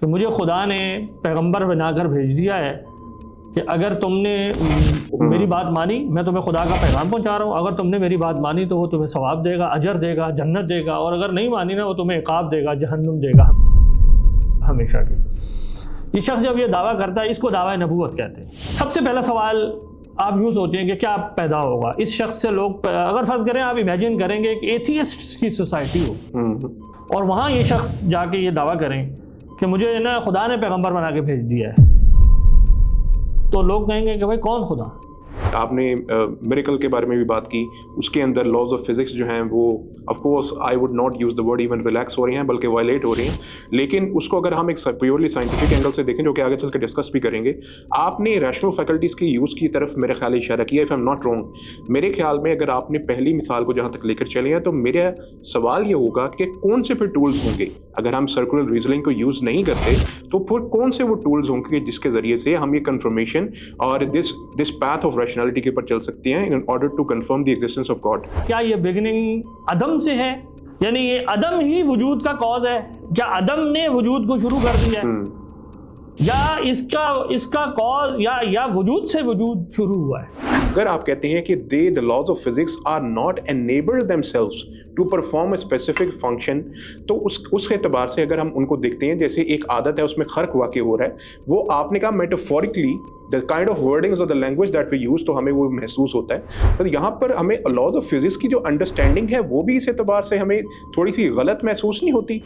کہ مجھے خدا نے پیغمبر بنا کر بھیج دیا ہے کہ اگر تم نے میری بات مانی میں تمہیں خدا کا پیغام پہنچا رہا ہوں، اگر تم نے میری بات مانی تو وہ تمہیں ثواب دے گا، اجر دے گا، جنت دے گا، اور اگر نہیں مانی نا وہ تمہیں عقاب دے گا، جہنم دے گا ہمیشہ کی۔ یہ شخص جب یہ دعویٰ کرتا ہے اس کو دعویٰ نبوت کہتے ہیں۔ سب سے پہلا سوال آپ یوں سوچیں کہ کیا پیدا ہوگا اس شخص سے؟ لوگ اگر فرض کریں، آپ امیجن کریں گے کہ ایتھیسٹس کی سوسائٹی ہو اور وہاں یہ شخص جا کے یہ دعویٰ کریں کہ مجھے نا خدا نے پیغمبر بنا کے بھیج دیا ہے، تو لوگ کہیں گے کہ بھائی کون خدا؟ آپ نے میریکل کے بارے میں بھی بات کی، اس کے اندر لاز آف فزکس جو ہیں وہ of course I would not use the word even relax ہو رہی ہیں بلکہ وائلیٹ ہو رہی ہیں، لیکن اس کو اگر ہم ایک پیورلی سائنٹیفک اینگل سے دیکھیں جو کہ آگے چل کے ڈسکس بھی کریں گے، آپ نے ریشنل فیکلٹیز کی یوز کی طرف میرے خیال اشارہ کیا، if I am not wrong. میرے خیال میں اگر آپ نے پہلی مثال کو جہاں تک لے کر چلے ہیں تو میرا سوال یہ ہوگا کہ کون سے پھر ٹولز ہوں گے؟ اگر ہم سرکولر ریزننگ کو یوز نہیں کرتے تو پھر کون سے وہ ٹولز ہوں گے جس کے ذریعے سے ہم یہ کنفرمیشن اور دس پاتھ آف ریشنلٹی کے اوپر چل سکتے ہیں in order to confirm the existence of God؟ کیا یہ بگننگ عدم سے ہے؟ یعنی یہ عدم ہی وجود کا کاز ہے؟ کیا عدم نے وجود کو شروع کر دیا ہے؟ یا اس کا کاز یا وجود سے وجود شروع ہوا ہے؟ اگر آپ کہتے ہیں کہ the laws of physics are not enabled themselves to perform a specific function، تو اس اعتبار سے اگر ہم ان کو دیکھتے ہیں جیسے ایک عادت ہے اس میں خرق واقع ہو رہا ہے، وہ آپ نے کہا metaphorically the kind of wordings or the language that we use، تو ہمیں وہ محسوس ہوتا ہے۔ تو یہاں پر ہمیں laws of physics کی جو انڈرسٹینڈنگ ہے وہ بھی اس اعتبار سے ہمیں تھوڑی سی غلط محسوس نہیں ہوتی؟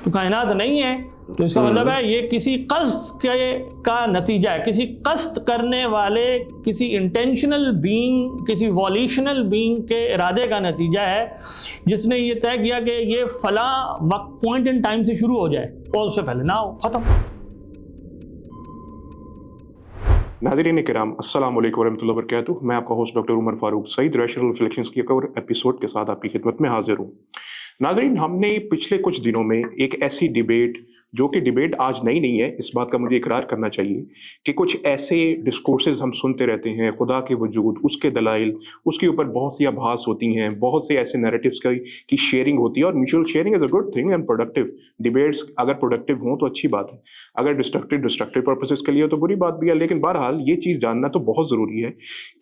تو کائنات نہیں ہے تو اس کا مطلب ہے یہ کسی قصد کا نتیجہ ہے، کسی قصد کرنے والے، کسی انٹینشنل بینگ، کسی والیشنل بینگ کے ارادے کا نتیجہ ہے جس نے یہ طے کیا کہ یہ فلاں وقت پوائنٹ ان ٹائم سے شروع ہو جائے اور اس سے پہلے نہ ہو، ختم۔ ناظرین کرام، السلام علیکم ورحمۃ اللہ وبرکاتہ۔ میں آپ کا ہوسٹ ڈاکٹر عمر فاروق سعید ریشنل ریفلیکشنز کی ایک اور ایپیسوڈ کے ساتھ آپ کی خدمت میں حاضر ہوں۔ ناظرین، ہم نے پچھلے کچھ دنوں میں ایک ایسی ڈیبیٹ، جو کہ ڈیبیٹ آج نئی نہیں ہے، اس بات کا مجھے اقرار کرنا چاہیے کہ کچھ ایسے ڈسکورسز ہم سنتے رہتے ہیں، خدا کے وجود، اس کے دلائل، اس کے اوپر بہت سی ابحاث ہوتی ہیں، بہت سے ایسے نیریٹیوز کی شیئرنگ ہوتی ہے، اور mutual sharing is a good thing and productive. Debates اگر پروڈکٹیو ہوں تو اچھی بات ہے، اگر ڈسٹرکٹیو پرپسز کے لیے تو بری بات بھی ہے، لیکن بہرحال یہ چیز جاننا تو بہت ضروری ہے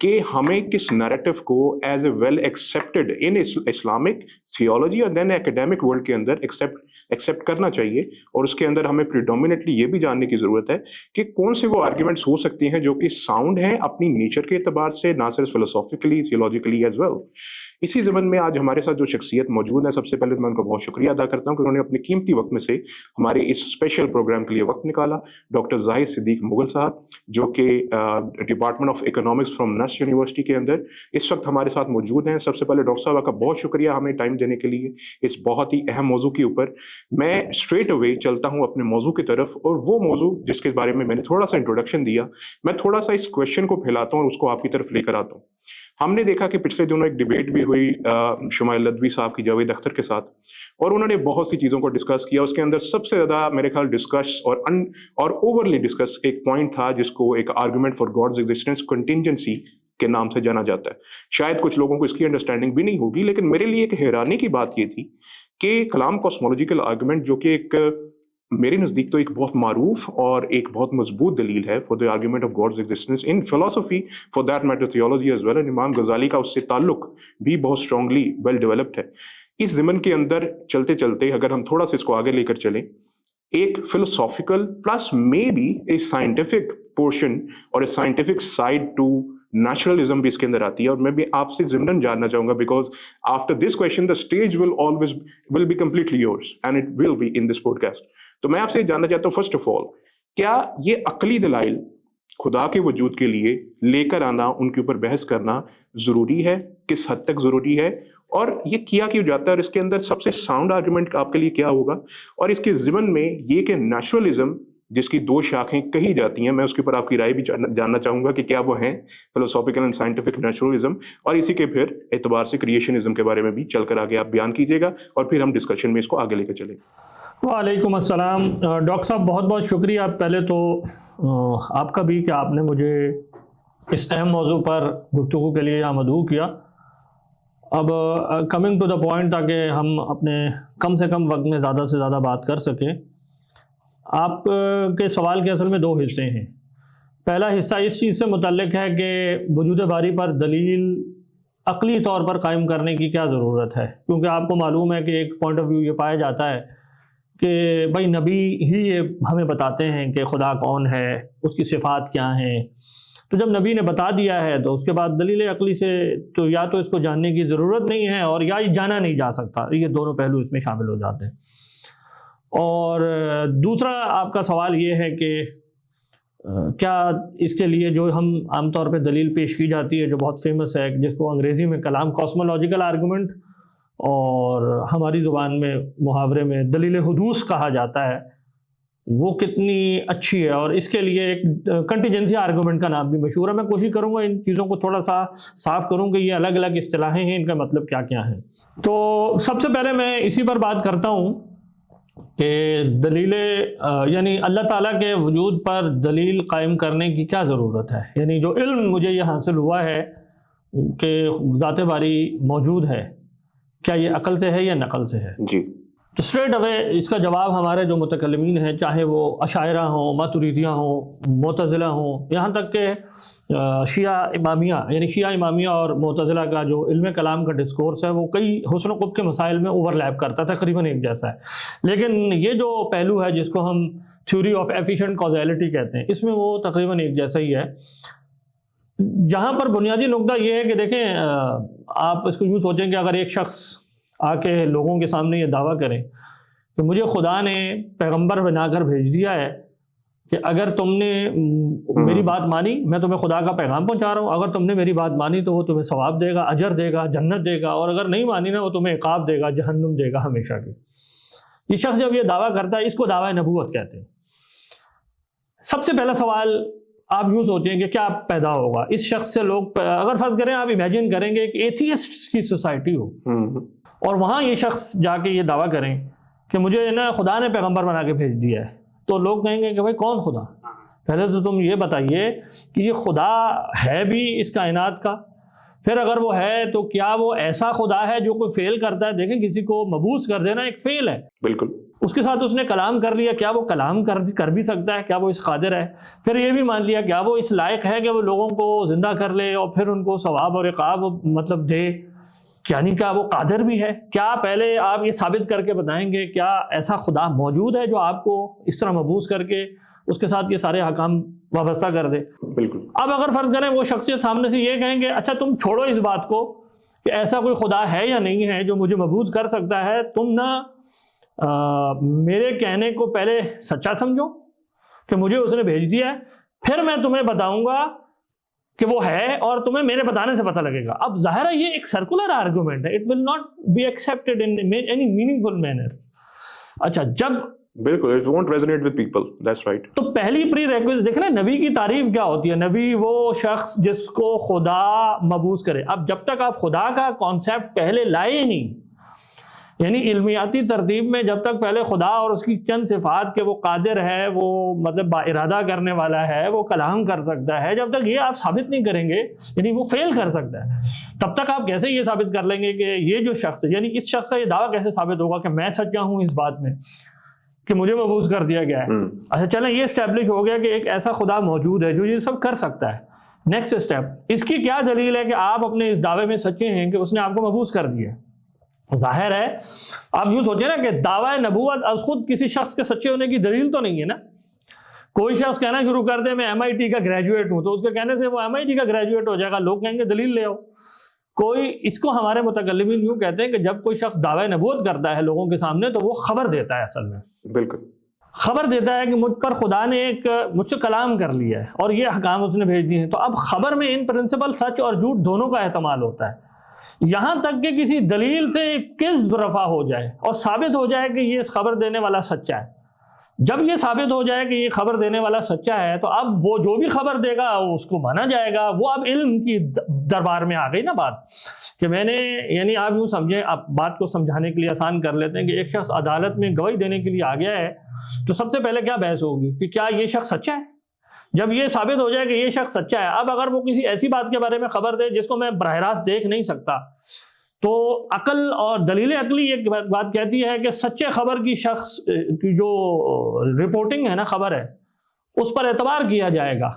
کہ ہمیں کس نیریٹیو کو as a well accepted in Islamic theology اور دین ایکیڈیمک ورلڈ کے اندر ایکسیپٹ کرنا چاہیے، اور اس کے اندر ہمیں پریڈومیننٹلی یہ بھی جاننے کی ضرورت ہے کہ کون سے وہ آرگیومنٹس ہو سکتے ہیں جو کہ ساؤنڈ ہیں اپنی نیچر کے اعتبار سے، نہ صرف فلسافیکلی، تھیولوجیکلی ایز ویل۔ اسی ضمن میں آج ہمارے ساتھ جو شخصیت موجود ہے، سب سے پہلے میں ان کا بہت شکریہ ادا کرتا ہوں کہ انہوں نے اپنے قیمتی وقت میں سے ہمارے اس اسپیشل پروگرام کے لیے وقت نکالا۔ ڈاکٹر زاہد صدیق مغل صاحب، جو کہ department of economics from NUST university کے اندر اس وقت ہمارے ساتھ موجود ہیں۔ سب سے پہلے ڈاکٹر صاحب کا بہت شکریہ ہمیں ٹائم دینے کے لیے اس بہت ہی اہم موضوع کے اوپر۔ میں اسٹریٹ اوے چلتا ہوں اپنے موضوع کی طرف، اور وہ موضوع جس کے بارے میں نے تھوڑا سا انٹروڈکشن دیا، میں تھوڑا سا اس کویشچن کو پھیلاتا ہوں اور اس کو آپ کی طرف لے کر آتا ہوں۔ ہم نے دیکھا کہ پچھلے دنوں ایک ڈیبیٹ بھی ہوئی شمائل لدوی صاحب کی جاوید اختر کے ساتھ، اور انہوں نے بہت سی چیزوں کو ڈسکس کیا۔ اس کے اندر سب سے زیادہ میرے خیال ڈسکس اور اوورلی ڈسکس ایک پوائنٹ تھا جس کو ایک argument for God's existence contingency کے نام سے جانا جاتا ہے۔ شاید کچھ لوگوں کو اس کی انڈرسٹینڈنگ بھی نہیں ہوگی، لیکن میرے لیے ایک حیرانی کی بات یہ تھی کہ کلام کاسمولوجیکل آرگومنٹ، جو کہ ایک میرے نزدیک تو ایک بہت معروف اور ایک بہت مضبوط دلیل ہے for the argument of God's existence in فلسفی، for that matter theology as well, Imam Ghazali کا اس سے تعلق بھی بہت اسٹرانگلی ویل ڈیولپڈ ہے۔ اس ضمن کے اندر چلتے چلتے اگر ہم تھوڑا سا اس کو آگے لے کر چلیں، ایک philosophical plus may be a scientific portion اور a scientific side to naturalism بھی اس کے اندر آتی ہے، اور میں بھی آپ سے ضمن جاننا چاہوں گا because after this question the stage will be completely yours and it will be in this podcast۔ تو میں آپ سے جاننا چاہتا ہوں فرسٹ آف آل، کیا یہ عقلی دلائل خدا کے وجود کے لیے لے کر آنا، ان کے اوپر بحث کرنا ضروری ہے؟ کس حد تک ضروری ہے؟ اور یہ کیا کیوں جاتا ہے؟ اور اس کے اندر سب سے ساؤنڈ آرگومنٹ آپ کے لیے کیا ہوگا؟ اور اس کے ضمن میں یہ کہ نیچرلزم جس کی دو شاخیں کہی جاتی ہیں، میں اس کے اوپر آپ کی رائے بھی جاننا چاہوں گا کہ کیا وہ ہیں فلسافیکل اینڈ سائنٹیفک نیچرلزم، اور اسی کے پھر اعتبار سے کریشنزم کے بارے میں بھی چل کر آگے آپ بیان کیجیے گا، اور پھر ہم ڈسکشن میں اس کو آگے لے کر چلیں۔ وعلیکم السلام ڈاکٹر صاحب، بہت بہت شکریہ پہلے تو آپ کا بھی کہ آپ نے مجھے اس اہم موضوع پر گفتگو کے لیے یہاں مدعو کیا۔ اب کمنگ ٹو دا پوائنٹ، تاکہ ہم اپنے کم سے کم وقت میں زیادہ سے زیادہ بات کر سکیں، آپ کے سوال کے اصل میں دو حصے ہیں. پہلا حصہ اس چیز سے متعلق ہے کہ وجود باری پر دلیل عقلی طور پر قائم کرنے کی کیا ضرورت ہے، کیونکہ آپ کو معلوم ہے کہ ایک پوائنٹ آف ویو یہ پایا جاتا ہے کہ بھائی نبی ہی یہ ہمیں بتاتے ہیں کہ خدا کون ہے، اس کی صفات کیا ہیں. تو جب نبی نے بتا دیا ہے تو اس کے بعد دلیل عقلی سے تو یا تو اس کو جاننے کی ضرورت نہیں ہے اور یا یہ جانا نہیں جا سکتا. یہ دونوں پہلو اس میں شامل ہو جاتے ہیں. اور دوسرا آپ کا سوال یہ ہے کہ کیا اس کے لیے جو ہم عام طور پہ دلیل پیش کی جاتی ہے جو بہت فیمس ہے، جس کو انگریزی میں کلام کاسمولوجیکل آرگومنٹ اور ہماری زبان میں محاورے میں دلیل حدوث کہا جاتا ہے، وہ کتنی اچھی ہے، اور اس کے لیے ایک کنٹیجنسی آرگومنٹ کا نام بھی مشہور ہے. میں کوشش کروں گا ان چیزوں کو تھوڑا سا صاف کروں کہ یہ الگ الگ اصطلاحیں ہیں، ان کا مطلب کیا کیا ہے. تو سب سے پہلے میں اسی پر بات کرتا ہوں کہ دلیل یعنی اللہ تعالیٰ کے وجود پر دلیل قائم کرنے کی کیا ضرورت ہے. یعنی جو علم مجھے یہ حاصل ہوا ہے کہ ذات باری موجود ہے، کیا یہ عقل سے ہے یا نقل سے ہے؟ جی. تو اسٹریٹ اوے اس کا جواب ہمارے جو متکلمین ہیں، چاہے وہ اشاعرہ ہوں، ماتریدیہ ہوں، معتزلہ ہوں، یہاں تک کہ شیعہ امامیہ، یعنی شیعہ امامیہ اور معتزلہ کا جو علم کلام کا ڈسکورس ہے وہ کئی حسن و قبح کے مسائل میں اوور لیپ کرتا ہے، تقریباً ایک جیسا ہے. لیکن یہ جو پہلو ہے جس کو ہم تھیوری آف ایفیشینٹ کازیلٹی کہتے ہیں، اس میں وہ تقریباً ایک جیسا ہی ہے. جہاں پر بنیادی نقطہ یہ ہے کہ دیکھیں، آپ اس کو یوں سوچیں کہ اگر ایک شخص آ کے لوگوں کے سامنے یہ دعویٰ کریں کہ مجھے خدا نے پیغمبر بنا کر بھیج دیا ہے کہ اگر تم نے میری بات مانی میں تمہیں خدا کا پیغام پہنچا رہا ہوں، اگر تم نے میری بات مانی تو وہ تمہیں ثواب دے گا، اجر دے گا، جنت دے گا، اور اگر نہیں مانی نا وہ تمہیں عقاب دے گا، جہنم دے گا ہمیشہ کی. یہ شخص جب یہ دعویٰ کرتا ہے اس کو دعویٰ نبوت کہتے ہیں. سب سے پہلا سوال آپ یوں سوچیں کہ کیا پیدا ہوگا اس شخص سے. لوگ اگر فرض کریں، آپ امیجن کریں گے کہ ایتھیسٹ کی سوسائٹی ہو اور وہاں یہ شخص جا کے یہ دعویٰ کریں کہ مجھے نا خدا نے پیغمبر بنا کے بھیج دیا ہے، تو لوگ کہیں گے کہ بھائی کون خدا؟ پہلے تو تم یہ بتائیے کہ یہ خدا ہے بھی اس کائنات کا، پھر اگر وہ ہے تو کیا وہ ایسا خدا ہے جو کوئی فیل کرتا ہے؟ دیکھیں کسی کو مبعوث کر دینا ایک فیل ہے. بالکل. اس کے ساتھ اس نے کلام کر لیا، کیا وہ کلام کر بھی سکتا ہے؟ کیا وہ اس قادر ہے؟ پھر یہ بھی مان لیا کیا وہ اس لائق ہے کہ وہ لوگوں کو زندہ کر لے اور پھر ان کو ثواب اور عقاب مطلب دے؟ یعنی کیا وہ قادر بھی ہے؟ کیا پہلے آپ یہ ثابت کر کے بتائیں گے کیا ایسا خدا موجود ہے جو آپ کو اس طرح مبعوث کر کے اس کے ساتھ یہ سارے حکام وابستہ کر دے؟ بالکل. اب اگر فرض کریں وہ شخصیت سامنے سے یہ کہیں گے اچھا تم چھوڑو اس بات کو کہ ایسا کوئی خدا ہے یا نہیں ہے جو مجھے مبعوث کر سکتا ہے، تم نہ میرے کہنے کو پہلے سچا سمجھو کہ مجھے اس نے بھیج دیا ہے، پھر میں تمہیں بتاؤں گا کہ وہ ہے اور تمہیں میرے بتانے سے پتہ لگے گا. اب ظاہر ہے یہ ایک سرکولر آرگومنٹ ہے، it will not be accepted in any meaningful manner. اچھا جب بالکل it won't resonate with people, that's right. تو پہلی پری ریکویزٹ دیکھ لیں نبی کی تعریف کیا ہوتی ہے. نبی وہ شخص جس کو خدا مبعوث کرے. اب جب تک آپ خدا کا کانسیپٹ پہلے لائے ہی نہیں، یعنی علمیاتی ترتیب میں جب تک پہلے خدا اور اس کی چند صفات کہ وہ قادر ہے، وہ مطلب با ارادہ کرنے والا ہے، وہ کلام کر سکتا ہے، جب تک یہ آپ ثابت نہیں کریں گے، یعنی وہ فیل کر سکتا ہے، تب تک آپ کیسے یہ ثابت کر لیں گے کہ یہ جو شخص ہے، یعنی اس شخص کا یہ دعویٰ کیسے ثابت ہوگا کہ میں سچا ہوں اس بات میں کہ مجھے مبعوث کر دیا گیا ہے. اچھا چلیں یہ اسٹیبلش ہو گیا کہ ایک ایسا خدا موجود ہے جو یہ سب کر سکتا ہے. نیکسٹ اسٹیپ، اس کی کیا دلیل ہے کہ آپ اپنے اس دعوے میں سچے ہیں کہ اس نے آپ کو مبعوث کر دیا؟ ظاہر ہے آپ یوں سوچیں نا کہ دعویٰ نبوت از خود کسی شخص کے سچے ہونے کی دلیل تو نہیں ہے نا. کوئی شخص کہنا شروع کر دے میں MIT کا گریجویٹ ہوں تو اس کے کہنے سے وہ MIT کا گریجویٹ ہو جائے گا، لوگ کہیں گے دلیل لے آؤ. کوئی اس کو ہمارے متکلمین یوں کہتے ہیں کہ جب کوئی شخص دعویٰ نبوت کرتا ہے لوگوں کے سامنے تو وہ خبر دیتا ہے. اصل میں بالکل خبر دیتا ہے کہ مجھ پر خدا نے مجھ سے کلام کر لیا ہے اور یہ احکام اس نے بھیج دیے ہیں. تو اب خبر میں ان پرنسپل سچ اور جھوٹ دونوں کا احتمال ہوتا ہے، یہاں تک کہ کسی دلیل سے کذب رفع ہو جائے اور ثابت ہو جائے کہ یہ خبر دینے والا سچا ہے. جب یہ ثابت ہو جائے کہ یہ خبر دینے والا سچا ہے تو اب وہ جو بھی خبر دے گا اس کو مانا جائے گا. وہ اب علم کی دربار میں آ گئی نا بات کہ میں نے، یعنی آپ یوں سمجھیں، آپ بات کو سمجھانے کے لیے آسان کر لیتے ہیں کہ ایک شخص عدالت میں گواہی دینے کے لیے آ گیا ہے تو سب سے پہلے کیا بحث ہوگی کہ کیا یہ شخص سچا ہے. جب یہ ثابت ہو جائے کہ یہ شخص سچا ہے، اب اگر وہ کسی ایسی بات کے بارے میں خبر دے جس کو میں براہ راست دیکھ نہیں سکتا تو عقل اور دلیل عقلی ایک بات کہتی ہے کہ سچے خبر کی شخص کی جو رپورٹنگ ہے نا، خبر ہے، اس پر اعتبار کیا جائے گا،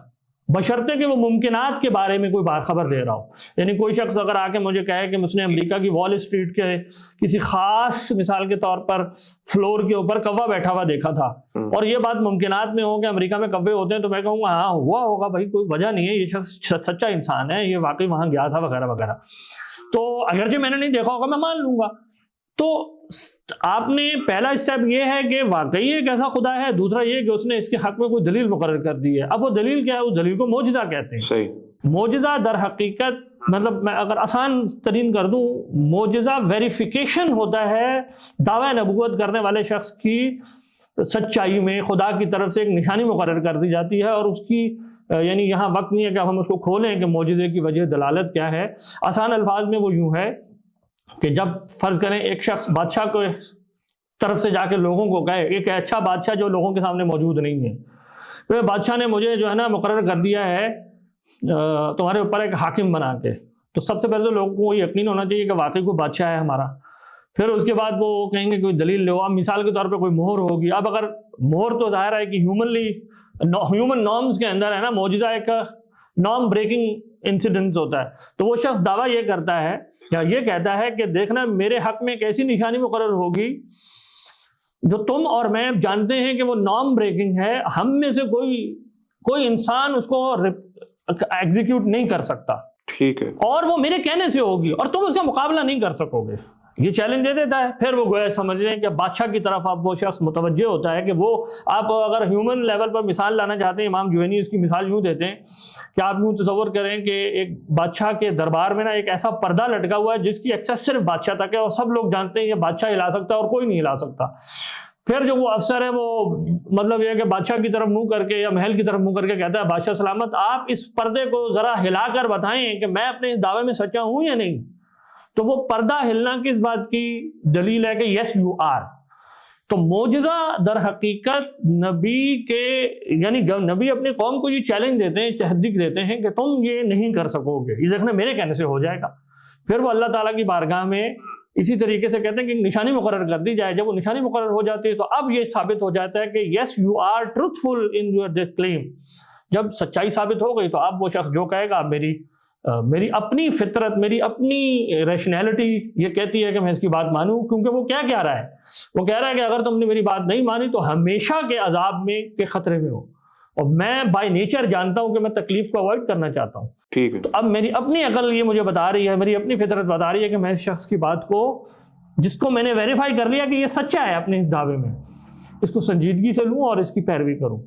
بشرطے کہ وہ ممکنات کے بارے میں کوئی خبر دے رہا ہو. یعنی کوئی شخص اگر آ کے مجھے کہے کہ اس نے امریکہ کی وال اسٹریٹ کے کسی خاص مثال کے طور پر فلور کے اوپر کوا بیٹھا ہوا دیکھا تھا، اور یہ بات ممکنات میں ہو کہ امریکہ میں کوے ہوتے ہیں، تو میں کہوں گا ہاں ہوا ہوگا بھائی، کوئی وجہ نہیں ہے، یہ شخص سچا انسان ہے، یہ واقعی وہاں گیا تھا وغیرہ وغیرہ. تو اگرچہ میں نے نہیں دیکھا ہوگا میں مان لوں گا. تو آپ نے پہلا اسٹیپ یہ ہے کہ واقعی ایک ایسا خدا ہے، دوسرا یہ کہ اس نے اس کے حق میں کوئی دلیل مقرر کر دی ہے. اب وہ دلیل کیا ہے؟ اس دلیل کو معجزہ کہتے ہیں. صحیح. معجزہ در حقیقت مطلب میں اگر آسان ترین کر دوں، معجزہ ویریفیکیشن ہوتا ہے دعوی نبوت کرنے والے شخص کی سچائی میں، خدا کی طرف سے ایک نشانی مقرر کر دی جاتی ہے، اور اس کی یعنی یہاں وقت نہیں ہے کہ ہم اس کو کھولیں کہ معجزے کی وجہ دلالت کیا ہے. آسان الفاظ میں وہ یوں ہے کہ جب فرض کریں ایک شخص بادشاہ کو طرف سے جا کے لوگوں کو کہے، ایک اچھا بادشاہ جو لوگوں کے سامنے موجود نہیں ہے، تو بادشاہ نے مجھے جو ہے نا مقرر کر دیا ہے تمہارے اوپر ایک حاکم بنا کے، تو سب سے پہلے تو لوگوں کو یقین ہونا چاہیے کہ واقعی کوئی بادشاہ ہے ہمارا. پھر اس کے بعد وہ کہیں گے کوئی دلیل لو. اب مثال کے طور پہ کوئی مہر ہوگی. اب اگر مہر تو ظاہر ہے کہ ہیومن نارمز کے اندر ہے نا، معجزہ ایک نارم بریکنگ انسیڈنس ہوتا ہے. تو وہ شخص دعویٰ یہ کرتا ہے یا یہ کہتا ہے کہ دیکھنا میرے حق میں ایک ایسی نشانی مقرر ہوگی جو تم اور میں جانتے ہیں کہ وہ نارم بریکنگ ہے، ہم میں سے کوئی انسان اس کو ایگزیکیوٹ نہیں کر سکتا. ٹھیک ہے. اور وہ میرے کہنے سے ہوگی اور تم اس کا مقابلہ نہیں کر سکو گے. یہ چیلنج دے دیتا ہے. پھر وہ گویا سمجھ لیں کہ بادشاہ کی طرف اب وہ شخص متوجہ ہوتا ہے کہ وہ آپ اگر ہیومن لیول پر مثال لانا چاہتے ہیں، امام جوینی اس کی مثال یوں دیتے ہیں کہ آپ یوں تصور کریں کہ ایک بادشاہ کے دربار میں نا ایک ایسا پردہ لٹکا ہوا ہے جس کی ایکسیس صرف بادشاہ تک ہے، اور سب لوگ جانتے ہیں یہ بادشاہ ہلا سکتا ہے اور کوئی نہیں ہلا سکتا. پھر جو وہ افسر ہے وہ مطلب یہ کہ بادشاہ کی طرف منہ کر کے یا محل کی طرف منہ کر کے کہتا ہے بادشاہ سلامت، آپ اس پردے کو ذرا ہلا کر بتائیں کہ میں اپنے اس دعوے میں سچا ہوں یا نہیں. تو وہ پردہ ہلنا کس بات کی دلیل ہے کہ یس یو آر. تو معجزہ در حقیقت نبی کے یعنی نبی اپنی قوم کو یہ چیلنج دیتے ہیں، تحدید دیتے ہیں کہ تم یہ نہیں کر سکو گے، یہ دیکھنا میرے کہنے سے ہو جائے گا. پھر وہ اللہ تعالیٰ کی بارگاہ میں اسی طریقے سے کہتے ہیں کہ ایک نشانی مقرر کر دی جائے. جب وہ نشانی مقرر ہو جاتی ہے تو اب یہ ثابت ہو جاتا ہے کہ yes you are truthful in your claim. جب سچائی ثابت ہو گئی تو اب وہ شخص جو کہے گا میری اپنی فطرت، میری اپنی ریشنیلٹی یہ کہتی ہے کہ میں اس کی بات مانوں، کیونکہ وہ کیا کہہ رہا ہے؟ وہ کہہ رہا ہے کہ اگر تم نے میری بات نہیں مانی تو ہمیشہ کے عذاب میں کے خطرے میں ہو، اور میں بائی نیچر جانتا ہوں کہ میں تکلیف کو اوائڈ کرنا چاہتا ہوں. ٹھیک ہے. تو اب میری اپنی عقل یہ مجھے بتا رہی ہے، میری اپنی فطرت بتا رہی ہے کہ میں اس شخص کی بات کو، جس کو میں نے ویریفائی کر لیا کہ یہ سچا ہے اپنے اس دعوے میں، اس کو سنجیدگی سے لوں اور اس کی پیروی کروں.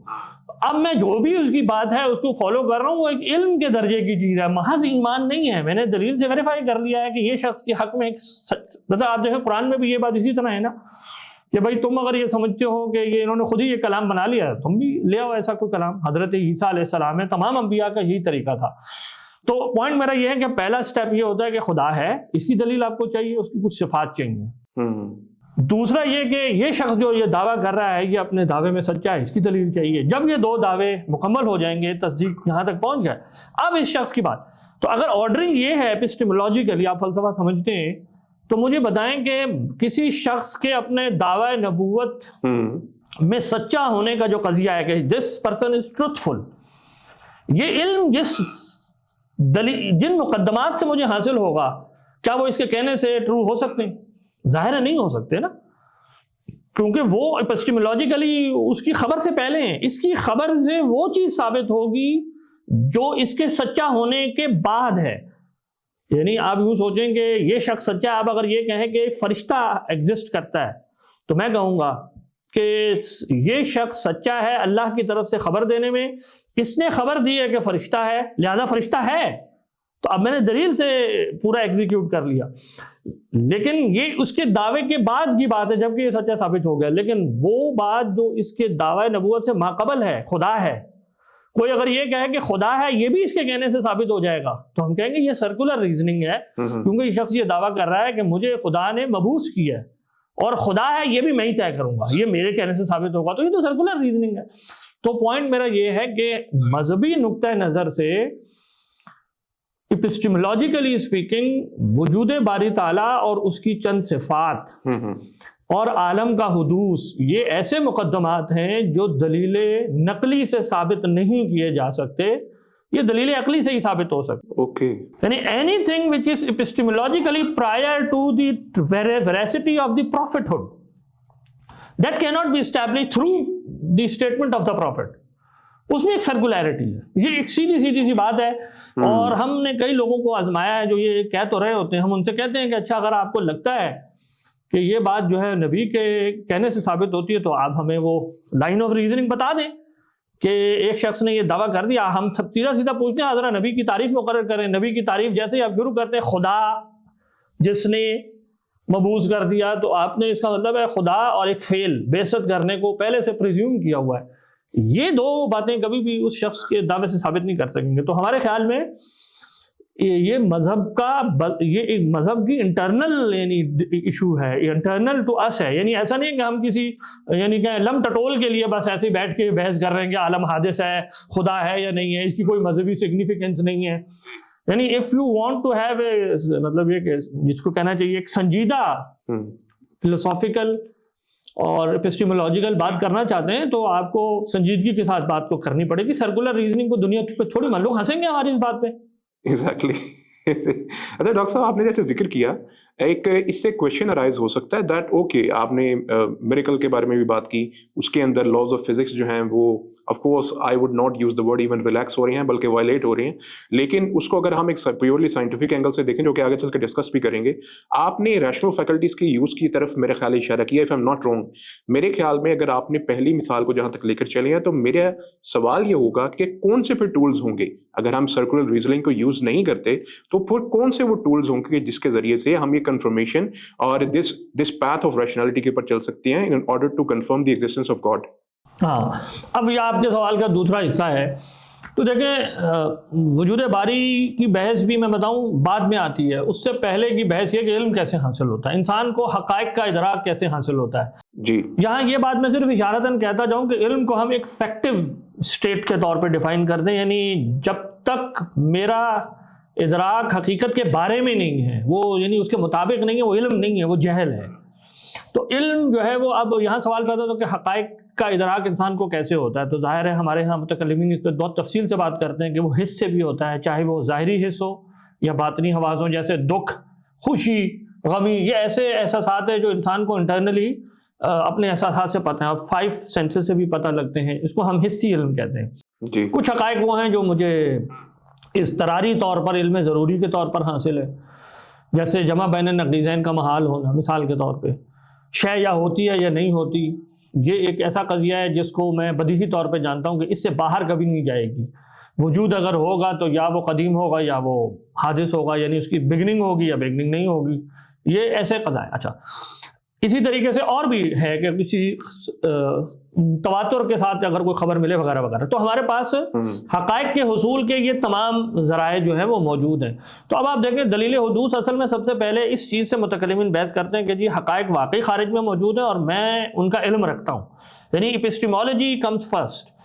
اب میں جو بھی اس کی بات ہے اس کو فالو کر رہا ہوں، وہ ایک علم کے درجے کی چیز ہے، محض ایمان نہیں ہے. میں نے دلیل سے ویریفائی کر لیا ہے کہ یہ شخص کے حق میں مطلب آپ دیکھیں قرآن میں بھی یہ بات اسی طرح ہے نا کہ بھائی تم اگر یہ سمجھتے ہو کہ یہ انہوں نے خود ہی یہ کلام بنا لیا ہے، تم بھی لے آؤ ایسا کوئی کلام. حضرت عیسیٰ علیہ السلام ہے، تمام انبیاء کا یہی طریقہ تھا. تو پوائنٹ میرا یہ ہے کہ پہلا سٹیپ یہ ہوتا ہے کہ خدا ہے، اس کی دلیل آپ کو چاہیے، اس کی کچھ صفات چاہیے. دوسرا یہ کہ یہ شخص جو یہ دعویٰ کر رہا ہے یہ اپنے دعوے میں سچا ہے، اس کی دلیل چاہیے. جب یہ دو دعوے مکمل ہو جائیں گے، تصدیق یہاں تک پہنچ جائے، اب اس شخص کی بات. تو اگر آرڈرنگ یہ ہے ایپسٹیمولوجیکلی، آپ فلسفہ سمجھتے ہیں، تو مجھے بتائیں کہ کسی شخص کے اپنے دعوی نبوت میں سچا ہونے کا جو قضیہ ہے کہ دس پرسن از ٹروتھفل، یہ علم جن مقدمات سے مجھے حاصل ہوگا، کیا وہ اس کے کہنے سے ٹرو ہو سکتے ہیں؟ ظاہر ہے نہیں ہو سکتے نا، کیونکہ وہ ایپسٹیمولوجیکلی اس کی خبر سے پہلے ہیں. اس کی خبر سے وہ چیز ثابت ہوگی جو اس کے سچا ہونے کے بعد ہے. یعنی آپ یوں سوچیں کہ یہ شخص سچا ہے. آپ اگر یہ کہیں کہ فرشتہ ایگزسٹ کرتا ہے تو میں کہوں گا کہ یہ شخص سچا ہے اللہ کی طرف سے خبر دینے میں. اس نے خبر دی ہے کہ فرشتہ ہے، لہذا فرشتہ ہے. تو اب میں نے دلیل سے پورا ایگزیکیوٹ کر لیا. لیکن یہ اس کے دعوے کے بعد کی بات ہے جبکہ یہ سچا ثابت ہو گیا. لیکن وہ بات جو اس کے دعوی نبوت سے ماقبل ہے، خدا ہے. کوئی اگر یہ کہے کہ خدا ہے، یہ بھی اس کے کہنے سے ثابت ہو جائے گا، تو ہم کہیں گے یہ سرکولر ریزننگ ہے، کیونکہ یہ شخص یہ دعویٰ کر رہا ہے کہ مجھے خدا نے مبعوث کیا ہے اور خدا ہے یہ بھی میں ہی طے کروں گا، یہ میرے کہنے سے ثابت ہوگا. تو یہ تو سرکولر ریزننگ ہے. تو پوائنٹ میرا یہ ہے کہ مذہبی نقطہ نظر سے اپسٹیمولوجیکلی اسپیکنگ وجود باری تعالیٰ اور اس کی چند صفات اور عالم کا حدوث یہ ایسے مقدمات ہیں جو دلیل نقلی سے ثابت نہیں کیے جا سکتے، یہ دلیل عقلی سے ہی ثابت ہو سکتے. اوکے. یعنی any thing which is epistemologically prior to the veracity of the prophethood that cannot be established through the statement of the prophet. اس میں ایک سرکولیرٹی ہے، یہ ایک سیدھی سی بات ہے. اور ہم نے کئی لوگوں کو آزمایا ہے جو یہ کہہ تو رہے ہوتے ہیں، ہم ان سے کہتے ہیں کہ اچھا اگر آپ کو لگتا ہے کہ یہ بات جو ہے نبی کے کہنے سے ثابت ہوتی ہے تو آپ ہمیں وہ لائن آف ریزننگ بتا دیں کہ ایک شخص نے یہ دعویٰ کر دیا، ہم سب سیدھا پوچھتے ہیں ذرا نبی کی تعریف مقرر کریں. نبی کی تعریف جیسے ہی آپ شروع کرتے ہیں خدا جس نے مبعوث کر دیا، تو آپ نے اس کا مطلب ہے خدا اور ایک فعل بعثت کرنے کو پہلے سے پریزیوم کیا ہوا ہے. یہ دو باتیں کبھی بھی اس شخص کے دعوے سے ثابت نہیں کر سکیں گے. تو ہمارے خیال میں یہ مذہب کی انٹرنل یعنی ایشو ہے، انٹرنل ٹو اس ہے. یعنی ایسا نہیں کہ ہم کسی یعنی کہ لم ٹٹول کے لیے بس ایسے ہی بیٹھ کے بحث کر رہے ہیں کہ عالم حادث ہے، خدا ہے یا نہیں ہے، اس کی کوئی مذہبی سگنیفیکینس نہیں ہے. یعنی if you want to have a مطلب یہ کہ جس کو کہنا چاہیے ایک سنجیدہ فلسافیکل اور اپسٹیمولوجیکل بات کرنا چاہتے ہیں تو آپ کو سنجیدگی کے ساتھ بات کو کرنی پڑے گی. سرکولر ریزننگ کو دنیا پہ تھوڑی مان لوگ ہنسیں گے ہماری اس بات پہ. ایگزیکٹلی. اچھا ڈاکٹر صاحب، آپ نے جیسے ذکر کیا ایک اس سے کویشچن ارائز ہو سکتا ہے دیٹ اوکے آپ نے میریکل کے بارے میں بھی بات کی، اس کے اندر لاز آف فزکس جو ہیں وہ of course I would not use the word even relax ہو رہی ہیں بلکہ وائلیٹ ہو رہی ہیں. لیکن اس کو اگر ہم ایک پیورلی سائنٹیفک اینگل سے دیکھیں جو کہ آگے چل کے ڈسکس بھی کریں گے، آپ نے ریشنل فیکلٹیز کے یوز کی طرف میرے خیال اشارہ کیا. If I am not wrong, میرے خیال میں اگر آپ نے پہلی مثال کو جہاں تک لے کر چلے ہیں تو میرا سوال یہ ہوگا کہ کون سے پھر ٹولز ہوں گے اگر ہم سرکولر ریزننگ کو یوز نہیں کرتے تو پھر کون سے وہ ٹولز ہوں گے جس کے ذریعے سے ہم یہ کنفرمیشن اور this path of rationality کے اوپر چل سکتی ہیں in order to confirm the existence of God. ہاں، اب یہ آپ کے سوال کا دوسرا حصہ ہے. تو دیکھیں وجود باری کی بحث بھی میں بتاؤں بعد میں آتی ہے، اس سے پہلے کی بحث یہ کہ علم کیسے حاصل ہوتا ہے، انسان کو حقائق کا ادراک کیسے حاصل ہوتا ہے. جی یہاں یہ بات میں صرف اشارتاً کہتا جاؤں کہ علم کو ہم ایک فیکٹو اسٹیٹ کے طور پہ ڈیفائن کر دیں. یعنی جب تک میرا ادراک حقیقت کے بارے میں نہیں ہے، وہ یعنی اس کے مطابق نہیں ہے، وہ علم نہیں ہے، وہ جہل ہے. تو علم جو ہے وہ اب یہاں سوال پیدا ہوتا ہے کہ حقائق کا ادراک انسان کو کیسے ہوتا ہے. تو ظاہر ہے ہمارے یہاں متکلمین اس پہ بہت تفصیل سے بات کرتے ہیں کہ وہ حس سے بھی ہوتا ہے، چاہے وہ ظاہری حس ہو یا باطنی حواس ہو، جیسے دکھ، خوشی، غمی. یہ ایسے احساسات ہیں جو انسان کو انٹرنلی اپنے احساسات سے پتہ ہیں، اور 5 سینسز سے بھی پتہ لگتے ہیں. اس کو ہم حسی علم کہتے ہیں. جی کچھ حقائق وہ ہیں جو مجھے اضطراری طور پر علم ضروری کے طور پر حاصل ہے، جیسے جمع بین النقیضین کا محال ہونا. مثال کے طور پہ شے یا ہوتی ہے یا نہیں ہوتی، یہ ایک ایسا قضیہ ہے جس کو میں بدیہی طور پہ جانتا ہوں کہ اس سے باہر کبھی نہیں جائے گی. وجود اگر ہوگا تو یا وہ قدیم ہوگا یا وہ حادث ہوگا، یعنی اس کی بگننگ ہوگی یا بگننگ نہیں ہوگی. یہ ایسے قضایا. اچھا، اسی طریقے سے اور بھی ہے کہ کسی تواتر کے ساتھ اگر کوئی خبر ملے وغیرہ وغیرہ. تو ہمارے پاس حقائق کے حصول کے یہ تمام ذرائع جو ہیں وہ موجود ہیں. تو اب آپ دیکھیں دلیل حدوث اصل میں سب سے پہلے اس چیز سے متکلمین بحث کرتے ہیں کہ جی حقائق واقعی خارج میں موجود ہیں اور میں ان کا علم رکھتا ہوں. یعنی اپسٹیمولوجی کمز فرسٹ.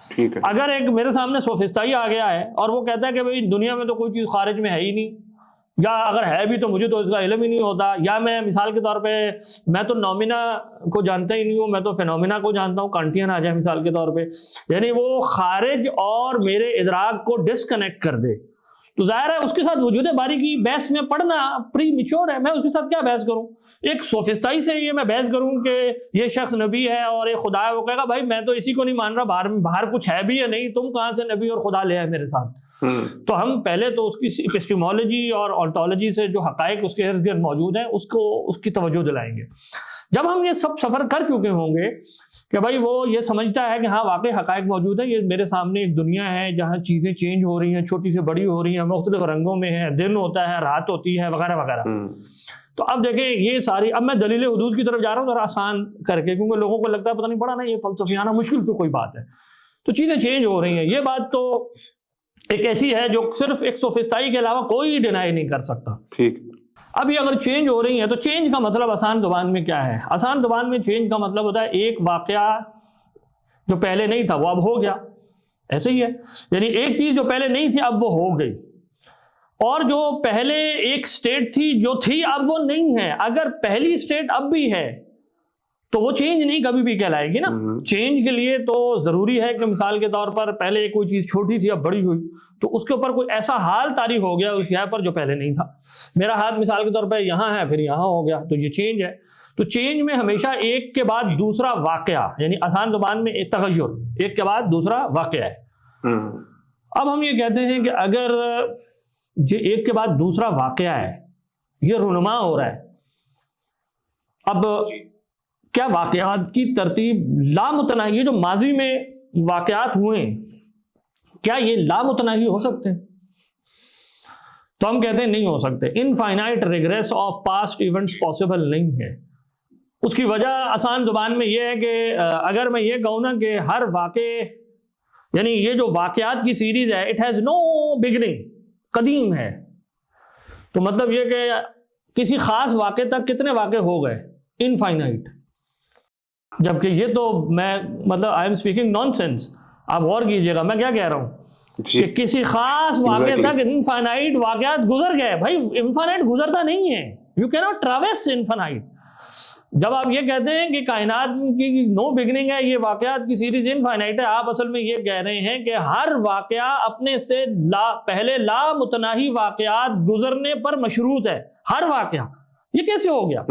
اگر ایک میرے سامنے سوفسٹائی آ گیا ہے اور وہ کہتا ہے کہ بھائی دنیا میں تو کوئی چیز خارج میں ہے ہی نہیں، یا اگر ہے بھی تو مجھے تو اس کا علم ہی نہیں ہوتا، یا میں مثال کے طور پہ میں تو نومینا کو جانتا ہی نہیں ہوں، میں تو فینومینا کو جانتا ہوں، کانٹین آ جائے مثال کے طور پہ، یعنی وہ خارج اور میرے ادراک کو ڈسکنیکٹ کر دے، تو ظاہر ہے اس کے ساتھ وجود باری کی بحث میں پڑھنا پری میچور ہے. میں اس کے ساتھ کیا بحث کروں؟ ایک سوفسٹائی سے یہ میں بحث کروں کہ یہ شخص نبی ہے اور یہ خدا ہے، وہ کہے گا بھائی میں تو اسی کو نہیں مان رہا، باہر کچھ ہے بھی یا نہیں، تم کہاں سے نبی اور خدا لے آئے میرے ساتھ. تو ہم پہلے تو اس کی اپسٹیمولوجی اور آنٹولوجی سے جو حقائق اس کے ارد گرد موجود ہیں اس کی توجہ دلائیں گے. جب ہم یہ سب سفر کر چکے ہوں گے کہ بھائی وہ یہ سمجھتا ہے کہ ہاں واقعی حقائق موجود ہیں، یہ میرے سامنے ایک دنیا ہے جہاں چیزیں چینج ہو رہی ہیں، چھوٹی سے بڑی ہو رہی ہیں، مختلف رنگوں میں ہیں، دن ہوتا ہے، رات ہوتی ہے، وغیرہ وغیرہ. تو اب دیکھیں یہ ساری، اب میں دلیل حدوث کی طرف جا رہا ہوں ذرا آسان کر کے، کیونکہ لوگوں کو لگتا ہے پتہ نہیں پڑا نا یہ فلسفیانہ مشکل تو کوئی بات ہے. تو چیزیں چینج ہو رہی ہیں، یہ بات تو ایک ایسی ہے جو صرف ایک سوفسٹائی کے علاوہ کوئی ڈینائی نہیں کر سکتا. ٹھیک. اب یہ اگر چینج ہو رہی ہے تو چینج کا مطلب آسان زبان میں کیا ہے؟ آسان زبان میں چینج کا مطلب ہوتا ہے ایک واقعہ جو پہلے نہیں تھا وہ اب ہو گیا. ایسے ہی ہے، یعنی ایک چیز جو پہلے نہیں تھی اب وہ ہو گئی. اور جو پہلے ایک سٹیٹ تھی جو تھی اب وہ نہیں ہے. اگر پہلی سٹیٹ اب بھی ہے تو وہ چینج نہیں کبھی بھی کہلائے گی نا. چینج کے لیے تو ضروری ہے کہ مثال کے طور پر پہلے کوئی چیز چھوٹی تھی اب بڑی ہوئی تو اس کے اوپر کوئی ایسا حال طاری ہو گیا اس شے پر جو پہلے نہیں تھا. میرا ہاتھ مثال کے طور پر یہاں ہے پھر یہاں ہو گیا تو یہ چینج ہے. تو چینج میں ہمیشہ ایک کے بعد دوسرا واقعہ, یعنی آسان زبان میں ایک تغیر, ایک کے بعد دوسرا واقعہ ہے. اب ہم یہ کہتے ہیں کہ اگر یہ ایک کے بعد دوسرا واقعہ ہے, یہ رونما ہو رہا ہے, اب کیا واقعات کی ترتیب لامتناہی, یہ جو ماضی میں واقعات ہوئے کیا یہ لامتناہی ہو سکتے ہیں؟ تو ہم کہتے ہیں نہیں ہو سکتے. Infinite regress of past events possible نہیں ہے. اس کی وجہ آسان زبان میں یہ ہے کہ اگر میں یہ کہوں نا کہ ہر واقعے, یعنی یہ جو واقعات کی سیریز ہے اٹ ہیز نو بگننگ, قدیم ہے, تو مطلب یہ کہ کسی خاص واقعے تک کتنے واقعے ہو گئے, انفائنائٹ. جبکہ یہ تو میں مطلب I am speaking naan sense, آپ غور کیجئے گا میں کیا کہہ رہا ہوں کہ کسی خاص واقعے تک انفائنائٹ واقعات گزر گئے. بھائی انفائنائٹ گزرتا نہیں ہے, یو کی ناٹ ٹریورس انفائنائٹ. جب آپ یہ کہتے ہیں کہ کائنات کی نو بگننگ ہے, یہ واقعات کی سیریز انفائنائٹ ہے, آپ اصل میں یہ کہہ رہے ہیں کہ ہر واقعہ اپنے سے پہلے لامتناہی واقعات گزرنے پر مشروط ہے. ہر واقعہ, یہ کیسے ہو گیا؟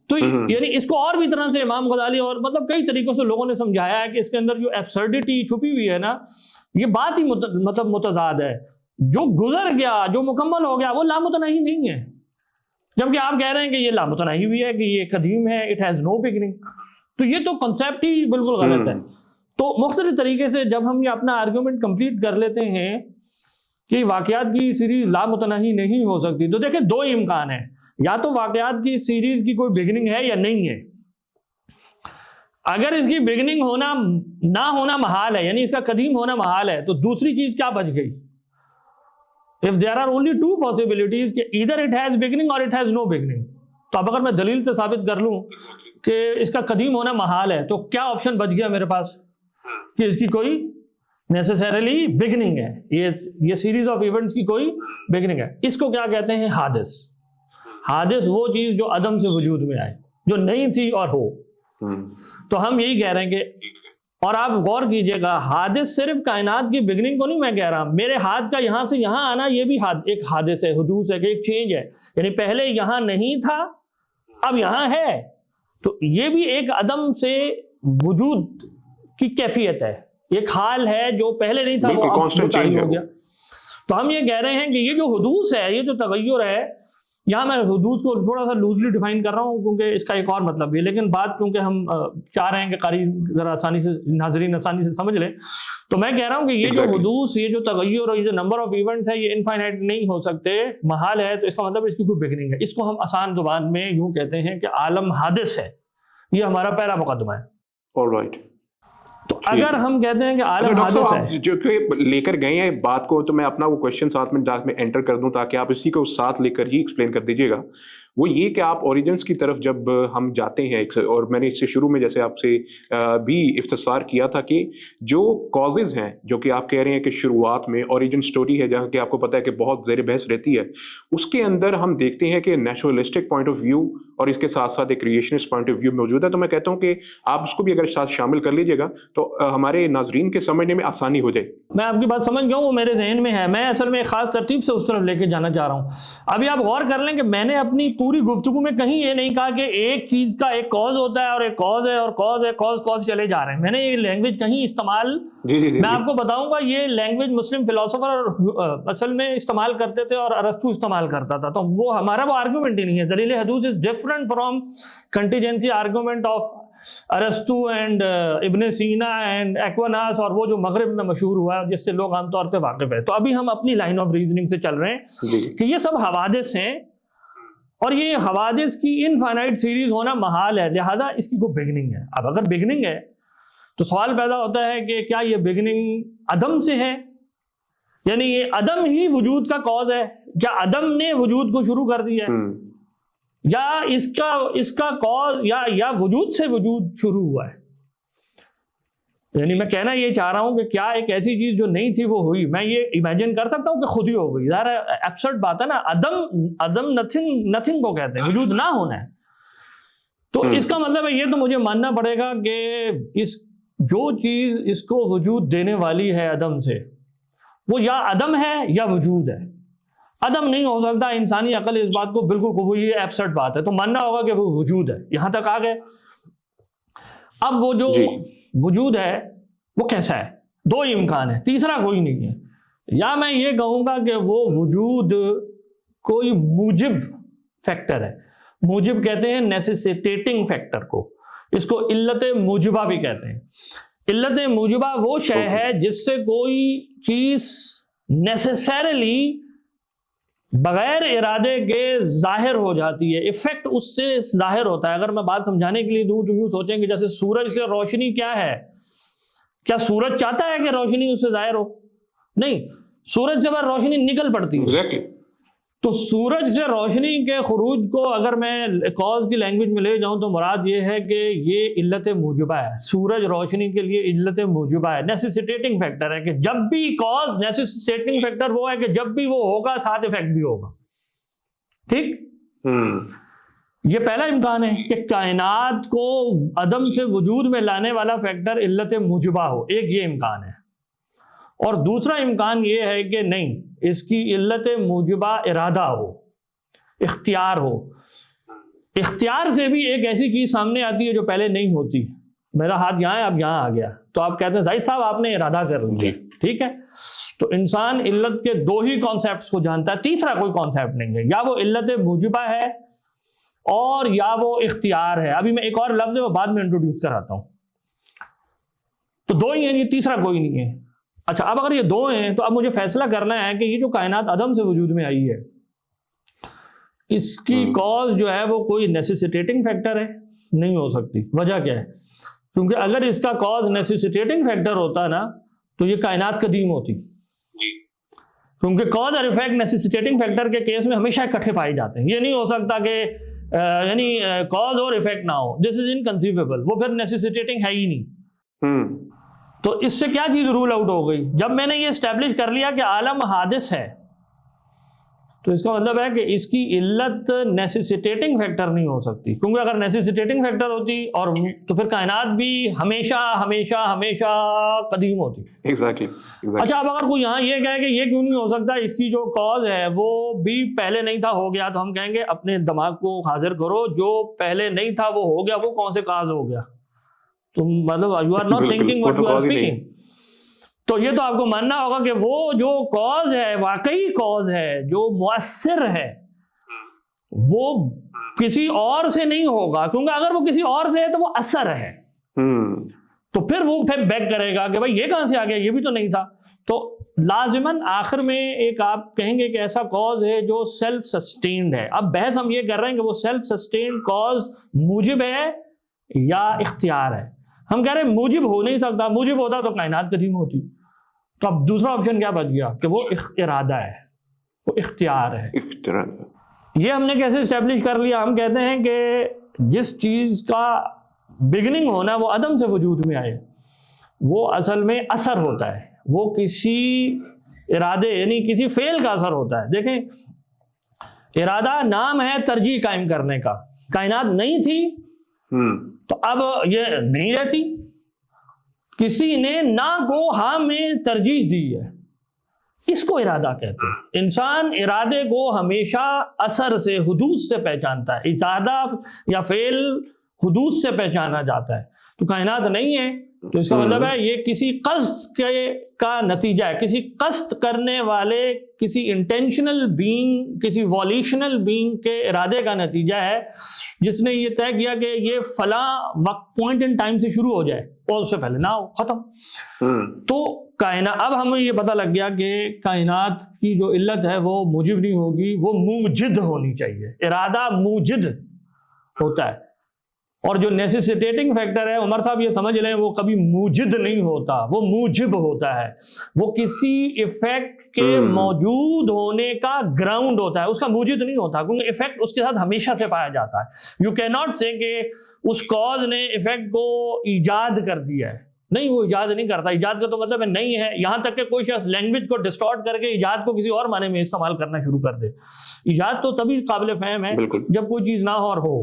تو یعنی اس کو اور بھی طرح سے امام غزالی اور مطلب کئی طریقوں سے لوگوں نے سمجھایا ہے کہ اس کے اندر جو ایبسرڈیٹی چھپی ہوئی ہے نا, یہ بات ہی مطلب متضاد ہے. جو گزر گیا, جو مکمل ہو گیا, وہ لامتناہی نہیں ہے. جبکہ آپ کہہ رہے ہیں کہ یہ لامتناہی بھی ہے, کہ یہ قدیم ہے, اٹ ہیز نو بگننگ. تو یہ تو کنسیپٹ ہی بالکل غلط ہے. تو مختلف طریقے سے جب ہم یہ اپنا آرگیومنٹ کمپلیٹ کر لیتے ہیں کہ واقعات کی سیریز لامتناہی نہیں ہو سکتی, تو دیکھیں دو امکان ہیں, یا تو واقعات کی سیریز کی کوئی بگننگ ہے یا نہیں ہے. اگر اس کی بگننگ ہونا نہ ہونا محال ہے, یعنی اس کا قدیم ہونا محال ہے, تو دوسری چیز کیا بچ گئی؟ If there are only two possibilities کہ either it has beginning or it has no beginning, تو اب اگر میں دلیل سے ثابت کر لوں کہ اس کا قدیم ہونا محال ہے, تو کیا آپشن بچ گیا میرے پاس کہ اس کی کوئی نیسیسریلی بگننگ ہے, یہ سیریز آف ایونٹس کی کوئی بگننگ ہے. اس کو کیا کہتے ہیں؟ حادث. حادث وہ چیز جو عدم سے وجود میں آئے, جو نہیں تھی اور ہو. تو ہم یہی کہہ رہے ہیں کہ, اور آپ غور کیجئے گا, حادث صرف کائنات کی بگننگ کو نہیں میں کہہ رہا, میرے ہاتھ کا یہاں سے یہاں آنا یہ بھی ایک حادث ہے, حدوث ہے, کہ ایک چینج ہے. یعنی پہلے یہاں نہیں تھا, اب یہاں ہے, تو یہ بھی ایک عدم سے وجود کی کیفیت ہے, ایک حال ہے جو پہلے نہیں تھا وہ اب متعین ہو گیا. تو ہم یہ کہہ رہے ہیں کہ یہ جو حدوث ہے, یہ جو تغیر ہے, یہاں میں حدوث کو تھوڑا سا لوزلی ڈیفائن کر رہا ہوں کیونکہ اس کا ایک اور مطلب بھی ہے, لیکن بات کیونکہ ہم چاہ رہے ہیں کہ قاری ذرا آسانی سے, ناظرین آسانی سے سمجھ لیں, تو میں کہہ رہا ہوں کہ یہ جو حدوث, یہ جو تغیر اور یہ جو نمبر آف ایونٹس ہے, یہ انفائنائٹ نہیں ہو سکتے, محال ہے. تو اس کا مطلب اس کی کوئی بگننگ ہے. اس کو ہم آسان زبان میں یوں کہتے ہیں کہ عالم حادث ہے. یہ ہمارا پہلا مقدمہ ہے. آلرائٹ. تو اگر ہم کہتے ہیں کہ عالم حادث ہے, جو کہ لے کر گئے ہیں بات کو, تو میں اپنا وہ کوشچن ساتھ میں انٹر کر دوں تاکہ آپ اسی کو ساتھ لے کر ہی ایکسپلین کر دیجیے گا. وہ یہ کہ آپ اوریجنس کی طرف جب ہم جاتے ہیں, اور میں نے اس سے شروع میں جیسے آپ سے بھی اختصار کیا تھا کہ جو کازز ہیں, جو کہ آپ کہہ رہے ہیں کہ شروعات میں اوریجن سٹوری ہے, جہاں کہ آپ کو پتہ ہے کہ بہت زیر بحث رہتی ہے, اس کے اندر ہم دیکھتے ہیں کہ نیچرلسٹک پوائنٹ آف ویو اور اس کے ساتھ ساتھ ایک کریشنسٹ پوائنٹ آف ویو موجود ہے. تو میں کہتا ہوں کہ آپ اس کو بھی اگر ساتھ شامل کر لیجیے گا تو ہمارے ناظرین کے سمجھنے میں آسانی ہو جائے. میں آپ کی بات سمجھ گیا ہوں, وہ میرے ذہن میں ہے, میں اصل میں ایک خاص ترتیب سے اس طرف لے کے جانا چاہ رہا ہوں. ابھی آپ غور کر لیں کہ میں نے اپنی پوری گفتگو میں کہیں یہ نہیں کہا کہ ایک چیز کا ایک کاز ہوتا ہے اور ایک کاز ہے اور کاز ہے, کاز چلے جا رہے ہیں. میں نے یہ لینگویج کہیں استعمال, میں آپ کو بتاؤں گا, یہ لینگویج مسلم فلاسفر اصل میں استعمال کرتے تھے اور ارسطو استعمال کرتا تھا. تو وہ ہمارا وہ آرگومنٹ ہی نہیں ہے. دلیل حدوث is different from contingency argument of ارسطو اینڈ ابن سینا اینڈ ایکواناس, اور وہ جو مغرب میں مشہور ہوا ہے جس سے لوگ عام طور پہ واقف ہے. تو ابھی ہم اپنی لائن آف ریزننگ سے چل رہے ہیں کہ یہ سب حوادث ہیں, اور یہ حوادث کی انفائنائٹ سیریز ہونا محال ہے, لہذا اس کی کوئی بگننگ ہے. اب اگر بگننگ ہے تو سوال پیدا ہوتا ہے کہ کیا یہ بگننگ عدم سے ہے, یعنی یہ عدم ہی وجود کا کاز ہے, کیا عدم نے وجود کو شروع کر دیا ہے, یا اس کا کاز یا وجود سے وجود شروع ہوا ہے. یعنی میں کہنا یہ چاہ رہا ہوں کہ کیا ایک ایسی چیز جو نہیں تھی وہ ہوئی، میں یہ امیجن کر سکتا ہوں کہ خود ہی ہو گئی؟ ظاہر ہے ایبسرڈ بات ہے نا، عدم نتھنگ کو کہتے ہیں، وجود نہ ہونا ہے. تو اس کا مطلب ہے یہ تو مجھے ماننا پڑے گا کہ جو چیز اس کو وجود دینے والی ہے عدم سے، وہ یا عدم ہے یا وجود ہے. عدم نہیں ہو سکتا، انسانی عقل اس بات کو بالکل قبول، یہ ایبسرڈ بات ہے، تو ماننا ہوگا کہ وہ وجود ہے. یہاں تک آ گئے. اب وہ جو وجود ہے وہ کیسا ہے؟ دو ہی امکان ہے، تیسرا کوئی نہیں ہے. یا میں یہ کہوں گا کہ وہ وجود کوئی موجب فیکٹر ہے. موجب کہتے ہیں نیسیسیٹیٹنگ فیکٹر کو، اس کو علت موجبہ بھی کہتے ہیں. علت موجبہ وہ شے ہے جس سے کوئی چیز نیسیسریلی بغیر ارادے کے ظاہر ہو جاتی ہے، ایفیکٹ اس سے ظاہر ہوتا ہے. اگر میں بات سمجھانے کے لیے دوں تو یوں سوچیں کہ جیسے سورج سے روشنی کیا ہے؟ کیا سورج چاہتا ہے کہ روشنی اس سے ظاہر ہو؟ نہیں، سورج سے بس روشنی نکل پڑتی ہے. تو سورج سے روشنی کے خروج کو اگر میں کاز کی لینگویج میں لے جاؤں تو مراد یہ ہے کہ یہ علت موجبہ ہے. سورج روشنی کے لیے علت موجبہ ہے، نیسیسیٹیٹنگ فیکٹر ہے کہ جب بھی کاز، نیسیسیٹیٹنگ فیکٹر وہ ہے کہ جب بھی وہ ہوگا ساتھ ایفیکٹ بھی ہوگا. ٹھیک؟ یہ پہلا امکان ہے کہ کائنات کو عدم سے وجود میں لانے والا فیکٹر علت موجبہ ہو، ایک یہ امکان ہے. اور دوسرا امکان یہ ہے کہ نہیں، اس کی علت موجبہ ارادہ ہو، اختیار ہو. اختیار سے بھی ایک ایسی چیز سامنے آتی ہے جو پہلے نہیں ہوتی. میرا ہاتھ یہاں ہے، اب یہاں آ گیا، تو آپ کہتے ہیں زاہد صاحب آپ نے ارادہ کر لیا. ٹھیک ہے، تو انسان علت کے دو ہی کانسیپٹس کو جانتا ہے، تیسرا کوئی کانسیپٹ نہیں ہے. یا وہ علت موجبہ ہے اور یا وہ اختیار ہے. ابھی میں ایک اور لفظ ہے وہ بعد میں انٹروڈیوس کراتا ہوں. تو دو ہی ہیں، یہ تیسرا کوئی نہیں ہے. اچھا، اب اگر یہ دو ہیں تو اب مجھے فیصلہ کرنا ہے کہ یہ جو کائنات عدم سے وجود میں آئی ہے، اس کی کاز جو ہے وہ کوئی نیسیسیٹیٹنگ فیکٹر ہے؟ نہیں ہو سکتی. وجہ کیا ہے؟ کیونکہ اگر اس کا کاز نیسیسیٹیٹنگ فیکٹر ہوتا نا تو یہ کائنات قدیم ہوتی. کیونکہ کاز اور ایفیکٹ نیسیسیٹیٹنگ فیکٹر کے کیس میں ہمیشہ اکٹھے پائے جاتے ہیں. یہ نہیں ہو سکتا کہ یعنی کاز اور ایفیکٹ نہ ہو. دس از انکنسیویبل. وہ پھر نیسیسیٹیٹنگ ہے ہی نہیں. تو اس سے کیا چیز رول آؤٹ ہو گئی؟ جب میں نے یہ اسٹیبلش کر لیا کہ عالم حادث ہے تو اس کا مطلب ہے کہ اس کی علت نیسیسیٹیٹنگ فیکٹر نہیں ہو سکتی. کیونکہ اگر نیسیسیٹیٹنگ فیکٹر ہوتی اور تو پھر کائنات بھی ہمیشہ ہمیشہ ہمیشہ قدیم ہوتی. Exactly. اچھا، اب اگر کوئی یہاں یہ کہے کہ یہ کیوں نہیں ہو سکتا، اس کی جو کاز ہے وہ بھی پہلے نہیں تھا ہو گیا، تو ہم کہیں گے اپنے دماغ کو حاضر کرو، جو پہلے نہیں تھا وہ ہو گیا، وہ کون سے کاز ہو گیا؟ تم مطلب you are not thinking what you are speaking. تو یہ تو آپ کو ماننا ہوگا کہ وہ جو کاز ہے، واقعی کاز ہے، جو مؤثر ہے، وہ کسی اور سے نہیں ہوگا. کیونکہ اگر وہ کسی اور سے ہے تو وہ اثر ہے. تو پھر وہ بیک کرے گا کہ بھائی یہ کہاں سے آ گیا، یہ بھی تو نہیں تھا. تو لازماً آخر میں ایک آپ کہیں گے کہ ایسا کاز ہے جو سیلف سسٹینڈ ہے. اب بحث ہم یہ کر رہے ہیں کہ وہ سیلف سسٹینڈ کاز موجب ہے یا اختیار ہے. ہم کہہ رہے ہیں موجب ہو نہیں سکتا. موجب ہوتا تو کائنات قدیم ہوتی. تو اب دوسرا آپشن کیا بچ گیا کہ وہ ارادہ ہے، وہ اختیار ہے. یہ ہم نے کیسے اسٹیبلش کر لیا؟ ہم کہتے ہیں کہ جس چیز کا بگننگ ہونا وہ عدم سے وجود میں آئے، وہ اصل میں اثر ہوتا ہے. وہ کسی ارادے یعنی کسی فعل کا اثر ہوتا ہے. دیکھیں، ارادہ نام ہے ترجیح قائم کرنے کا. کائنات نہیں تھی تو اب یہ نہیں رہتی. کسی نے نہ کو ہاں میں ترجیح دی ہے، اس کو ارادہ کہتے ہیں. انسان ارادے کو ہمیشہ اثر سے، حدوث سے پہچانتا ہے. ارادہ یا فعل حدوث سے پہچانا جاتا ہے. تو کائنات نہیں ہے تو اس کا مطلب ہے یہ کسی قصد کا نتیجہ ہے، کسی قصد کرنے والے، کسی انٹینشنل بینگ، کسی والیشنل بینگ کے ارادے کا نتیجہ ہے، جس نے یہ طے کیا کہ یہ فلاں وقت پوائنٹ ان ٹائم سے شروع ہو جائے اور اس سے پہلے نہ ہو، ختم. تو کائنات، اب ہمیں یہ پتہ لگ گیا کہ کائنات کی جو علت ہے وہ موجب نہیں ہوگی، وہ موجد ہونی چاہیے. ارادہ موجد ہوتا ہے، اور جو نیسیسیٹیٹنگ فیکٹر ہے، عمر صاحب یہ سمجھ لیں، وہ کبھی موجد نہیں ہوتا، وہ موجب ہوتا ہے. وہ کسی ایفیکٹ کے موجود ہونے کا گراؤنڈ ہوتا ہے، اس کا موجد نہیں ہوتا. کیونکہ ایفیکٹ اس کے ساتھ ہمیشہ سے پایا جاتا ہے. یو کین ناٹ سے کہ اس کاز نے ایفیکٹ کو ایجاد کر دیا ہے. نہیں وہ ایجاد نہیں کرتا. ایجاد کا تو مطلب ہے نہیں ہے. یہاں تک کہ کوئی شخص لینگویج کو ڈسٹارٹ کر کے ایجاد کو کسی اور معنی میں استعمال کرنا شروع کر دے. ایجاد تو تبھی قابل فہم ہے جب کوئی چیز نہ اور ہو.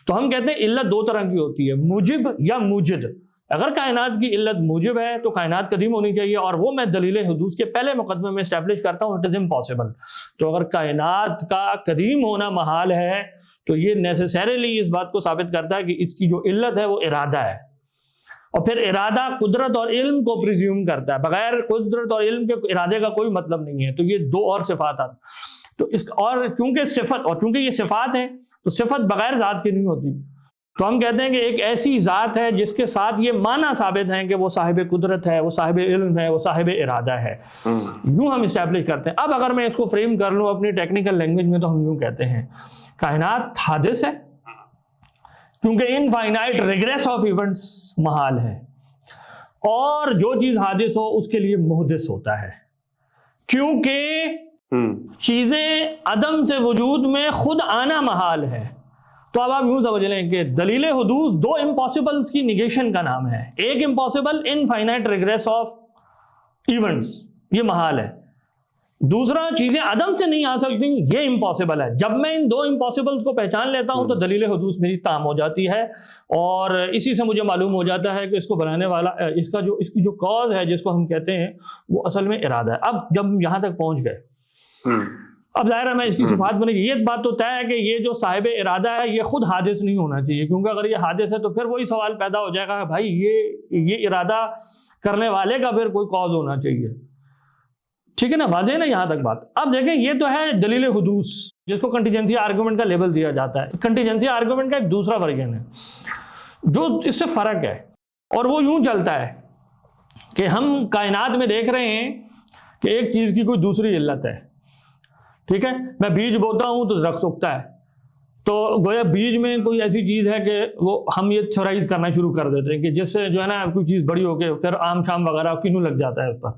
تو ہم کہتے ہیں علت دو طرح کی ہوتی ہے, موجب یا موجد. اگر کائنات کی علت موجب ہے تو کائنات قدیم ہونی چاہیے, اور وہ میں دلیل حدوث کے پہلے مقدمے میں اسٹیبلش کرتا ہوں, اٹ از امپاسبل. تو اگر کائنات کا قدیم ہونا محال ہے تو یہ نیسیسریلی اس بات کو ثابت کرتا ہے کہ اس کی جو علت ہے وہ ارادہ ہے. اور پھر ارادہ قدرت اور علم کو پریزیوم کرتا ہے. بغیر قدرت اور علم کے ارادے کا کوئی مطلب نہیں ہے. تو یہ دو اور صفات آتی. تو اس اور چونکہ یہ صفات ہیں تو صفت بغیر ذات کی نہیں ہوتی. تو ہم کہتے ہیں کہ ایک ایسی ذات ہے جس کے ساتھ یہ معنی ثابت ہیں کہ وہ صاحب قدرت ہے, وہ صاحب علم ہے, وہ صاحب ارادہ ہے. یوں ہم اسٹیبلش کرتے ہیں. اب اگر میں اس کو فریم کر لوں اپنی ٹیکنیکل لینگویج میں تو ہم یوں کہتے ہیں کائنات حادث ہے کیونکہ انفائنائٹ ریگریس آف ایونٹس محال ہے, اور جو چیز حادث ہو اس کے لیے محدث ہوتا ہے کیونکہ چیزیں عدم سے وجود میں خود آنا محال ہے. تو اب آپ یوں سمجھ لیں کہ دلیل حدوث دو امپاسبلز کی نیگیشن کا نام ہے. ایک impossible infinite regress of events, یہ محال ہے. دوسرا چیزیں عدم سے نہیں آ سکتی, یہ امپاسبل ہے. جب میں ان دو امپاسبلز کو پہچان لیتا ہوں تو دلیل حدوث میری تام ہو جاتی ہے, اور اسی سے مجھے معلوم ہو جاتا ہے کہ اس کو بنانے والا اس کی جو کاز ہے جس کو ہم کہتے ہیں وہ اصل میں ارادہ ہے. اب جب ہم یہاں تک پہنچ گئے اب ظاہر ہے میں اس کی صفات بنے گی. یہ بات تو طے ہے کہ یہ جو صاحب ارادہ ہے یہ خود حادث نہیں ہونا چاہیے, کیونکہ اگر یہ حادث ہے تو پھر وہی سوال پیدا ہو جائے گا کہ بھائی یہ ارادہ کرنے والے کا پھر کوئی کاز ہونا چاہیے. ٹھیک ہے نا, واضح ہے نا یہاں تک بات. اب دیکھیں یہ تو ہے دلیل حدوث جس کو کنٹیجنسی آرگومنٹ کا لیبل دیا جاتا ہے. کنٹیجنسی آرگومنٹ کا ایک دوسرا ورژن ہے جو اس سے فرق ہے, اور وہ یوں چلتا ہے کہ ہم کائنات میں دیکھ رہے ہیں کہ ایک چیز کی کوئی دوسری علت ہے. ٹھیک ہے, میں بیج بوتا ہوں تو درخت اگتا ہے, تو گویا بیج میں کوئی ایسی چیز ہے کہ وہ ہم یہ تھیورائز کرنا شروع کر دیتے ہیں کہ جس سے جو ہے نا کوئی چیز بڑی ہو کے پھر آم شام وغیرہ کینوں لگ جاتا ہے اس پر.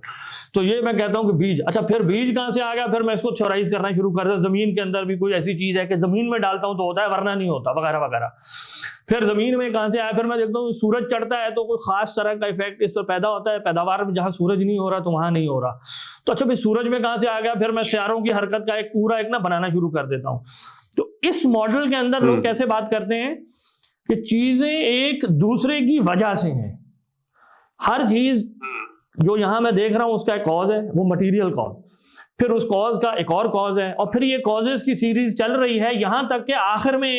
تو یہ میں کہتا ہوں کہ بیج, اچھا پھر بیج کہاں سے آ گیا, پھر میں اس کو تھیورائز کرنا شروع کر دیا. زمین کے اندر بھی کوئی ایسی چیز ہے کہ زمین میں ڈالتا ہوں تو ہوتا ہے ورنہ نہیں ہوتا وغیرہ وغیرہ. پھر زمین میں کہاں سے آیا, پھر میں دیکھتا ہوں سورج چڑھتا ہے تو کوئی خاص طرح کا ایفیکٹ اس پر پیدا ہوتا ہے. پیداوار میں جہاں سورج نہیں ہو رہا تو وہاں نہیں ہو رہا. تو اچھا بھائی سورج میں کہاں سے آ گیا, پھر میں سیاروں کی حرکت کا ایک پورا ایک بنانا شروع کر دیتا ہوں. تو اس ماڈل کے اندر لوگ کیسے بات کرتے ہیں کہ چیزیں ایک دوسرے کی وجہ سے ہیں. ہر چیز جو یہاں میں دیکھ رہا ہوں اس کا ایک کاز ہے, وہ مٹیریل کاز, پھر اس کاز کا ایک اور کاز ہے, اور پھر یہ کازز کی سیریز چل رہی ہے یہاں تک کہ آخر میں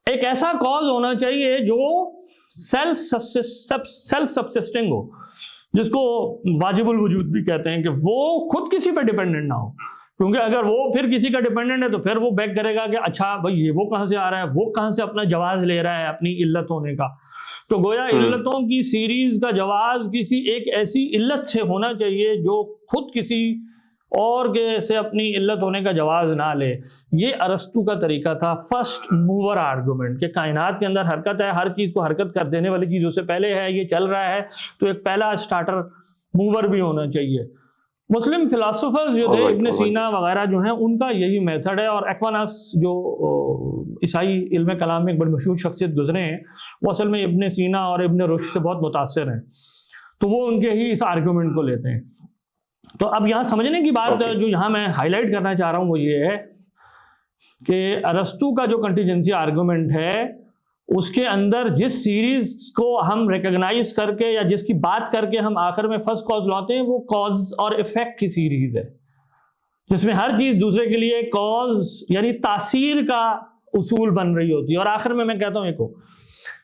ایک ایسا کاز ہونا چاہیے جو سیلف سبسسٹنگ ہو, جس کو واجب الوجود بھی کہتے ہیں, کہ وہ خود کسی پہ ڈیپینڈنٹ نہ ہو. کیونکہ اگر وہ پھر کسی کا ڈیپینڈنٹ ہے تو پھر وہ بیک کرے گا کہ اچھا بھائی یہ وہ کہاں سے آ رہا ہے, وہ کہاں سے اپنا جواز لے رہا ہے اپنی علت ہونے کا. تو گویا علتوں کی سیریز کا جواز کسی ایک ایسی علت سے ہونا چاہیے جو خود کسی اور سے اپنی علت ہونے کا جواز نہ لے. یہ ارسطو کا طریقہ تھا, فرسٹ موور آرگومنٹ, کہ کائنات کے اندر حرکت ہے, ہر چیز کو حرکت کر دینے والی چیز اس سے پہلے ہے, یہ چل رہا ہے تو ایک پہلا اسٹارٹر موور بھی ہونا چاہیے. مسلم فلاسفرز جو تھے ابن سینا وغیرہ جو ہیں ان کا یہی میتھڈ ہے, اور ایکواناس جو عیسائی علم کلام میں ایک بڑی مشہور شخصیت گزرے ہیں وہ اصل میں ابن سینا اور ابن رشد سے بہت متاثر ہیں, تو وہ ان کے ہی اس آرگومنٹ کو لیتے ہیں. تو اب یہاں سمجھنے کی بات جو یہاں میں ہائی لائٹ کرنا چاہ رہا ہوں وہ یہ ہے کہ ارسطو کا جو کنٹیجنسی آرگومنٹ ہے اس کے اندر جس سیریز کو ہم ریکگنائز کر کے یا جس کی بات کر کے ہم آخر میں فرسٹ کاز لاتے ہیں وہ کاز اور ایفیکٹ کی سیریز ہے, جس میں ہر چیز دوسرے کے لیے کاز یعنی تاثیر کا اصول بن رہی ہوتی ہے. اور آخر میں کہتا ہوں ایک کو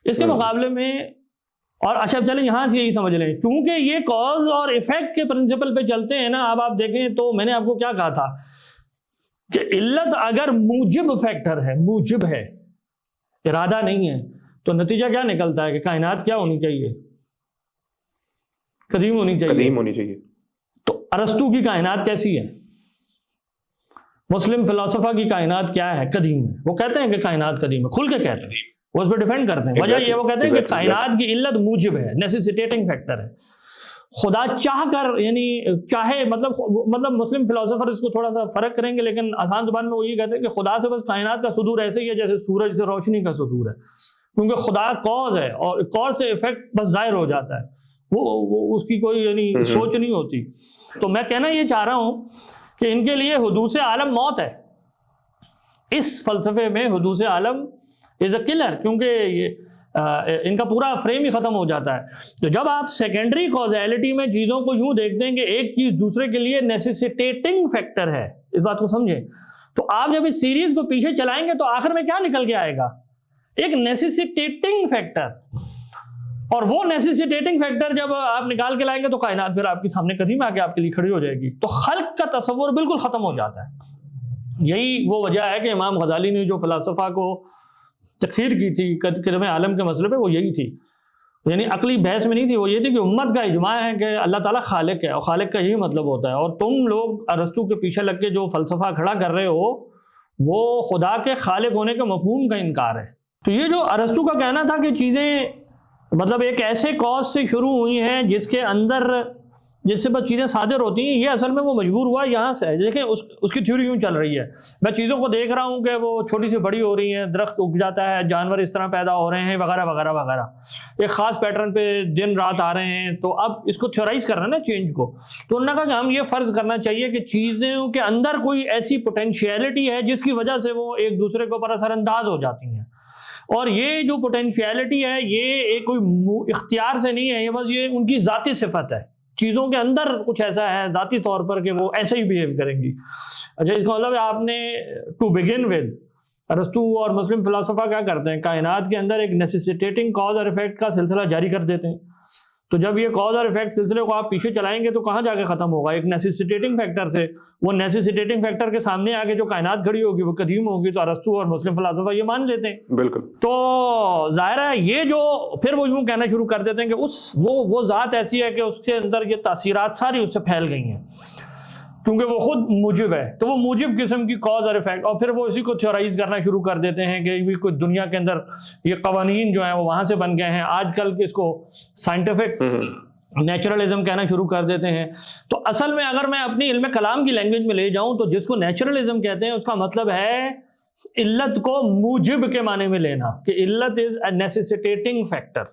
اس کے مقابلے میں, اور اچھا چلیں یہاں سے یہی سمجھ لیں, چونکہ یہ کاز اور ایفیکٹ کے پرنسپل پہ چلتے ہیں نا. اب آپ دیکھیں تو میں نے آپ کو کیا کہا تھا کہ علت اگر موجب فیکٹر ہے, موجب ہے, ارادہ نہیں ہے, تو نتیجہ کیا نکلتا ہے کہ کائنات کیا ہونی چاہیے, قدیم ہونی چاہیے. تو ارسطو کی کائنات کیسی ہے, مسلم فلسفہ کی کائنات کیا ہے, قدیم ہے. وہ کہتے ہیں کہ کائنات قدیم ہے, کھل کے کہتے ہیں, وہ اس پہ ڈیفینڈ کرتے ہیں. وجہ یہ وہ کہتے ہیں کہ کائنات کی علت موجب ہے, نیسیسیٹیٹنگ فیکٹر ہے. خدا چاہ کر یعنی چاہے مطلب مسلم فلسفر اس کو تھوڑا سا فرق کریں گے, لیکن آسان زبان میں وہ یہ کہتے ہیں کہ خدا سے بس کائنات کا صدور ایسے ہی ہے جیسے سورج سے روشنی کا صدور ہے. کیونکہ خدا کاز ہے اور کاز سے ایفیکٹ بس ظاہر ہو جاتا ہے, وہ اس کی کوئی یعنی سوچ نہیں ہوتی. تو میں کہنا یہ چاہ رہا ہوں کہ ان کے لیے حدوث عالم موت ہے. اس فلسفے میں حدوث عالم از اے کلر, کیونکہ یہ ان کا پورا فریم ہی ختم ہو جاتا ہے. تو جب آپ سیکنڈری کازیلٹی میں چیزوں کو یوں دیکھتے ہیں کہ ایک چیز دوسرے کے لیے نیسیسیٹیٹنگ فیکٹر ہے, اس بات کو سمجھیں, تو آپ جب اس سیریز کو پیچھے چلائیں گے تو آخر میں کیا نکل کے آئے گا؟ ایک نیسیسیٹیٹنگ فیکٹر. اور وہ نیسیسیٹیٹنگ فیکٹر جب آپ نکال کے لائیں گے تو کائنات پھر آپ کے سامنے قدیم آ کے آپ کے لیے کھڑی ہو جائے گی. تو خلق کا تصور بالکل ختم ہو جاتا ہے. یہی وہ وجہ ہے کہ امام غزالی نے جو فلسفہ کو تکفیر کی تھی قدم عالم کے مسئلے پہ, وہ یہی تھی, یعنی عقلی بحث میں نہیں تھی, وہ یہ تھی کہ امت کا اجماع ہے کہ اللہ تعالیٰ خالق ہے, اور خالق کا یہی مطلب ہوتا ہے. اور تم لوگ ارسطو کے پیچھے لگ کے جو فلسفہ کھڑا کر رہے ہو وہ خدا کے خالق ہونے کے مفہوم کا انکار ہے. تو یہ جو ارسطو کا کہنا تھا کہ چیزیں مطلب ایک ایسے کاز سے شروع ہوئی ہیں جس کے اندر جس سے بس چیزیں صادر ہوتی ہیں, یہ اصل میں وہ مجبور ہوا یہاں سے ہے. دیکھیں اس کی تھیوری یوں چل رہی ہے, میں چیزوں کو دیکھ رہا ہوں کہ وہ چھوٹی سی بڑی ہو رہی ہیں, درخت اگ جاتا ہے, جانور اس طرح پیدا ہو رہے ہیں وغیرہ وغیرہ وغیرہ, ایک خاص پیٹرن پہ دن رات آ رہے ہیں. تو اب اس کو تھیورائز کرنا ہے نا چینج کو, تو انہوں نے کہا کہ ہم یہ فرض کرنا چاہیے کہ چیزوں کے اندر کوئی ایسی پوٹینشیلٹی ہے جس کی وجہ سے وہ ایک دوسرے کے اوپر اثر انداز ہو جاتی ہیں. اور یہ جو پوٹینشیلٹی ہے یہ ایک کوئی اختیار سے نہیں ہے, یہ بس یہ ان کی ذاتی صفت ہے. چیزوں کے اندر کچھ ایسا ہے ذاتی طور پر کہ وہ ایسے ہی بیہیو کریں گی. اچھا, اس کا مطلب ہے آپ نے ٹو بگن ود, ارسطو اور مسلم فلسفہ کیا کرتے ہیں, کائنات کے اندر ایک نیسیسیٹیٹنگ کاز اور افیکٹ کا سلسلہ جاری کر دیتے ہیں. تو جب یہ کاز اور افیکٹ سلسلے کو آپ پیچھے چلائیں گے تو کہاں جا کے ختم ہوگا؟ ایک نیسیسیٹیٹنگ فیکٹر سے. وہ نیسیسیٹیٹنگ فیکٹر کے سامنے آگے جو کائنات کھڑی ہوگی وہ قدیم ہوگی. تو ارسطو اور مسلم فلسفہ یہ مان لیتے ہیں. بالکل. تو ظاہر ہے یہ جو پھر وہ یوں کہنا شروع کر دیتے ہیں کہ وہ ذات ایسی ہے کہ اس کے اندر یہ تاثیرات ساری اس سے پھیل گئی ہیں کیونکہ وہ خود موجب ہے. تو وہ موجب قسم کی کاز اور افیکٹ, اور پھر وہ اسی کو تھیورائز کرنا شروع کر دیتے ہیں کہ کوئی دنیا کے اندر یہ قوانین جو ہیں وہ وہاں سے بن گئے ہیں. آج کل کے اس کو سائنٹیفک نیچرلزم کہنا شروع کر دیتے ہیں. تو اصل میں اگر میں اپنی علم کلام کی لینگویج میں لے جاؤں تو جس کو نیچرلزم کہتے ہیں اس کا مطلب ہے علت کو موجب کے معنی میں لینا, کہ علت از اے نیسیسیٹیٹنگ فیکٹر.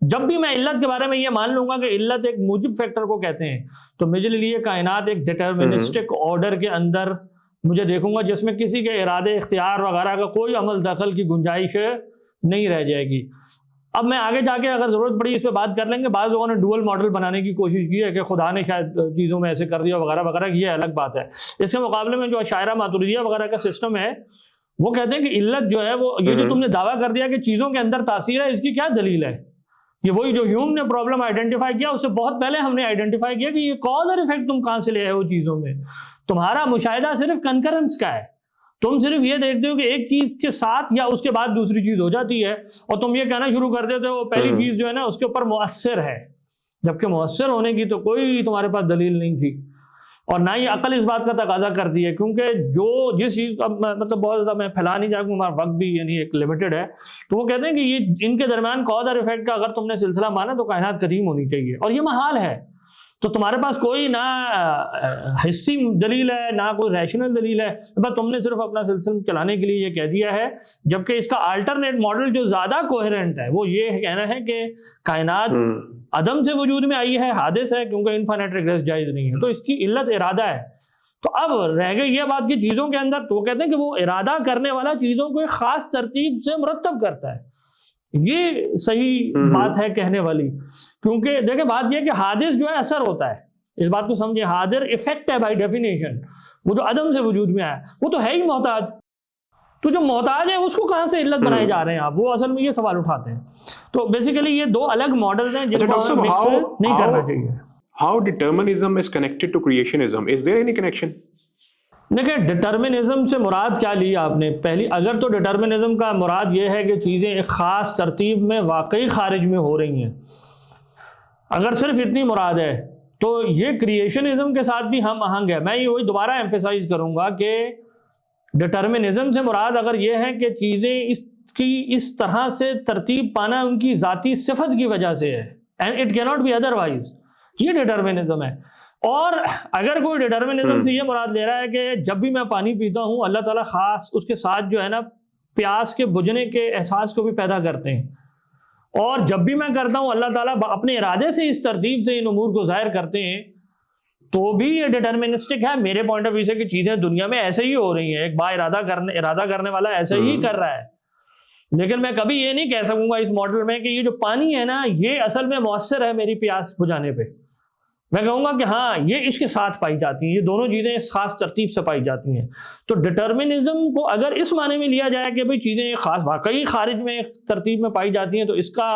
جب بھی میں علت کے بارے میں یہ مان لوں گا کہ علت ایک موجب فیکٹر کو کہتے ہیں تو میرے لیے کائنات ایک ڈیٹرمنسٹک آرڈر کے اندر مجھے دیکھوں گا جس میں کسی کے ارادے اختیار وغیرہ کا کوئی عمل دخل کی گنجائش نہیں رہ جائے گی. اب میں آگے جا کے اگر ضرورت پڑی اس پہ بات کر لیں گے. بعض لوگوں نے ڈوئل ماڈل بنانے کی کوشش کی ہے کہ خدا نے شاید چیزوں میں ایسے کر دیا وغیرہ وغیرہ, یہ الگ بات ہے. اس کے مقابلے میں جو اشاعرہ ماتریدیہ وغیرہ کا سسٹم ہے وہ کہتے ہیں کہ علت جو ہے وہ یہ جو تم نے دعویٰ کر دیا کہ چیزوں کے اندر تاثیر ہے, اس کی کیا دلیل ہے؟ یہ وہی جو ہیوم نے پرابلم آئیڈینٹیفائی کیا اس سے بہت پہلے ہم نے آئیڈینٹیفائی کیا کہ یہ کاز اور ایفیکٹ تم کہاں سے لے آئے ہو چیزوں میں. تمہارا مشاہدہ صرف کنکرنس کا ہے. تم صرف یہ دیکھتے ہو کہ ایک چیز کے ساتھ یا اس کے بعد دوسری چیز ہو جاتی ہے اور تم یہ کہنا شروع کر دیتے ہو پہلی چیز جو ہے نا اس کے اوپر مؤثر ہے, جبکہ مؤثر ہونے کی تو کوئی تمہارے پاس دلیل نہیں تھی. اور نہ ہی عقل اس بات کا تقاضا کرتی ہے, کیونکہ جس چیز کا مطلب بہت زیادہ میں پھیلا نہیں جاؤں, ہمارا وقت بھی یعنی ایک لمیٹڈ ہے. تو وہ کہتے ہیں کہ یہ ان کے درمیان کاز اور ایفیکٹ کا اگر تم نے سلسلہ مانا تو کائنات قدیم ہونی چاہیے, اور یہ محال ہے. تو تمہارے پاس کوئی نہ حسی دلیل ہے نہ کوئی ریشنل دلیل ہے, بس تم نے صرف اپنا سلسلہ چلانے کے لیے یہ کہہ دیا ہے. جبکہ اس کا آلٹرنیٹ ماڈل جو زیادہ کوہرنٹ ہے وہ یہ کہنا ہے کہ کائنات عدم سے وجود میں آئی ہے, حادث ہے, کیونکہ انفائنائٹ ریگریس جائز نہیں ہے. تو اس کی علت ارادہ ہے. تو اب رہ گئی یہ بات کہ چیزوں کے اندر, تو وہ کہتے ہیں کہ وہ ارادہ کرنے والا چیزوں کو ایک خاص ترتیب سے مرتب کرتا ہے. یہ صحیح بات ہے کہنے والی, کیونکہ دیکھیں بات یہ ہے کہ حادث جو ہے اثر ہوتا ہے, اس بات کو سمجھے. حاضر افیکٹ ہے بائی ڈیفینیشن. وہ جو عدم سے وجود میں آیا وہ تو ہے ہی محتاج. تو جو محتاج ہے اس کو کہاں سے علت بنائے جا رہے ہیں آپ, وہ اصل میں یہ سوال اٹھاتے ہیں. تو بیسیکلی یہ دو الگ ماڈلز ہیں جن کو مکس نہیں کرنا چاہیے. How determinism is connected to creationism? Is there any connection? دیکھیں ڈٹرمنزم سے مراد کیا لی آپ نے پہلی. اگر تو ڈٹرمنزم کا مراد یہ ہے کہ چیزیں ایک خاص ترتیب میں واقعی خارج میں ہو رہی ہیں, اگر صرف اتنی مراد ہے تو یہ کریشنزم کے ساتھ بھی ہم آہنگ ہے. میں یہ وہی دوبارہ ایمفیسائز کروں گا کہ ڈٹرمنزم سے مراد اگر یہ ہے کہ چیزیں اس طرح سے ترتیب پانا ان کی ذاتی صفت کی وجہ سے ہے, اینڈ اٹ کی ناٹ بی ادروائز, یہ ڈٹرمنزم ہے. اور اگر کوئی ڈٹرمنزم سے یہ مراد لے رہا ہے کہ جب بھی میں پانی پیتا ہوں اللہ تعالیٰ خاص اس کے ساتھ جو ہے نا پیاس کے بجھنے کے احساس کو بھی پیدا کرتے ہیں. اور جب بھی میں کرتا ہوں اللہ تعالیٰ اپنے ارادے سے اس ترتیب سے ان امور کو ظاہر کرتے ہیں تو بھی یہ ڈٹرمنسٹک ہے میرے پوائنٹ آف ویو سے کہ چیزیں دنیا میں ایسے ہی ہو رہی ہیں. ایک با ارادہ کرنے والا ایسے ہی کر رہا ہے. لیکن میں کبھی یہ نہیں کہہ سکوں گا اس ماڈل میں کہ یہ جو پانی ہے نا یہ اصل میں مؤثر ہے میری پیاس بجھانے پہ. میں کہوں گا کہ ہاں یہ اس کے ساتھ پائی جاتی ہیں, یہ دونوں چیزیں اس خاص ترتیب سے پائی جاتی ہیں. تو ڈٹرمنزم کو اگر اس معنی میں لیا جائے کہ بھئی چیزیں خاص واقعی خارج میں ترتیب میں پائی جاتی ہیں تو اس کا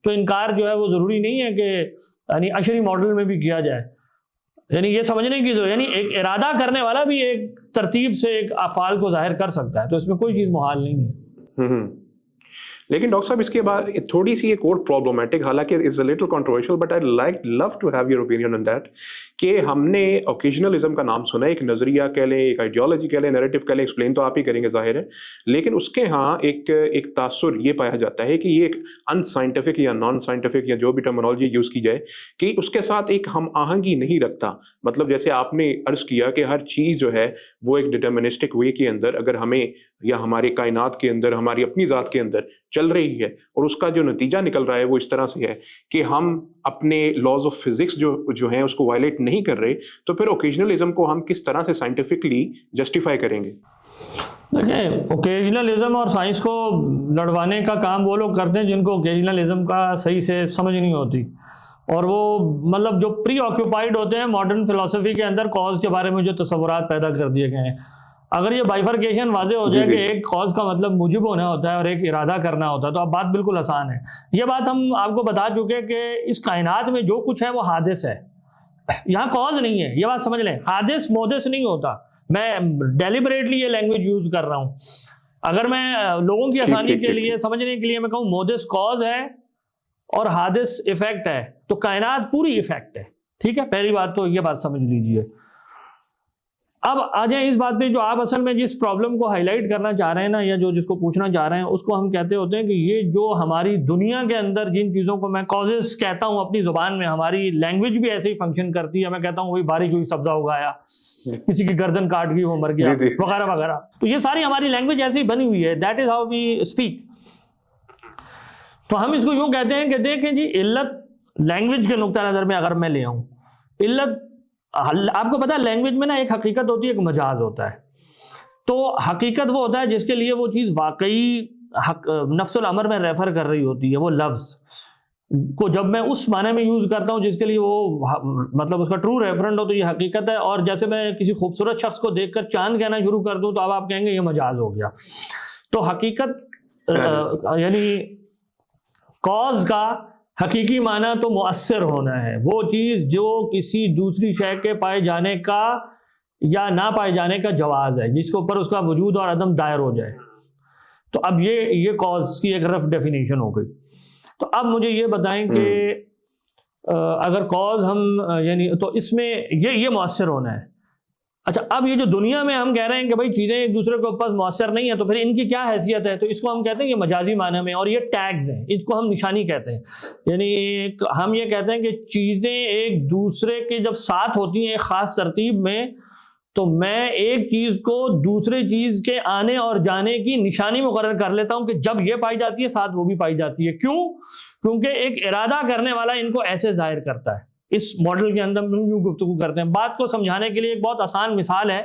تو انکار جو ہے وہ ضروری نہیں ہے کہ یعنی اشری ماڈل میں بھی کیا جائے. یعنی یہ سمجھنے کی ضرورت یعنی ایک ارادہ کرنے والا بھی ایک ترتیب سے ایک افعال کو ظاہر کر سکتا ہے, تو اس میں کوئی چیز محال نہیں ہے. لیکن ڈاکٹر صاحب اس کے بعد تھوڑی سی ایک اور پرابلمٹک, حالانکہ is a little controversial but I love to have your opinion on that, کہ ہم نے اوکیجنلزم کا نام سنا ہے, ایک نظریہ کہہ لیں, ایک آئیڈیالوجی کہہ لیں, نیریٹو کہہ لیں, ایکسپلین تو آپ ہی کریں گے ظاہر ہے, لیکن اس کے ہاں ایک تاثر یہ پایا جاتا ہے کہ یہ ایک ان سائنٹیفک یا نان سائنٹیفک یا جو بھی ٹرمینالوجی یوز کی جائے کہ اس کے ساتھ ایک ہم آہنگی نہیں رکھتا. مطلب جیسے آپ نے عرض کیا کہ ہر چیز جو ہے وہ ایک ڈٹرمنسٹک وے کے اندر اگر ہمیں یا ہمارے کائنات کے اندر ہماری اپنی ذات کے اندر چل رہی ہے اور اس کا جو نتیجہ نکل رہا ہے وہ اس طرح سے ہے کہ ہم اپنے لاز آف فزکس جو ہیں اس کو وائلیٹ نہیں کر رہے, تو پھر اوکیجنلزم کو ہم کس طرح سے سائنٹیفکلی جسٹیفائی کریں گے؟ دیکھیں اوکیجنلزم اور سائنس کو لڑوانے کا کام وہ لوگ کرتے ہیں جن کو اوکیجنلزم کا صحیح سے سمجھ نہیں ہوتی, اور وہ مطلب جو پری آکوپائڈ ہوتے ہیں ماڈرن فلسفی کے اندر کاز کے بارے میں جو تصورات پیدا کر دیے گئے ہیں. اگر یہ بائیفرکیشن واضح ہو جائے کہ ایک کاز کا مطلب موجب ہونا ہوتا ہے اور ایک ارادہ کرنا ہوتا ہے تو اب بات بالکل آسان ہے. یہ بات ہم آپ کو بتا چکے کہ اس کائنات میں جو کچھ ہے وہ حادث ہے, یہاں کاز نہیں ہے. یہ بات سمجھ لیں, حادث مودث نہیں ہوتا. میں ڈیلیبریٹلی یہ لینگویج یوز کر رہا ہوں. اگر میں لوگوں کی آسانی کے لیے سمجھنے کے لیے میں کہوں مودث کاز ہے اور حادث ایفیکٹ ہے تو کائنات پوری ایفیکٹ ہے. ٹھیک ہے, پہلی بات تو یہ بات سمجھ لیجئے. اب آ جائیں اس بات پہ جو آپ اصل میں جس پرابلم کو ہائی لائٹ کرنا چاہ رہے ہیں نا, یا جس کو پوچھنا چاہ رہے ہیں, اس کو ہم کہتے ہوتے ہیں کہ یہ جو ہماری دنیا کے اندر جن چیزوں کو میں کازز کہتا ہوں اپنی زبان میں, ہماری لینگویج بھی ایسے ہی فنکشن کرتی ہے. میں کہتا ہوں وہی بارش ہوئی سبزہ اگایا, کسی کی گردن کاٹ گئی وہ مر گیا, وغیرہ وغیرہ. تو یہ ساری ہماری لینگویج ایسے ہی بنی ہوئی ہے. That is how we speak. تو ہم اس کو یوں کہتے ہیں کہ دیکھیں جی علت لینگویج کے نقطہ نظر میں اگر میں لے آؤں, علت آپ کو پتا ہے لینگویج میں نا ایک حقیقت ہوتی ہے, ایک مجاز ہوتا ہے. تو حقیقت وہ ہوتا ہے جس کے لیے وہ چیز واقعی نفس الامر میں ریفر کر رہی ہوتی ہے. وہ لفظ کو جب میں اس معنی میں یوز کرتا ہوں جس کے لیے وہ مطلب اس کا ٹرو ریفرنٹ ہو تو یہ حقیقت ہے. اور جیسے میں کسی خوبصورت شخص کو دیکھ کر چاند کہنا شروع کر دوں تو اب آپ کہیں گے یہ مجاز ہو گیا. تو حقیقت یعنی کاز کا حقیقی معنی تو مؤثر ہونا ہے, وہ چیز جو کسی دوسری شے کے پائے جانے کا یا نہ پائے جانے کا جواز ہے, جس کے اوپر اس کا وجود اور عدم دائر ہو جائے. تو اب یہ کاز کی ایک رف ڈیفینیشن ہو گئی. تو اب مجھے یہ بتائیں کہ اگر کاز ہم یعنی تو اس میں یہ مؤثر ہونا ہے. اچھا, اب یہ جو دنیا میں ہم کہہ رہے ہیں کہ بھائی چیزیں ایک دوسرے کے اوپر مؤثر نہیں ہیں تو پھر ان کی کیا حیثیت ہے؟ تو اس کو ہم کہتے ہیں یہ مجازی معنی میں, اور یہ ٹیگز ہیں, اس کو ہم نشانی کہتے ہیں. یعنی ہم یہ کہتے ہیں کہ چیزیں ایک دوسرے کے جب ساتھ ہوتی ہیں ایک خاص ترتیب میں تو میں ایک چیز کو دوسرے چیز کے آنے اور جانے کی نشانی مقرر کر لیتا ہوں کہ جب یہ پائی جاتی ہے ساتھ وہ بھی پائی جاتی ہے. کیوں؟ کیونکہ ایک ارادہ کرنے والا ان کو ایسے ظاہر کرتا ہے. اس ماڈل کے اندر ہم یوں گفتگو کرتے ہیں. بات کو سمجھانے کے لیے ایک بہت آسان مثال ہے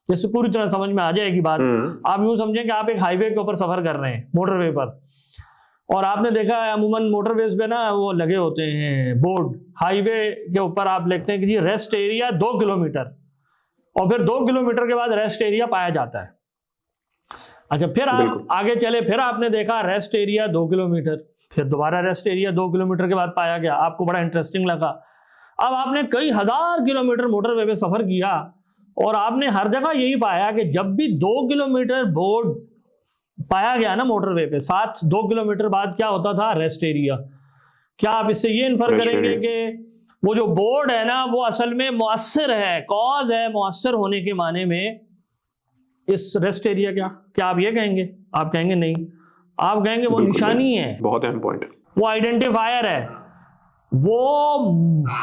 جس سے پوری طرح سمجھ میں آ جائے گی بات. آپ یوں سمجھیں کہ آپ ایک ہائی وے کے اوپر سفر کر رہے ہیں, موٹر وے پر, اور آپ نے دیکھا ہے عموماً موٹر ویز پہ نا وہ لگے ہوتے ہیں بورڈ. ہائی وے کے اوپر آپ لکھتے ہیں کہ جی ریسٹ ایریا 2 کلومیٹر, اور پھر 2 کلومیٹر کے بعد ریسٹ ایریا پایا جاتا ہے. اچھا, پھر آپ آگے چلے, پھر آپ نے دیکھا ریسٹ ایریا 2 کلومیٹر, پھر دوبارہ ریسٹ ایریا 2 کلومیٹر کے بعد پایا گیا. آپ کو بڑا انٹرسٹنگ لگا. اب آپ نے کئی ہزار کلومیٹر موٹر وے پہ سفر کیا اور آپ نے ہر جگہ یہی پایا کہ جب بھی 2 کلومیٹر بورڈ پایا گیا نا موٹر وے پہ, ساتھ 2 کلومیٹر بعد کیا ہوتا تھا؟ Rest area. کیا آپ اس سے یہ انفر کریں گے کہ وہ جو بورڈ ہے نا وہ اصل میں مؤثر ہے, کاز ہے مؤثر ہونے کے معنی میں اس ریسٹ ایریا؟ کیا آپ یہ کہیں گے؟ آپ کہیں گے نہیں. آپ کہیں گے وہ نشانی ہے, بہت اہم پوائنٹ ہے, وہ آئیڈینٹیفائر ہے, وہ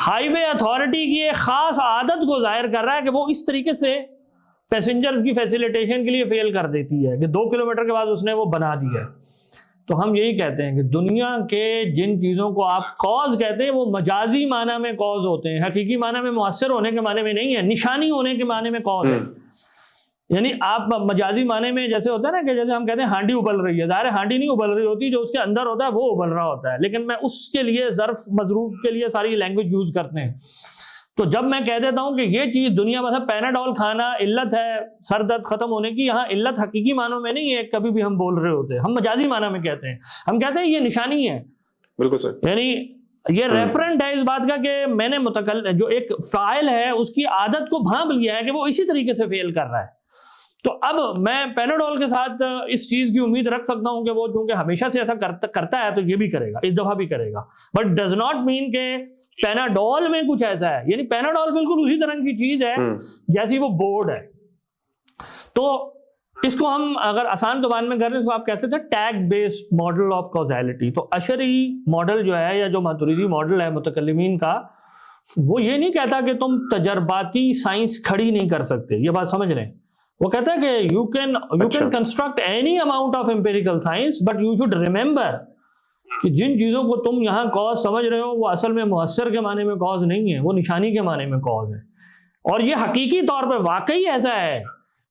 ہائی وے اتھارٹی کی ایک خاص عادت کو ظاہر کر رہا ہے کہ وہ اس طریقے سے پیسنجرز کی فیسیلیٹیشن کے لیے فیل کر دیتی ہے کہ 2 کلومیٹر کے بعد اس نے وہ بنا دیا ہے. تو ہم یہی کہتے ہیں کہ دنیا کے جن چیزوں کو آپ کاز کہتے ہیں وہ مجازی معنی میں کاز ہوتے ہیں, حقیقی معنی میں مؤثر ہونے کے معنی میں نہیں ہے, نشانی ہونے کے معنی میں کاز ہے. یعنی آپ مجازی معنی میں جیسے ہوتا ہے نا کہ جیسے ہم کہتے ہیں ہانڈی ابل رہی ہے, ظاہر ہے ہانڈی نہیں ابل رہی ہوتی, جو اس کے اندر ہوتا ہے وہ ابل رہا ہوتا ہے, لیکن میں اس کے لیے ظرف مظروف کے لیے ساری لینگویج یوز کرتے ہیں. تو جب میں کہہ دیتا ہوں کہ یہ چیز دنیا میں پیناڈول کھانا علت ہے سر درد ختم ہونے کی, یہاں علت حقیقی معنوں میں نہیں ہے کبھی بھی ہم بول رہے ہوتے, ہم مجازی معنی میں کہتے ہیں. ہم کہتے ہیں یہ نشانی ہے. بالکل سر. یعنی یہ ریفرنٹ ہے اس بات کا کہ میں نے جو ایک فاعل ہے اس کی عادت کو بھانپ لیا ہے کہ وہ اسی طریقے سے فیل کر رہا ہے. تو اب میں پیناڈول کے ساتھ اس چیز کی امید رکھ سکتا ہوں کہ وہ چونکہ ہمیشہ سے ایسا کرتا ہے تو یہ بھی کرے گا, اس دفعہ بھی کرے گا, بٹ ڈز ناٹ مین کہ پیناڈول میں کچھ ایسا ہے. یعنی پیناڈول بالکل اسی طرح کی چیز ہے جیسی وہ بورڈ ہے. تو اس کو ہم اگر آسان زبان میں کر رہے ہیں تو آپ کہہ سکتے ہیں tag based model of causality. تو اشعری ماڈل جو ہے یا جو ماتریدی ماڈل ہے متکلمین کا, وہ یہ نہیں کہتا کہ تم تجرباتی سائنس کھڑی نہیں کر سکتے, یہ بات سمجھ رہے ہیں. وہ کہتا ہے کہ you can construct any amount of empirical science but you should remember کہ جن چیزوں کو تم یہاں کاز سمجھ رہے ہو وہ اصل میں مؤثر کے معنی میں کاز نہیں ہے, وہ نشانی کے معنی میں کاز ہے. اور یہ حقیقی طور پہ واقعی ایسا ہے,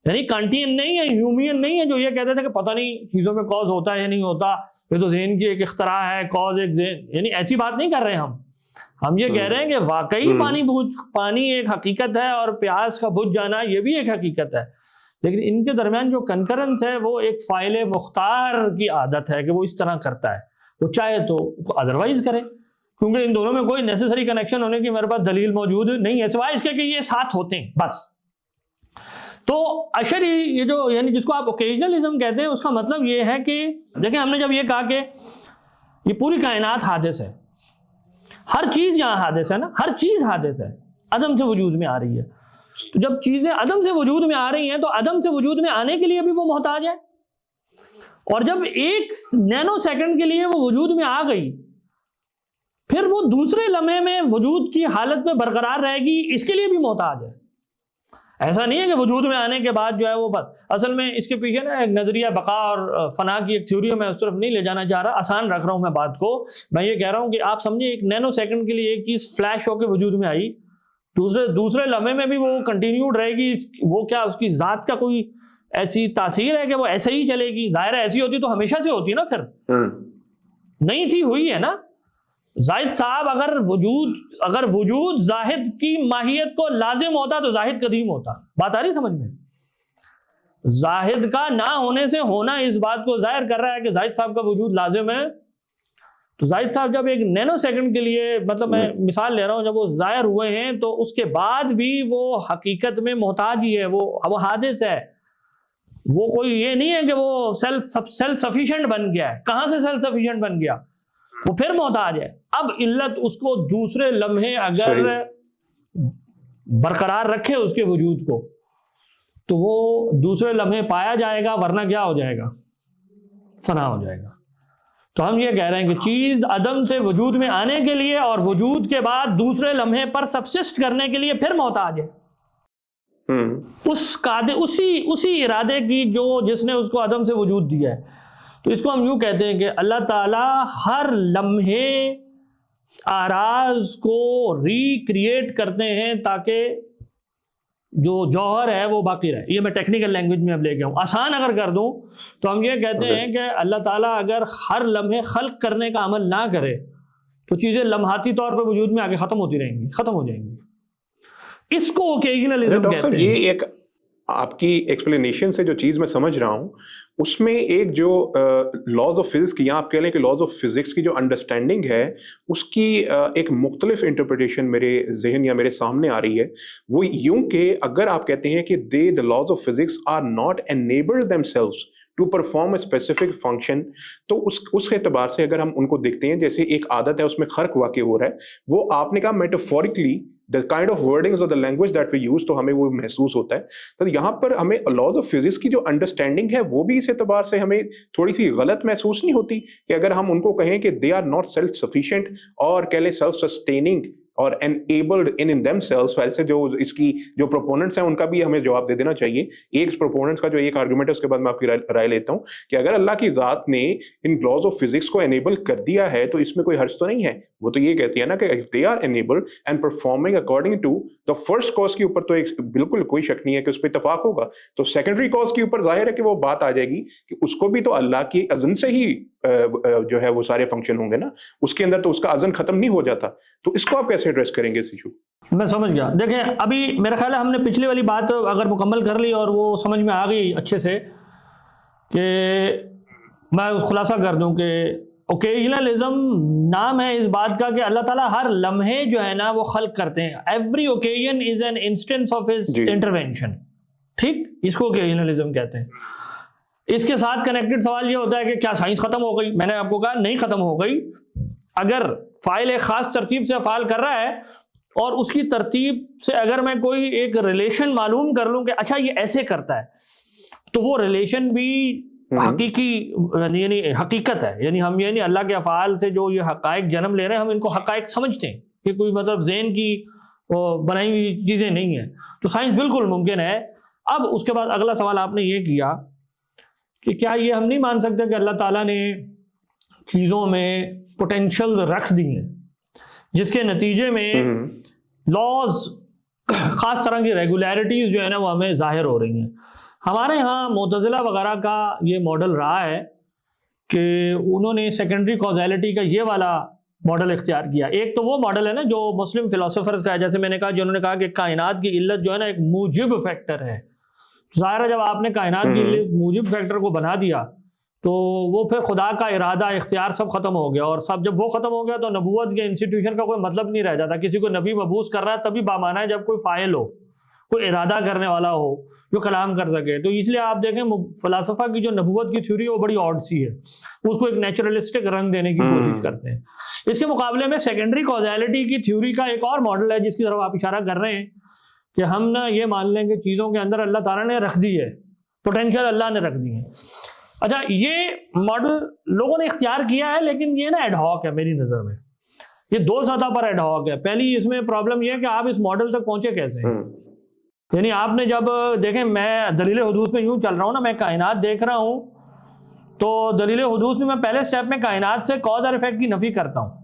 یعنی کانٹین نہیں ہے, ہیومین نہیں ہے جو یہ کہتے تھے کہ پتہ نہیں چیزوں میں کاز ہوتا ہے یا نہیں ہوتا, یہ تو ذہن کی ایک اختراع ہے, کاز ایک ذہن, یعنی ایسی بات نہیں کر رہے ہم یہ کہہ رہے ہیں کہ واقعی پانی ایک حقیقت ہے اور پیاس کا بجھ جانا یہ بھی ایک حقیقت ہے, لیکن ان کے درمیان جو کنکرنس ہے وہ ایک فاعل مختار کی عادت ہے کہ وہ اس طرح کرتا ہے, وہ چاہے تو ادروائز کرے, کیونکہ ان دونوں میں کوئی نیسیسری کنیکشن ہونے کی میرے پاس دلیل موجود نہیں ہے سوائے اس کے کہ یہ ساتھ ہوتے ہیں بس. تو اشعری یہ جو یعنی جس کو آپ اوکیجنلزم کہتے ہیں اس کا مطلب یہ ہے کہ دیکھیں ہم نے جب یہ کہا کہ یہ پوری کائنات حادث ہے, ہر چیز یہاں حادث ہے نا, ہر چیز حادث ہے, عدم سے وجود میں آ رہی ہے. تو جب چیزیں عدم سے وجود میں آ رہی ہیں تو عدم سے وجود میں آنے کے لیے بھی وہ محتاج ہے, اور جب ایک نینو سیکنڈ کے لیے وہ وجود میں آ گئی پھر وہ دوسرے لمحے میں وجود کی حالت میں برقرار رہے گی, اس کے لیے بھی محتاج ہے. ایسا نہیں ہے کہ وجود میں آنے کے بعد جو ہے وہ اصل میں اس کے پیچھے نا ایک نظریہ بقا اور فنا کی ایک تھیوری میں اس طرف نہیں لے جانا چاہ رہا, آسان رکھ رہا ہوں میں بات کو. میں یہ کہہ رہا ہوں کہ آپ سمجھیں ایک نینو سیکنڈ کے لیے ایک چیز فلیش ہو کے وجود میں آئی, دوسرے لمحے میں بھی وہ کنٹینیوڈ رہے گی, وہ کیا اس کی ذات کا کوئی ایسی تاثیر ہے کہ وہ ایسے ہی چلے گی؟ ظاہر ہے ایسی ہوتی تو ہمیشہ سے ہوتی نا, پھر نہیں تھی, ہوئی ہے نا. زاہد صاحب اگر وجود زاہد کی ماہیت کو لازم ہوتا تو زاہد قدیم ہوتا. بات آ رہی سمجھ میں؟ زاہد کا نہ ہونے سے ہونا اس بات کو ظاہر کر رہا ہے کہ زاہد صاحب کا وجود لازم ہے. تو زاہد صاحب جب ایک نینو سیکنڈ کے لیے, مطلب میں مثال لے رہا ہوں, جب وہ ظاہر ہوئے ہیں تو اس کے بعد بھی وہ حقیقت میں محتاج ہی ہے, وہ حادث ہے. وہ کوئی یہ نہیں ہے کہ وہ سیلف سفیشینٹ بن گیا ہے. کہاں سے سیلف سفیشینٹ بن گیا؟ وہ پھر محتاج ہے. اب علت اس کو دوسرے لمحے اگر برقرار رکھے اس کے وجود کو تو وہ دوسرے لمحے پایا جائے گا, ورنہ کیا ہو جائے گا؟ فنا ہو جائے گا. تو ہم یہ کہہ رہے ہیں کہ چیز عدم سے وجود میں آنے کے لیے اور وجود کے بعد دوسرے لمحے پر سبسسٹ کرنے کے لیے پھر محتاج ہے اسی ارادے کی جس نے اس کو عدم سے وجود دیا ہے. تو اس کو ہم یوں کہتے ہیں کہ اللہ تعالیٰ ہر لمحے آراز کو ریکریٹ کرتے ہیں تاکہ جو جوہر ہے وہ باقی رہے. یہ میں ٹیکنیکل لینگویج میں اب لے کے آؤں, آسان اگر کر دوں تو ہم یہ کہتے ہیں کہ اللہ تعالیٰ اگر ہر لمحے خلق کرنے کا عمل نہ کرے تو چیزیں لمحاتی طور پہ وجود میں آگے ختم ہوتی رہیں گی, ختم ہو جائیں گی. اس کو اوکیجنلزم کہتے ہیں. یہ ایک آپ کی ایکسپلینیشن سے جو چیز میں سمجھ رہا ہوں اس میں ایک جو لاز آف فزکس کی, یا آپ کہہ لیں کہ لاز آف فزکس کی جو انڈرسٹینڈنگ ہے اس کی ایک مختلف انٹرپریٹیشن میرے ذہن یا میرے سامنے آ رہی ہے. وہ یوں کہ اگر آپ کہتے ہیں کہ the laws of physics are not enabled themselves to perform a specific function, تو اس اعتبار سے اگر ہم ان کو دیکھتے ہیں جیسے ایک عادت ہے اس میں خرق واقع ہو رہا ہے, وہ آپ نے کہا metaphorically the kind of wordings or the language that we use, تو ہمیں وہ محسوس ہوتا ہے. تو یہاں پر ہمیں laws of physics کی جو انڈرسٹینڈنگ ہے وہ بھی اس اعتبار سے ہمیں تھوڑی سی غلط محسوس نہیں ہوتی کہ اگر ہم ان کو کہیں کہ they are not self sufficient اور کہہ لیں self sustaining اور enabled in themselves. ویسے جو اس کی جو proponents ہیں ان کا بھی ہمیں جواب دے دینا چاہیے. ایک proponents کا جو ایک argument ہے اس کے بعد میں آپ کی رائے لیتا ہوں کہ اگر اللہ کی ذات نے ان laws of physics کو enable کر دیا ہے تو اس میں کوئی حرج تو نہیں ہے. وہ تو یہ کہتی ہے نا کہ if they are enabled and performing according to the first cause کے اوپر تو بالکل کوئی شک نہیں ہے کہ اس پہ اتفاق ہوگا. تو secondary cause کے اوپر ظاہر ہے کہ وہ بات آ جائے گی کہ اس کو بھی تو اللہ کی اذن سے ہی جو ہے وہ سارے فنکشن ہوں گے نا, اس کے اندر تو اس کا اذن ختم نہیں ہو جاتا. تو اس کو آپ کیسے ایڈریس کریں گے اس ایشو؟ میں سمجھ گیا. دیکھیں ابھی میرا خیال ہے ہم نے پچھلی والی بات اگر مکمل کر لی اور وہ سمجھ میں آ گئی اچھے سے, کہ میں خلاصہ کر دوں کہ اوکیجنلزم نام ہے اس بات کا کہ اللہ تعالیٰ ہر لمحے جو ہے نا وہ خلق کرتے ہیں. Every occasion is an instance of his intervention. ٹھیک, اس کو اوکیجنلزم کہتے ہیں. اس کے ساتھ کنیکٹڈ سوال یہ ہوتا ہے کہ کیا سائنس ختم ہو گئی؟ میں نے آپ کو کہا نہیں ختم ہو گئی. اگر فائل ایک خاص ترتیب سے افعال کر رہا ہے اور اس کی ترتیب سے اگر میں کوئی ایک ریلیشن معلوم کر لوں کہ اچھا یہ ایسے کرتا ہے, تو وہ ریلیشن بھی حقیقی یعنی حقیقت ہے. یعنی ہم یہ نہیں اللہ کے افعال سے جو یہ حقائق جنم لے رہے ہیں ہم ان کو حقائق سمجھتے ہیں کہ کوئی مطلب ذہن کی بنائی ہوئی چیزیں نہیں ہیں. تو سائنس بالکل ممکن ہے. اب اس کے بعد اگلا سوال آپ نے یہ کیا کہ کیا یہ ہم نہیں مان سکتے کہ اللہ تعالیٰ نے چیزوں میں پوٹینشیل رکھ دی ہیں جس کے نتیجے میں لاز, خاص طرح کی ریگولیرٹیز جو ہے نا وہ ہمیں ظاہر ہو رہی ہیں. ہمارے ہاں معتزلہ وغیرہ کا یہ ماڈل رہا ہے کہ انہوں نے سیکنڈری کازیلٹی کا یہ والا ماڈل اختیار کیا. ایک تو وہ ماڈل ہے نا جو مسلم فلاسفرز کا ہے, جیسے میں نے کہا جنہوں نے کہا کہ کائنات کی علت جو ہے نا ایک موجب فیکٹر ہے. ظاہر ہے جب آپ نے کائنات کی علت موجب فیکٹر کو بنا دیا تو وہ پھر خدا کا ارادہ اختیار سب ختم ہو گیا, اور سب جب وہ ختم ہو گیا تو نبوت کے انسٹیٹیوشن کا کوئی مطلب نہیں رہ جاتا. کسی کو نبی مبعوث کر رہا ہے تبھی بامانہ ہے جب کوئی فاعل ہو, کوئی ارادہ کرنے والا ہو جو کلام کر سکے. تو اس لیے آپ دیکھیں فلاسفہ کی جو نبوت کی تھیوری ہے وہ بڑی آڈ سی ہے, اس کو ایک نیچرلسٹک رنگ دینے کی کوشش کرتے ہیں. اس کے مقابلے میں سیکنڈری کازیلٹی کی تھیوری کا ایک اور ماڈل ہے جس کی طرف آپ اشارہ کر رہے ہیں کہ ہم نا یہ مان لیں کہ چیزوں کے اندر اللہ تعالیٰ نے رکھ دی ہے, پوٹینشیل اللہ نے رکھ دی ہے. اچھا یہ ماڈل لوگوں نے اختیار کیا ہے لیکن یہ نا ایڈ ہاک ہے میری نظر میں. یہ دو سطح پر ایڈ ہاک ہے. پہلی اس میں پرابلم یہ ہے کہ آپ اس ماڈل تک پہنچے کیسے. یعنی آپ نے جب دیکھیں میں دلیل حدوث میں یوں چل رہا ہوں نا, میں کائنات دیکھ رہا ہوں تو دلیل حدوث میں پہلے سٹیپ میں کائنات سے کاز اور ایفیکٹ کی نفی کرتا ہوں.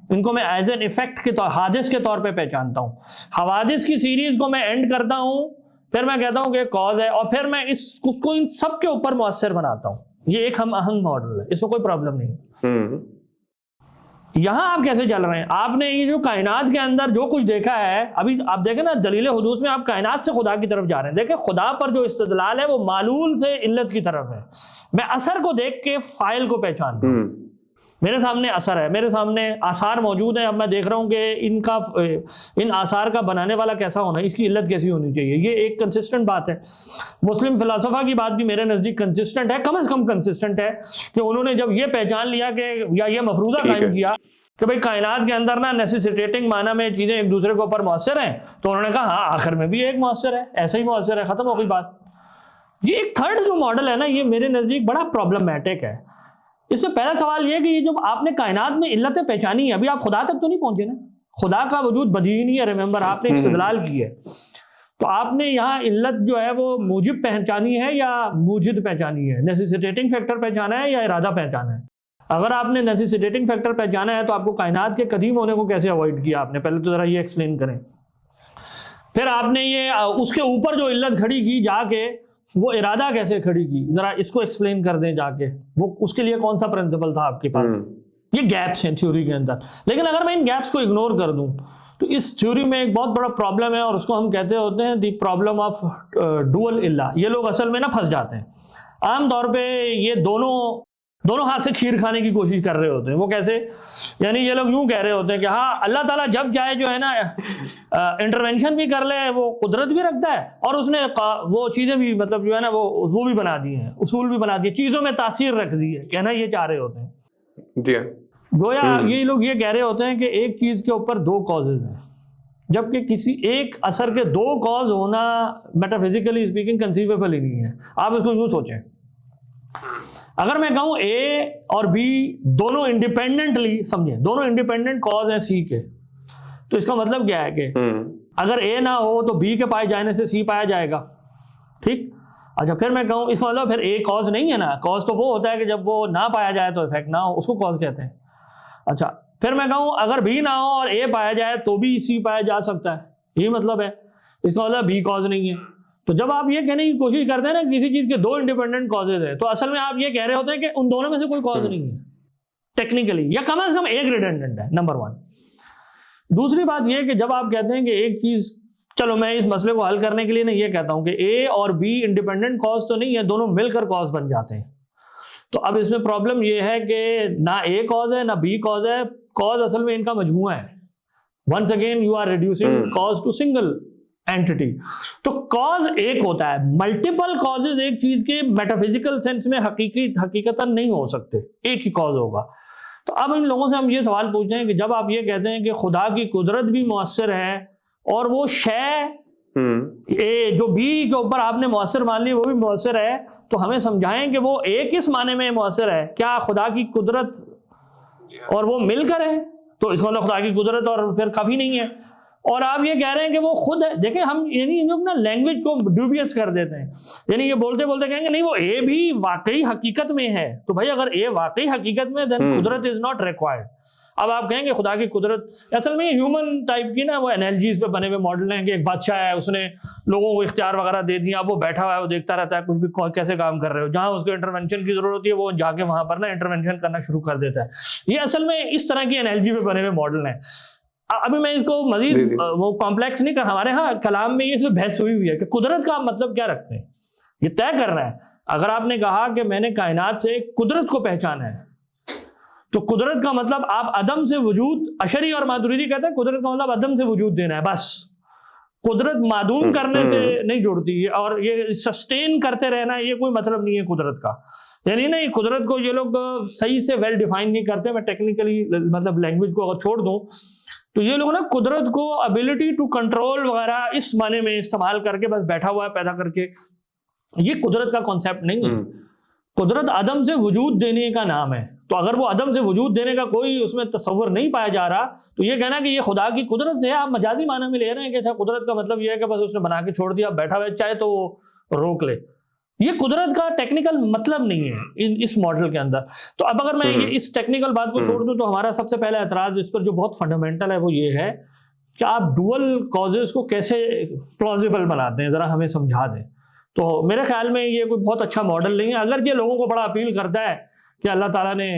ان کو میں ایز این ایفیکٹ کے طور, حادث کے طور پہ پہچانتا ہوں. حوادث کی سیریز کو میں اینڈ کرتا ہوں, پھر میں کہتا ہوں کہ کاز ہے, اور پھر میں اس کو ان سب کے اوپر مؤثر بناتا ہوں. یہ ایک ہم اہم ماڈل ہے, اس میں کوئی پرابلم نہیں. یہاں آپ کیسے چل رہے ہیں؟ آپ نے یہ جو کائنات کے اندر جو کچھ دیکھا ہے, ابھی آپ دیکھیں نا دلیل حدوث میں آپ کائنات سے خدا کی طرف جا رہے ہیں. دیکھیں خدا پر جو استدلال ہے وہ معلول سے علت کی طرف ہے. میں اثر کو دیکھ کے فائل کو پہچانتا ہوں. میرے سامنے اثر ہے, میرے سامنے آثار موجود ہیں. اب میں دیکھ رہا ہوں کہ ان آثار کا بنانے والا کیسا ہونا ہے, اس کی علت کیسی ہونی چاہیے. یہ ایک کنسسٹنٹ بات ہے. مسلم فلاسفہ کی بات بھی میرے نزدیک کنسسٹنٹ ہے, کم از کم کنسسٹنٹ ہے, کہ انہوں نے جب یہ پہچان لیا کہ یا یہ مفروضہ قائم کیا کہ بھئی کائنات کے اندر نا نیسیسیٹیٹنگ معنی میں چیزیں ایک دوسرے کے اوپر مؤثر ہیں, تو انہوں نے کہا ہاں آخر میں بھی ایک مؤثر ہے, ایسا ہی مؤثر ہے, ختم ہو گئی بات. یہ ایک تھرڈ جو ماڈل ہے نا یہ میرے نزدیک بڑا پرابلمٹک ہے. اس میں پہلا سوال یہ کہ یہ جب آپ نے کائنات میں علتیں پہچانی ہیں, ابھی آپ خدا تک تو نہیں پہنچے نا, خدا کا وجود بدیہی نہیں ہے. ریممبر آپ نے استدلال کی ہے, تو آپ نے یہاں علت جو ہے وہ موجب پہچانی ہے یا موجد پہچانی ہے, نیسیسیٹیٹنگ فیکٹر پہچانا ہے یا ارادہ پہچانا ہے. اگر آپ نے نیسیسیٹیٹنگ فیکٹر پہچانا ہے تو آپ کو کائنات کے قدیم ہونے کو کیسے اوائڈ کیا آپ نے, پہلے تو ذرا یہ ایکسپلین کریں. پھر آپ نے یہ اس کے اوپر جو علت کھڑی کی جا کے, وہ ارادہ کیسے کھڑی کی, ذرا اس کو ایکسپلین کر دیں جا کے. وہ اس کے لیے کون سا پرنسپل تھا آپ کے پاس؟ یہ گیپس ہیں تھیوری کے اندر. لیکن اگر میں ان گیپس کو اگنور کر دوں تو اس تھیوری میں ایک بہت بڑا پرابلم ہے, اور اس کو ہم کہتے ہوتے ہیں دی پرابلم آف ڈوئل الہ. یہ لوگ اصل میں نا پھنس جاتے ہیں. عام طور پہ یہ دونوں ہاتھ سے کھیر کھانے کی کوشش کر رہے ہوتے ہیں. وہ کیسے؟ یعنی یہ لوگ یوں کہہ رہے ہوتے ہیں کہ ہاں اللہ تعالیٰ جب چاہے جو ہے نا انٹرونشن بھی کر لے, وہ قدرت بھی رکھتا ہے, اور اس نے وہ چیزیں بھی مطلب جو ہے نا وہ بھی بنا دی ہیں, اصول بھی بنا دیے, چیزوں میں تاثیر رکھ دی ہے. کہنا یہ چاہ رہے ہوتے ہیں. گویا یہ لوگ یہ کہہ رہے ہوتے ہیں کہ ایک چیز کے اوپر دو کازز ہیں, جبکہ کسی ایک اثر کے دو کاز ہونا میٹافزیکلی اسپیکنگ کنسیویبل ہی نہیں ہے. آپ اس کو یوں سوچیں, اگر میں کہوں اے اور بی دونوں انڈیپینڈنٹلی, سمجھیں دونوں انڈیپینڈنٹ کاز ہیں سی کے, تو اس کا مطلب کیا ہے کہ اگر اے نہ ہو تو بی کے پائے جانے سے سی پایا جائے گا. ٹھیک. اچھا پھر میں کہوں اس کا مطلب پھر اے کاز نہیں ہے نا. کاز تو وہ ہوتا ہے کہ جب وہ نہ پایا جائے تو افیکٹ نہ ہو, اس کو کاز کہتے ہیں. اچھا پھر میں کہوں اگر بی نہ ہو اور اے پایا جائے تو بھی سی پایا جا سکتا ہے, یہی مطلب ہے. اس کا مطلب بی کاز نہیں ہے. تو جب آپ یہ کہنے کی کوشش کرتے ہیں نا کسی چیز کے دو انڈیپینڈنٹ کازز ہیں, تو اصل میں آپ یہ کہہ رہے ہوتے ہیں کہ ان دونوں میں سے کوئی کاز نہیں ہے ٹیکنیکلی, یا کم از کم ایک ریڈنڈنٹ ہے. نمبر 1. دوسری بات یہ کہ جب آپ کہتے ہیں کہ ایک چیز, چلو میں اس مسئلے کو حل کرنے کے لیے نہیں یہ کہتا ہوں کہ اے اور بی انڈیپینڈنٹ کاز تو نہیں ہے, دونوں مل کر کاز بن جاتے ہیں. تو اب اس میں پرابلم یہ ہے کہ نہ اے کاز ہے نہ بی کاز ہے, کاز اصل میں ان کا مجموعہ ہے. Once again you are reducing cause to single entity. تو کاز ایک ہوتا ہے, ملٹیپل کازز ایک چیز کے میٹافزیکل سینس میں حقیقتاً نہیں ہو سکتے, ایک ہی کاز ہوگا. تو اب ان لوگوں سے ہم یہ سوال پوچھتے ہیں کہ جب آپ یہ کہتے ہیں کہ خدا کی قدرت بھی مؤثر ہے اور وہ شے جو بی کے اوپر آپ نے مؤثر مان لی وہ بھی مؤثر ہے, تو ہمیں سمجھائیں کہ وہ ایک کس معنی میں مؤثر ہے. کیا خدا کی قدرت اور وہ مل کر ہے؟ تو اس کا مطلب خدا کی قدرت اور پھر کافی نہیں ہے. اور آپ یہ کہہ رہے ہیں کہ وہ خود ہے. دیکھیں ہم یعنی نا لینگویج کو ڈیوبیس کر دیتے ہیں, یعنی یہ بولتے بولتے کہیں گے نہیں وہ اے بھی واقعی حقیقت میں ہے. تو بھائی اگر اے واقعی حقیقت میں دین قدرت از ناٹ ریکوائرڈ. اب آپ کہیں گے خدا کی قدرت, اصل میں ہیومن ٹائپ کی نا وہ انالوجیز پہ بنے ہوئے ماڈل ہیں کہ ایک بادشاہ ہے, اس نے لوگوں کو اختیار وغیرہ دے دیا, اب وہ بیٹھا ہوا ہے, وہ دیکھتا رہتا ہے کچھ بھی کیسے کام کر رہے ہو, جہاں اس کو انٹرونشن کی ضرورت ہوتی ہے وہ جا کے وہاں پر نا انٹرونشن کرنا شروع کر دیتا ہے. یہ اصل میں اس طرح کی انالوجی پہ بنے ہوئے ماڈل ہیں. ابھی میں اس کو مزید وہ کمپلیکس نہیں کر, ہمارے ہاں کلام میں یہ اس پہ بحث ہوئی ہے کہ قدرت کا مطلب کیا رکھتے ہیں, یہ طے کرنا ہے. اگر آپ نے کہا کہ میں نے کائنات سے قدرت کو پہچانا ہے, تو قدرت کا مطلب آپ عدم سے وجود, اشری اور ماتریدی کہتے ہیں قدرت کا مطلب عدم سے وجود دینا ہے بس. قدرت معدوم کرنے سے نہیں جڑتی, اور یہ سسٹین کرتے رہنا یہ کوئی مطلب نہیں ہے قدرت کا. یعنی نہیں, قدرت کو یہ لوگ صحیح سے ویل ڈیفائن نہیں کرتے. میں ٹیکنیکلی مطلب لینگویج کو اگر چھوڑ دوں تو یہ لوگ نا قدرت کو ابیلٹی ٹو کنٹرول وغیرہ اس معنی میں استعمال کر کے بس بیٹھا ہوا ہے پیدا کر کے, یہ قدرت کا کانسیپٹ نہیں ہے. قدرت عدم سے وجود دینے کا نام ہے. تو اگر وہ عدم سے وجود دینے کا کوئی اس میں تصور نہیں پایا جا رہا, تو یہ کہنا کہ یہ خدا کی قدرت سے ہے, آپ مجازی معنی میں لے رہے ہیں کہ اچھا قدرت کا مطلب یہ ہے کہ بس اس نے بنا کے چھوڑ دیا, بیٹھا ہوا چاہے تو وہ روک لے. یہ قدرت کا ٹیکنیکل مطلب نہیں ہے اس ماڈل کے اندر. تو اب اگر میں اس ٹیکنیکل بات کو چھوڑ دوں تو ہمارا سب سے پہلا اعتراض اس پر جو بہت فنڈامنٹل ہے وہ یہ ہے کہ آپ ڈوئل کازز کو کیسے پلازیبل بناتے ہیں, ذرا ہمیں سمجھا دیں. تو میرے خیال میں یہ کوئی بہت اچھا ماڈل نہیں ہے. اگر یہ لوگوں کو بڑا اپیل کرتا ہے کہ اللہ تعالیٰ نے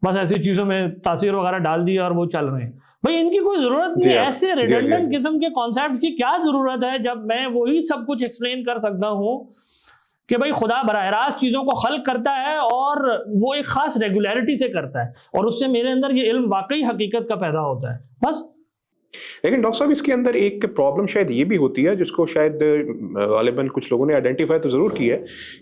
بس ایسی چیزوں میں تاثیر وغیرہ ڈال دی اور وہ چل رہے ہیں, بھائی ان کی کوئی ضرورت نہیں ہے. ایسے ریڈنڈنٹ قسم کے کانسیپٹس کی کیا ضرورت ہے جب میں وہی سب کچھ ایکسپلین کر سکتا ہوں کہ بھائی خدا براہ راست چیزوں کو خلق کرتا ہے اور وہ ایک خاص ریگولیرٹی سے کرتا ہے, اور اس سے میرے اندر یہ علم واقعی حقیقت کا پیدا ہوتا ہے بس. لیکن ڈاکٹر صاحب اس کے اندر ایک پرابلم شاید یہ بھی ہوتی ہے جس کو شاید غالباً کچھ لوگوں نے آئیڈینٹیفائی تو ضرور کی ہے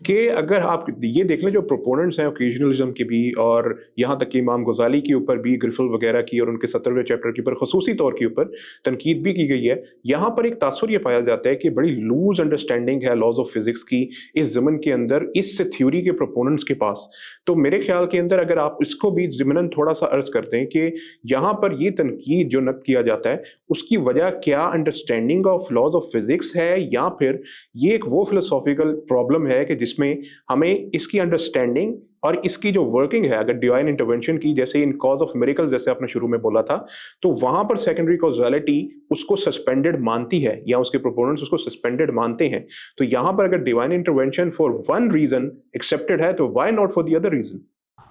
کہ اگر آپ یہ دیکھ لیں جو پروپوننٹس ہیں اوکیجنلزم کے بھی, اور یہاں تک کہ امام غزالی کے اوپر بھی گرفل وغیرہ کی اور ان کے 17ویں چیپٹر کے اوپر خصوصی طور کے اوپر تنقید بھی کی گئی ہے, یہاں پر ایک تاثر یہ پایا جاتا ہے کہ بڑی لوز انڈرسٹینڈنگ ہے لاز آف فزکس کی اس ضمن کے اندر اس تھیوری کے پروپوننٹس کے پاس. تو میرے خیال کے اندر اگر آپ اس کو بھی ضمناً تھوڑا سا عرض کرتے ہیں کہ یہاں پر یہ تنقید جو نقد کیا جاتا ہے اس کی وجہ کیا understanding of laws of physics ہے, یا پھر یہ ایک وہ فلسافیکل پرابلم ہے کہ جس میں ہمیں اس کی انڈرسٹینڈنگ اور اس کی جو ورکنگ ہے اگر ڈیوائن انٹرونشن کی, جیسے ان کاز آف میریکل جیسے آپ نے شروع میں بولا تھا, تو وہاں پر سیکنڈری کازیلٹی اس کو سسپینڈڈ مانتی ہے یا اس کے پروپوننٹس اس کو سسپینڈڈ مانتے ہیں. تو یہاں پر اگر divine intervention for one reason accepted ہے تو why not for the other reason.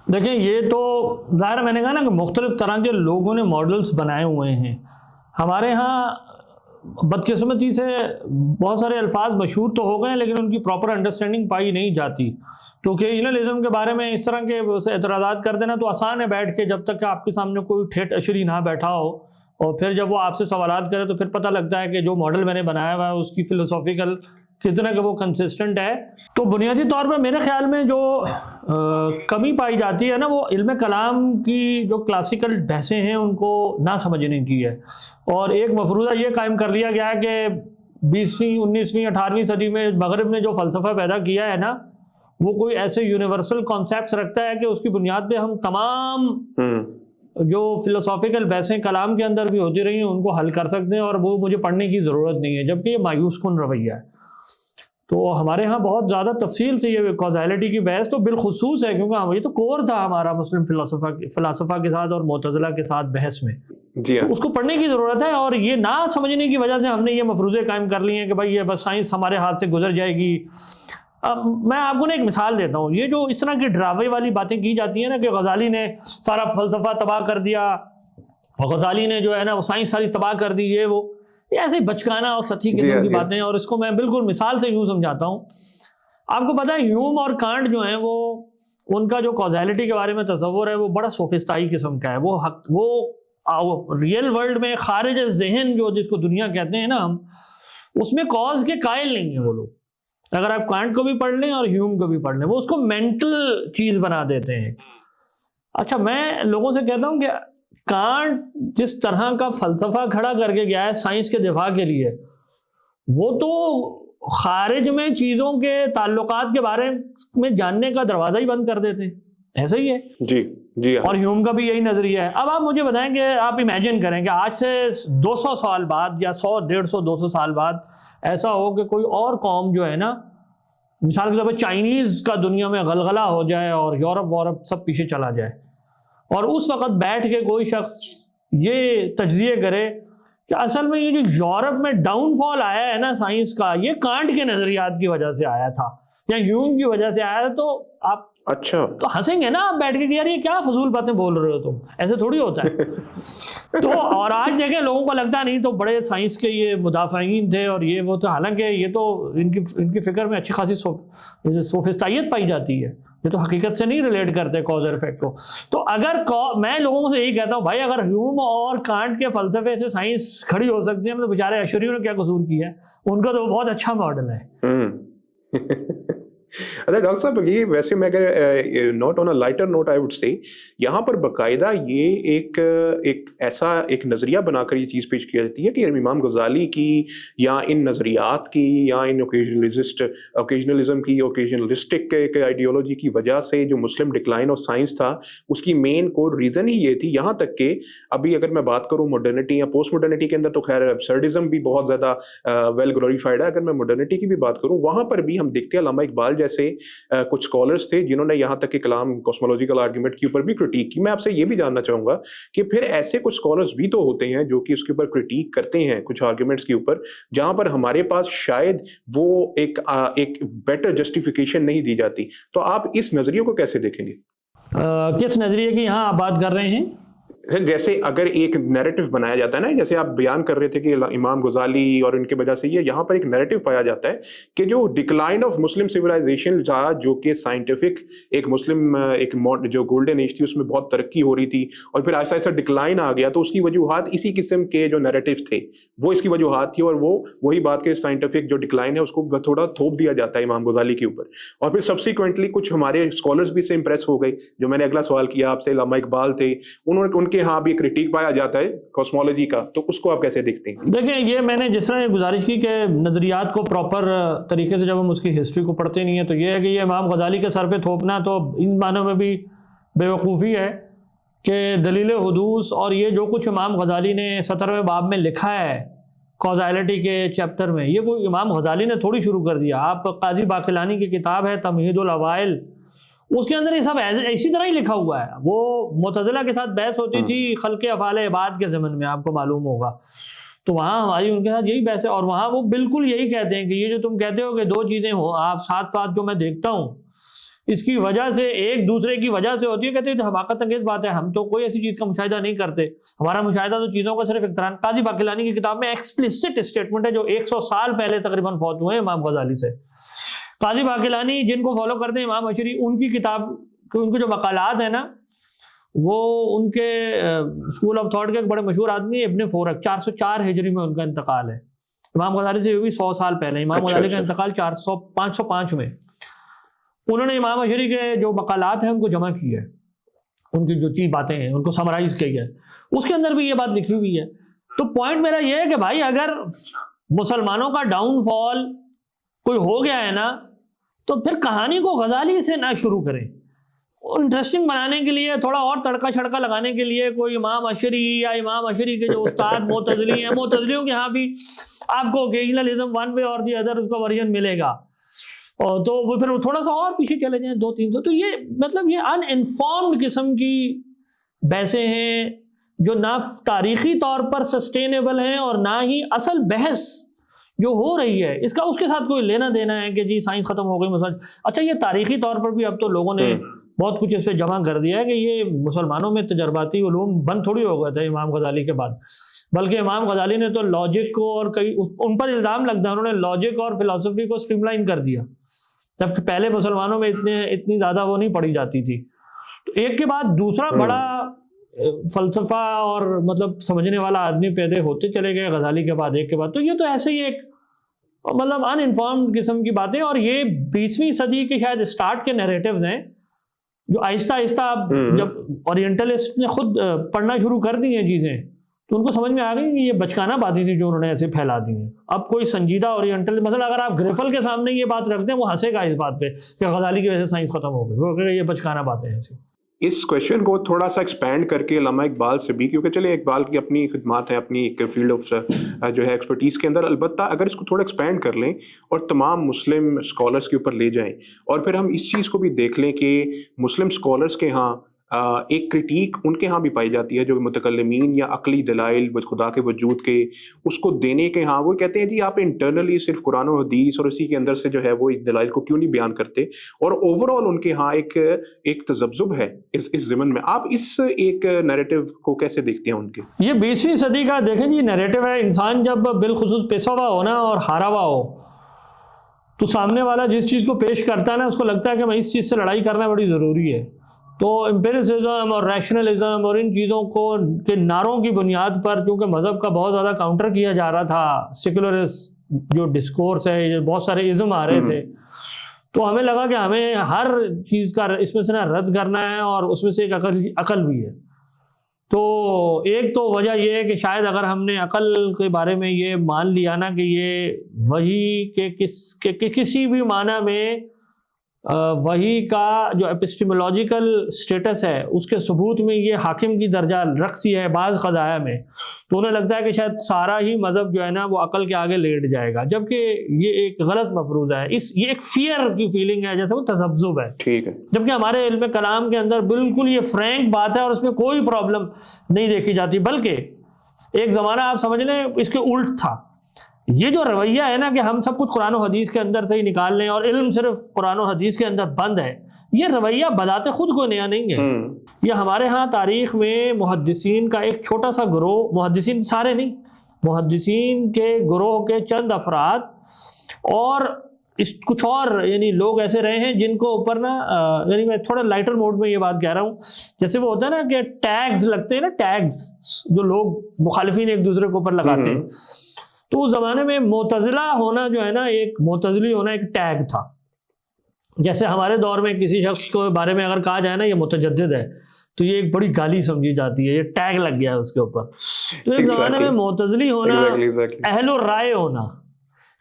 دیکھیں یہ تو ظاہر میں نے کہا نا کہ مختلف طرح کے لوگوں نے ماڈلز بنائے ہوئے ہیں. ہمارے ہاں بدقسمتی سے بہت سارے الفاظ مشہور تو ہو گئے لیکن ان کی پراپر انڈرسٹینڈنگ پائی نہیں جاتی, کیونکہ انالزم کے بارے میں اس طرح کے اعتراضات کر دینا تو آسان ہے بیٹھ کے, جب تک کہ آپ کے سامنے کوئی ٹھیٹ اشری نہ بیٹھا ہو, اور پھر جب وہ آپ سے سوالات کرے تو پھر پتہ لگتا ہے کہ جو ماڈل میں نے بنایا ہوا ہے اس کی فلسافیکل کتنا کہ وہ کنسسٹنٹ ہے. تو بنیادی طور پر میرے خیال میں جو کمی پائی جاتی ہے نا وہ علم کلام کی جو کلاسیکل بحثیں ہیں ان کو نہ سمجھنے کی ہے, اور ایک مفروضہ یہ قائم کر لیا گیا ہے کہ 20ویں 19ویں 18ویں صدی میں مغرب نے جو فلسفہ پیدا کیا ہے نا وہ کوئی ایسے یونیورسل کانسیپٹس رکھتا ہے کہ اس کی بنیاد پہ ہم تمام جو فلسافیکل بحثیں کلام کے اندر بھی ہوتی رہی ہیں ان کو حل کر سکتے ہیں، اور وہ مجھے پڑھنے کی ضرورت نہیں ہے، جبکہ یہ مایوس کن رویہ ہے۔ تو ہمارے ہاں بہت زیادہ تفصیل سے یہ کازیلٹی کی بحث تو بالخصوص ہے، کیونکہ یہ تو کور تھا ہمارا مسلم فلسفہ کے ساتھ اور معتزلہ کے ساتھ بحث میں، جی تو اس کو پڑھنے کی ضرورت ہے۔ اور یہ نہ سمجھنے کی وجہ سے ہم نے یہ مفروضے قائم کر لیے ہیں کہ بھائی یہ بس سائنس ہمارے ہاتھ سے گزر جائے گی۔ اب میں آپ کو ایک مثال دیتا ہوں، یہ جو اس طرح کی ڈراوے والی باتیں کی جاتی ہیں نا کہ غزالی نے سارا فلسفہ تباہ کر دیا، اور غزالی نے جو ہے نا وہ سائنس ساری تباہ کر دی، یہ ایسے بچکانا اور سطحی قسم کی باتیں ہیں، اور اس کو میں بالکل مثال سے یوں سمجھاتا ہوں۔ آپ کو پتہ ہے ہیوم اور کانٹ جو ہیں وہ ان کا جو کازیلٹی کے بارے میں تصور ہے وہ بڑا سوفسٹائی قسم کا ہے، وہ ریئل ورلڈ میں خارج ذہن جو جس کو دنیا کہتے ہیں نا ہم، اس میں کاز کے قائل نہیں ہیں وہ لوگ۔ اگر آپ کانٹ کو بھی پڑھ لیں اور ہیوم کو بھی پڑھ لیں، وہ اس کو مینٹل چیز بنا دیتے ہیں۔ اچھا، میں لوگوں سے کہتا ہوں کہ کانٹ جس طرح کا فلسفہ کھڑا کر کے گیا ہے سائنس کے دفاع کے لیے، وہ تو خارج میں چیزوں کے تعلقات کے بارے میں جاننے کا دروازہ ہی بند کر دیتے ہیں، ایسا ہی ہے۔ جی اور ہیوم کا بھی یہی نظریہ ہے۔ اب آپ مجھے بتائیں کہ آپ امیجن کریں کہ آج سے 200 سال بعد یا 100 150 200 سال بعد ایسا ہو کہ کوئی اور قوم جو ہے نا، مثال کے طور پہ چائنیز کا دنیا میں غلغلہ ہو جائے اور یورپ سب پیچھے چلا جائے، اور اس وقت بیٹھ کے کوئی شخص یہ تجزیے کرے کہ اصل میں یہ جو یورپ میں ڈاؤن فال آیا ہے نا سائنس کا، یہ کانٹ کے نظریات کی وجہ سے آیا تھا یا ہیوم کی وجہ سے آیا، تو آپ اچھا تو ہنسیں گے نا آپ بیٹھ کے کہ یار یہ کیا فضول باتیں بول رہے ہو تم، ایسے تھوڑی ہوتا ہے۔ تو اور آج دیکھیں لوگوں کو لگتا نہیں، تو بڑے سائنس کے یہ مدافعین تھے اور یہ وہ تو، حالانکہ یہ تو ان کی فکر میں اچھی خاصی سوفسٹائیت پائی جاتی ہے، یہ تو حقیقت سے نہیں ریلیٹ کرتے کاز اور افیکٹ کو۔ تو اگر میں لوگوں سے یہی کہتا ہوں بھائی اگر ہیوم اور کانٹ کے فلسفے سے سائنس کھڑی ہو سکتی ہے تو بیچارے اشریوں نے کیا قصور کیا ہے، ان کا تو بہت اچھا ماڈل ہے۔ اچھا ڈاکٹر صاحب، یہ ویسے میں اگر note on a lighter note I would say, یہاں پر باقاعدہ یہ ایک ایسا ایک نظریہ بنا کر یہ چیز پیش کی جاتی ہے کہ امام غزالی کی یا ان نظریات کی یا ان اوکیجنلزم کی اوکیجنلسٹک ایک آئیڈیولوجی کی وجہ سے جو مسلم ڈکلائن آف سائنس تھا اس کی مین کوڈ ریزن ہی یہ تھی۔ یہاں تک کہ ابھی اگر میں بات کروں ماڈرنٹی یا پوسٹ ماڈرنٹی کے اندر تو خیر ابسرڈزم بھی بہت زیادہ ویل گلوریفائڈ ہے۔ اگر میں ماڈرنٹی کی بھی بات کروں وہاں پر بھی ہم دیکھتے ہیں علامہ اقبال جیسے کچھ اسکالرس تھے جنہوں نے یہاں تک کہ کلام کاسمولوجیکل آرگیومنٹ کے اوپر بھی کرٹیک کی۔ میں آپ سے یہ بھی جاننا چاہوں گا کہ پھر ایسے کچھ اسکالرس بھی تو ہوتے ہیں جو کہ اس کے اوپر کرٹیک کرتے ہیں کچھ آرگیومنٹس کے اوپر، جہاں پر ہمارے پاس شاید وہ ایک بیٹر جسٹیفیکیشن نہیں دی جاتی، تو آپ اس نظریے کو کیسے دیکھیں گے؟ کس نظریے کی یہاں آپ بات کر رہے ہیں؟ جیسے اگر ایک نیریٹو بنایا جاتا ہے نا، جیسے آپ بیان کر رہے تھے کہ امام غزالی اور ان کے وجہ سے یہاں پر ایک نیریٹو پایا جاتا ہے کہ جو ڈکلائن آف مسلم سویلائزیشن تھا، جو کہ سائنٹیفک ایک مسلم ایک جو گولڈن ایج تھی اس میں بہت ترقی ہو رہی تھی، اور پھر ایسا ایسا ڈکلائن آ گیا، تو اس کی وجوہات اسی قسم کے جو نیریٹو تھے وہ اس کی وجوہات تھی، اور وہی بات کہ سائنٹیفک جو ڈکلائن ہے اس کو تھوڑا تھوپ دیا جاتا ہے امام غزالی کے اوپر، اور پھر سبسیکوینٹلی کچھ ہمارے اسکالرس بھی سے امپریس ہو گئے۔ جو میں نے اگلا سوال کیا آپ سے، علامہ اقبال تھے، ان کے ہاں بھی کرٹیک پایا جاتا ہے کاسمولوجی کا، تو اس کو آپ کیسے دیکھتے ہیں؟ دیکھیں، یہ میں نے جس طرح گزارش کی کہ نظریات کو پراپر طریقے سے جب ہم اس کی ہسٹری کو پڑھتے نہیں ہیں تو یہ ہے کہ یہ امام غزالی کے سر پہ تھوپنا تو ان معنوں میں بھی بے وقوفی ہے کہ دلیل حدوث اور یہ جو کچھ امام غزالی نے 17ویں باب میں لکھا ہے کازائلٹی کے چیپٹر میں، یہ کوئی امام غزالی نے تھوڑی شروع کر دیا۔ آپ قاضی باقلانی کی کتاب ہے تمہید الاوائل، اس کے اندر یہ سب اسی طرح ہی لکھا ہوا ہے۔ وہ معتزلہ کے ساتھ بحث ہوتی تھی خلق افعال عباد کے ضمن میں، آپ کو معلوم ہوگا، تو وہاں ہماری ان کے ساتھ یہی بحث ہے، اور وہاں وہ بالکل یہی کہتے ہیں کہ یہ جو تم کہتے ہو کہ دو چیزیں ہو آپ ساتھ ساتھ جو میں دیکھتا ہوں اس کی وجہ سے ایک دوسرے کی وجہ سے ہوتی ہے، کہتے ہیں حماقت انگیز بات ہے، ہم تو کوئی ایسی چیز کا مشاہدہ نہیں کرتے، ہمارا مشاہدہ تو چیزوں کا صرف اقتران۔ قاضی باقلانی کی کتاب میں ایکسپلیسٹ اسٹیٹمنٹ ہے جو 100 سال پہلے تقریباً فوت ہوئے ہیں امام غزالی سے۔ قاضی باقلانی جن کو فالو کرتے ہیں امام اشری، ان کی کتاب، ان کے جو مقالات ہیں نا، وہ ان کے اسکول آف تھاٹ کے ایک بڑے مشہور آدمی ابن فورک، 404 ہجری میں ان کا انتقال ہے، امام غزالی سے بھی 100 سال پہلے۔ امام غزالی کا انتقال 505 میں۔ انہوں نے امام اشری کے جو مقالات ہیں ان کو جمع کی ہے، ان کی جو چیز باتیں ہیں ان کو سمرائز کی ہے، اس کے اندر بھی یہ بات لکھی ہوئی ہے۔ تو پوائنٹ میرا یہ ہے کہ بھائی اگر مسلمانوں کا ڈاؤن فال کوئی ہو گیا ہے نا، تو پھر کہانی کو غزالی سے نہ شروع کریں، انٹرسٹنگ بنانے کے لیے، تھوڑا اور تڑکا چھڑکا لگانے کے لیے کوئی امام اشری یا امام اشری کے جو استاد معتزلی ہیں، معتزلیوں کے ہاں بھی آپ کو اوکیجنلزم ون وے اور دی ادر اس کا ورژن ملے گا، اور تو وہ پھر تھوڑا سا اور پیچھے چلے جائیں 200-300. تو یہ مطلب یہ ان انفارمڈ قسم کی بحثیں ہیں جو نہ تاریخی طور پر سسٹینیبل ہیں اور نہ ہی اصل بحث جو ہو رہی ہے اس کا اس کے ساتھ کوئی لینا دینا ہے کہ جی سائنس ختم ہو گئی مثلا. اچھا یہ تاریخی طور پر بھی اب تو لوگوں نے بہت کچھ اس پہ جمع کر دیا ہے کہ یہ مسلمانوں میں تجرباتی علوم بند تھوڑی ہو گئے تھے امام غزالی کے بعد، بلکہ امام غزالی نے تو لاجک کو اور کئی ان پر الزام لگتا ہے انہوں نے لاجک اور فلسفی کو اسٹریم لائن کر دیا، جبکہ پہلے مسلمانوں میں اتنی زیادہ وہ نہیں پڑھی جاتی تھی. تو ایک کے بعد دوسرا بڑا فلسفہ اور مطلب سمجھنے والا آدمی پیدا ہوتے چلے گئے غزالی کے بعد ایک کے بعد. تو یہ تو ایسے ہی ایک مطلب ان انفارمڈ قسم کی باتیں، اور یہ 20ویں صدی کے شاید اسٹارٹ کے نیریٹیوز ہیں جو آہستہ آہستہ اب جب اورینٹلسٹ نے خود پڑھنا شروع کر دی ہیں چیزیں تو ان کو سمجھ میں آ گئی کہ یہ بچکانہ باتیں تھی جو انہوں نے ایسے پھیلا دی ہیں. اب کوئی سنجیدہ اورینٹل مثلا اگر آپ گریفل کے سامنے یہ بات رکھ دیں وہ ہنسے گا اس بات پہ کہ غزالی کی وجہ سے سائنس ختم ہو گئی، وہ کہے گا یہ بچکانہ باتیں ہیں ایسی. اس کویشچن کو تھوڑا سا ایکسپینڈ کر کے علامہ اقبال سے بھی، کیونکہ چلے اقبال کی اپنی خدمات ہیں اپنی ایک فیلڈ آف جو ہے ایکسپرٹیز کے اندر، البتہ اگر اس کو تھوڑا ایکسپینڈ کر لیں اور تمام مسلم اسکالرس کے اوپر لے جائیں اور پھر ہم اس چیز کو بھی دیکھ لیں کہ مسلم اسکالرس کے ہاں ایک کرٹیک ان کے ہاں بھی پائی جاتی ہے جو متکلمین یا عقلی دلائل خدا کے وجود کے اس کو دینے کے ہاں وہ کہتے ہیں جی آپ انٹرنلی صرف قرآن و حدیث اور اسی کے اندر سے جو ہے وہ دلائل کو کیوں نہیں بیان کرتے، اور اوور آل ان کے ہاں ایک تذبذب ہے اس ضمن میں. آپ اس ایک نیریٹو کو کیسے دیکھتے ہیں ان کے؟ یہ 20ویں صدی کا دیکھیں جی نیریٹو ہے. انسان جب بالخصوص پیسہ ہوا ہو نا اور ہارا ہوا ہو تو سامنے والا جس چیز کو پیش کرتا ہے نا اس کو لگتا ہے کہ میں اس چیز سے لڑائی کرنا بڑی ضروری ہے. تو امپیریسزم اور ریشنلزم اور ان چیزوں کو کے نعروں کی بنیاد پر چونکہ مذہب کا بہت زیادہ کاؤنٹر کیا جا رہا تھا، سیکولرس جو ڈسکورس ہے بہت سارے ازم آ رہے تھے، تو ہمیں لگا کہ ہمیں ہر چیز کا اس میں سے نا رد کرنا ہے اور اس میں سے ایک عقل بھی ہے. تو ایک تو وجہ یہ ہے کہ شاید اگر ہم نے عقل کے بارے میں یہ مان لیا نا کہ یہ وحی کے کسی بھی معنی میں وحی کا جو ایپسٹیمولوجیکل سٹیٹس ہے اس کے ثبوت میں یہ حاکم کی درجہ رکھسی ہے بعض قضایا میں، تو انہیں لگتا ہے کہ شاید سارا ہی مذہب جو ہے نا وہ عقل کے آگے لیٹ جائے گا، جبکہ یہ ایک غلط مفروضہ ہے. یہ ایک فیئر کی فیلنگ ہے، جیسے وہ تذبذب ہے. ٹھیک ہے. جبکہ ہمارے علم کلام کے اندر بالکل یہ فرینک بات ہے اور اس میں کوئی پرابلم نہیں دیکھی جاتی، بلکہ ایک زمانہ آپ سمجھ لیں اس کے الٹ تھا. یہ جو رویہ ہے نا کہ ہم سب کچھ قرآن و حدیث کے اندر سے ہی نکال لیں اور علم صرف قرآن و حدیث کے اندر بند ہے، یہ رویہ بذات خود کوئی نیا نہیں ہے. یہ ہمارے ہاں تاریخ میں محدثین کا ایک چھوٹا سا گروہ، محدثین سارے نہیں، محدثین کے گروہ کے چند افراد اور کچھ اور یعنی لوگ ایسے رہے ہیں جن کو اوپر نا یعنی میں تھوڑا لائٹر موڈ میں یہ بات کہہ رہا ہوں، جیسے وہ ہوتا ہے نا کہ ٹیگز لگتے ہیں نا، ٹیگز جو لوگ مخالفین ایک دوسرے کے اوپر لگاتے ہیں. تو اس زمانے میں معتزلہ ہونا جو ہے نا ایک معتزلی ہونا ایک ٹیگ تھا. جیسے ہمارے دور میں کسی شخص کے بارے میں اگر کہا جائے نا یہ متجدد ہے تو یہ ایک بڑی گالی سمجھی جاتی ہے، یہ ٹیگ لگ گیا ہے اس کے اوپر. تو ایک زمانے میں معتزلی ہونا، اہل الرائے ہونا،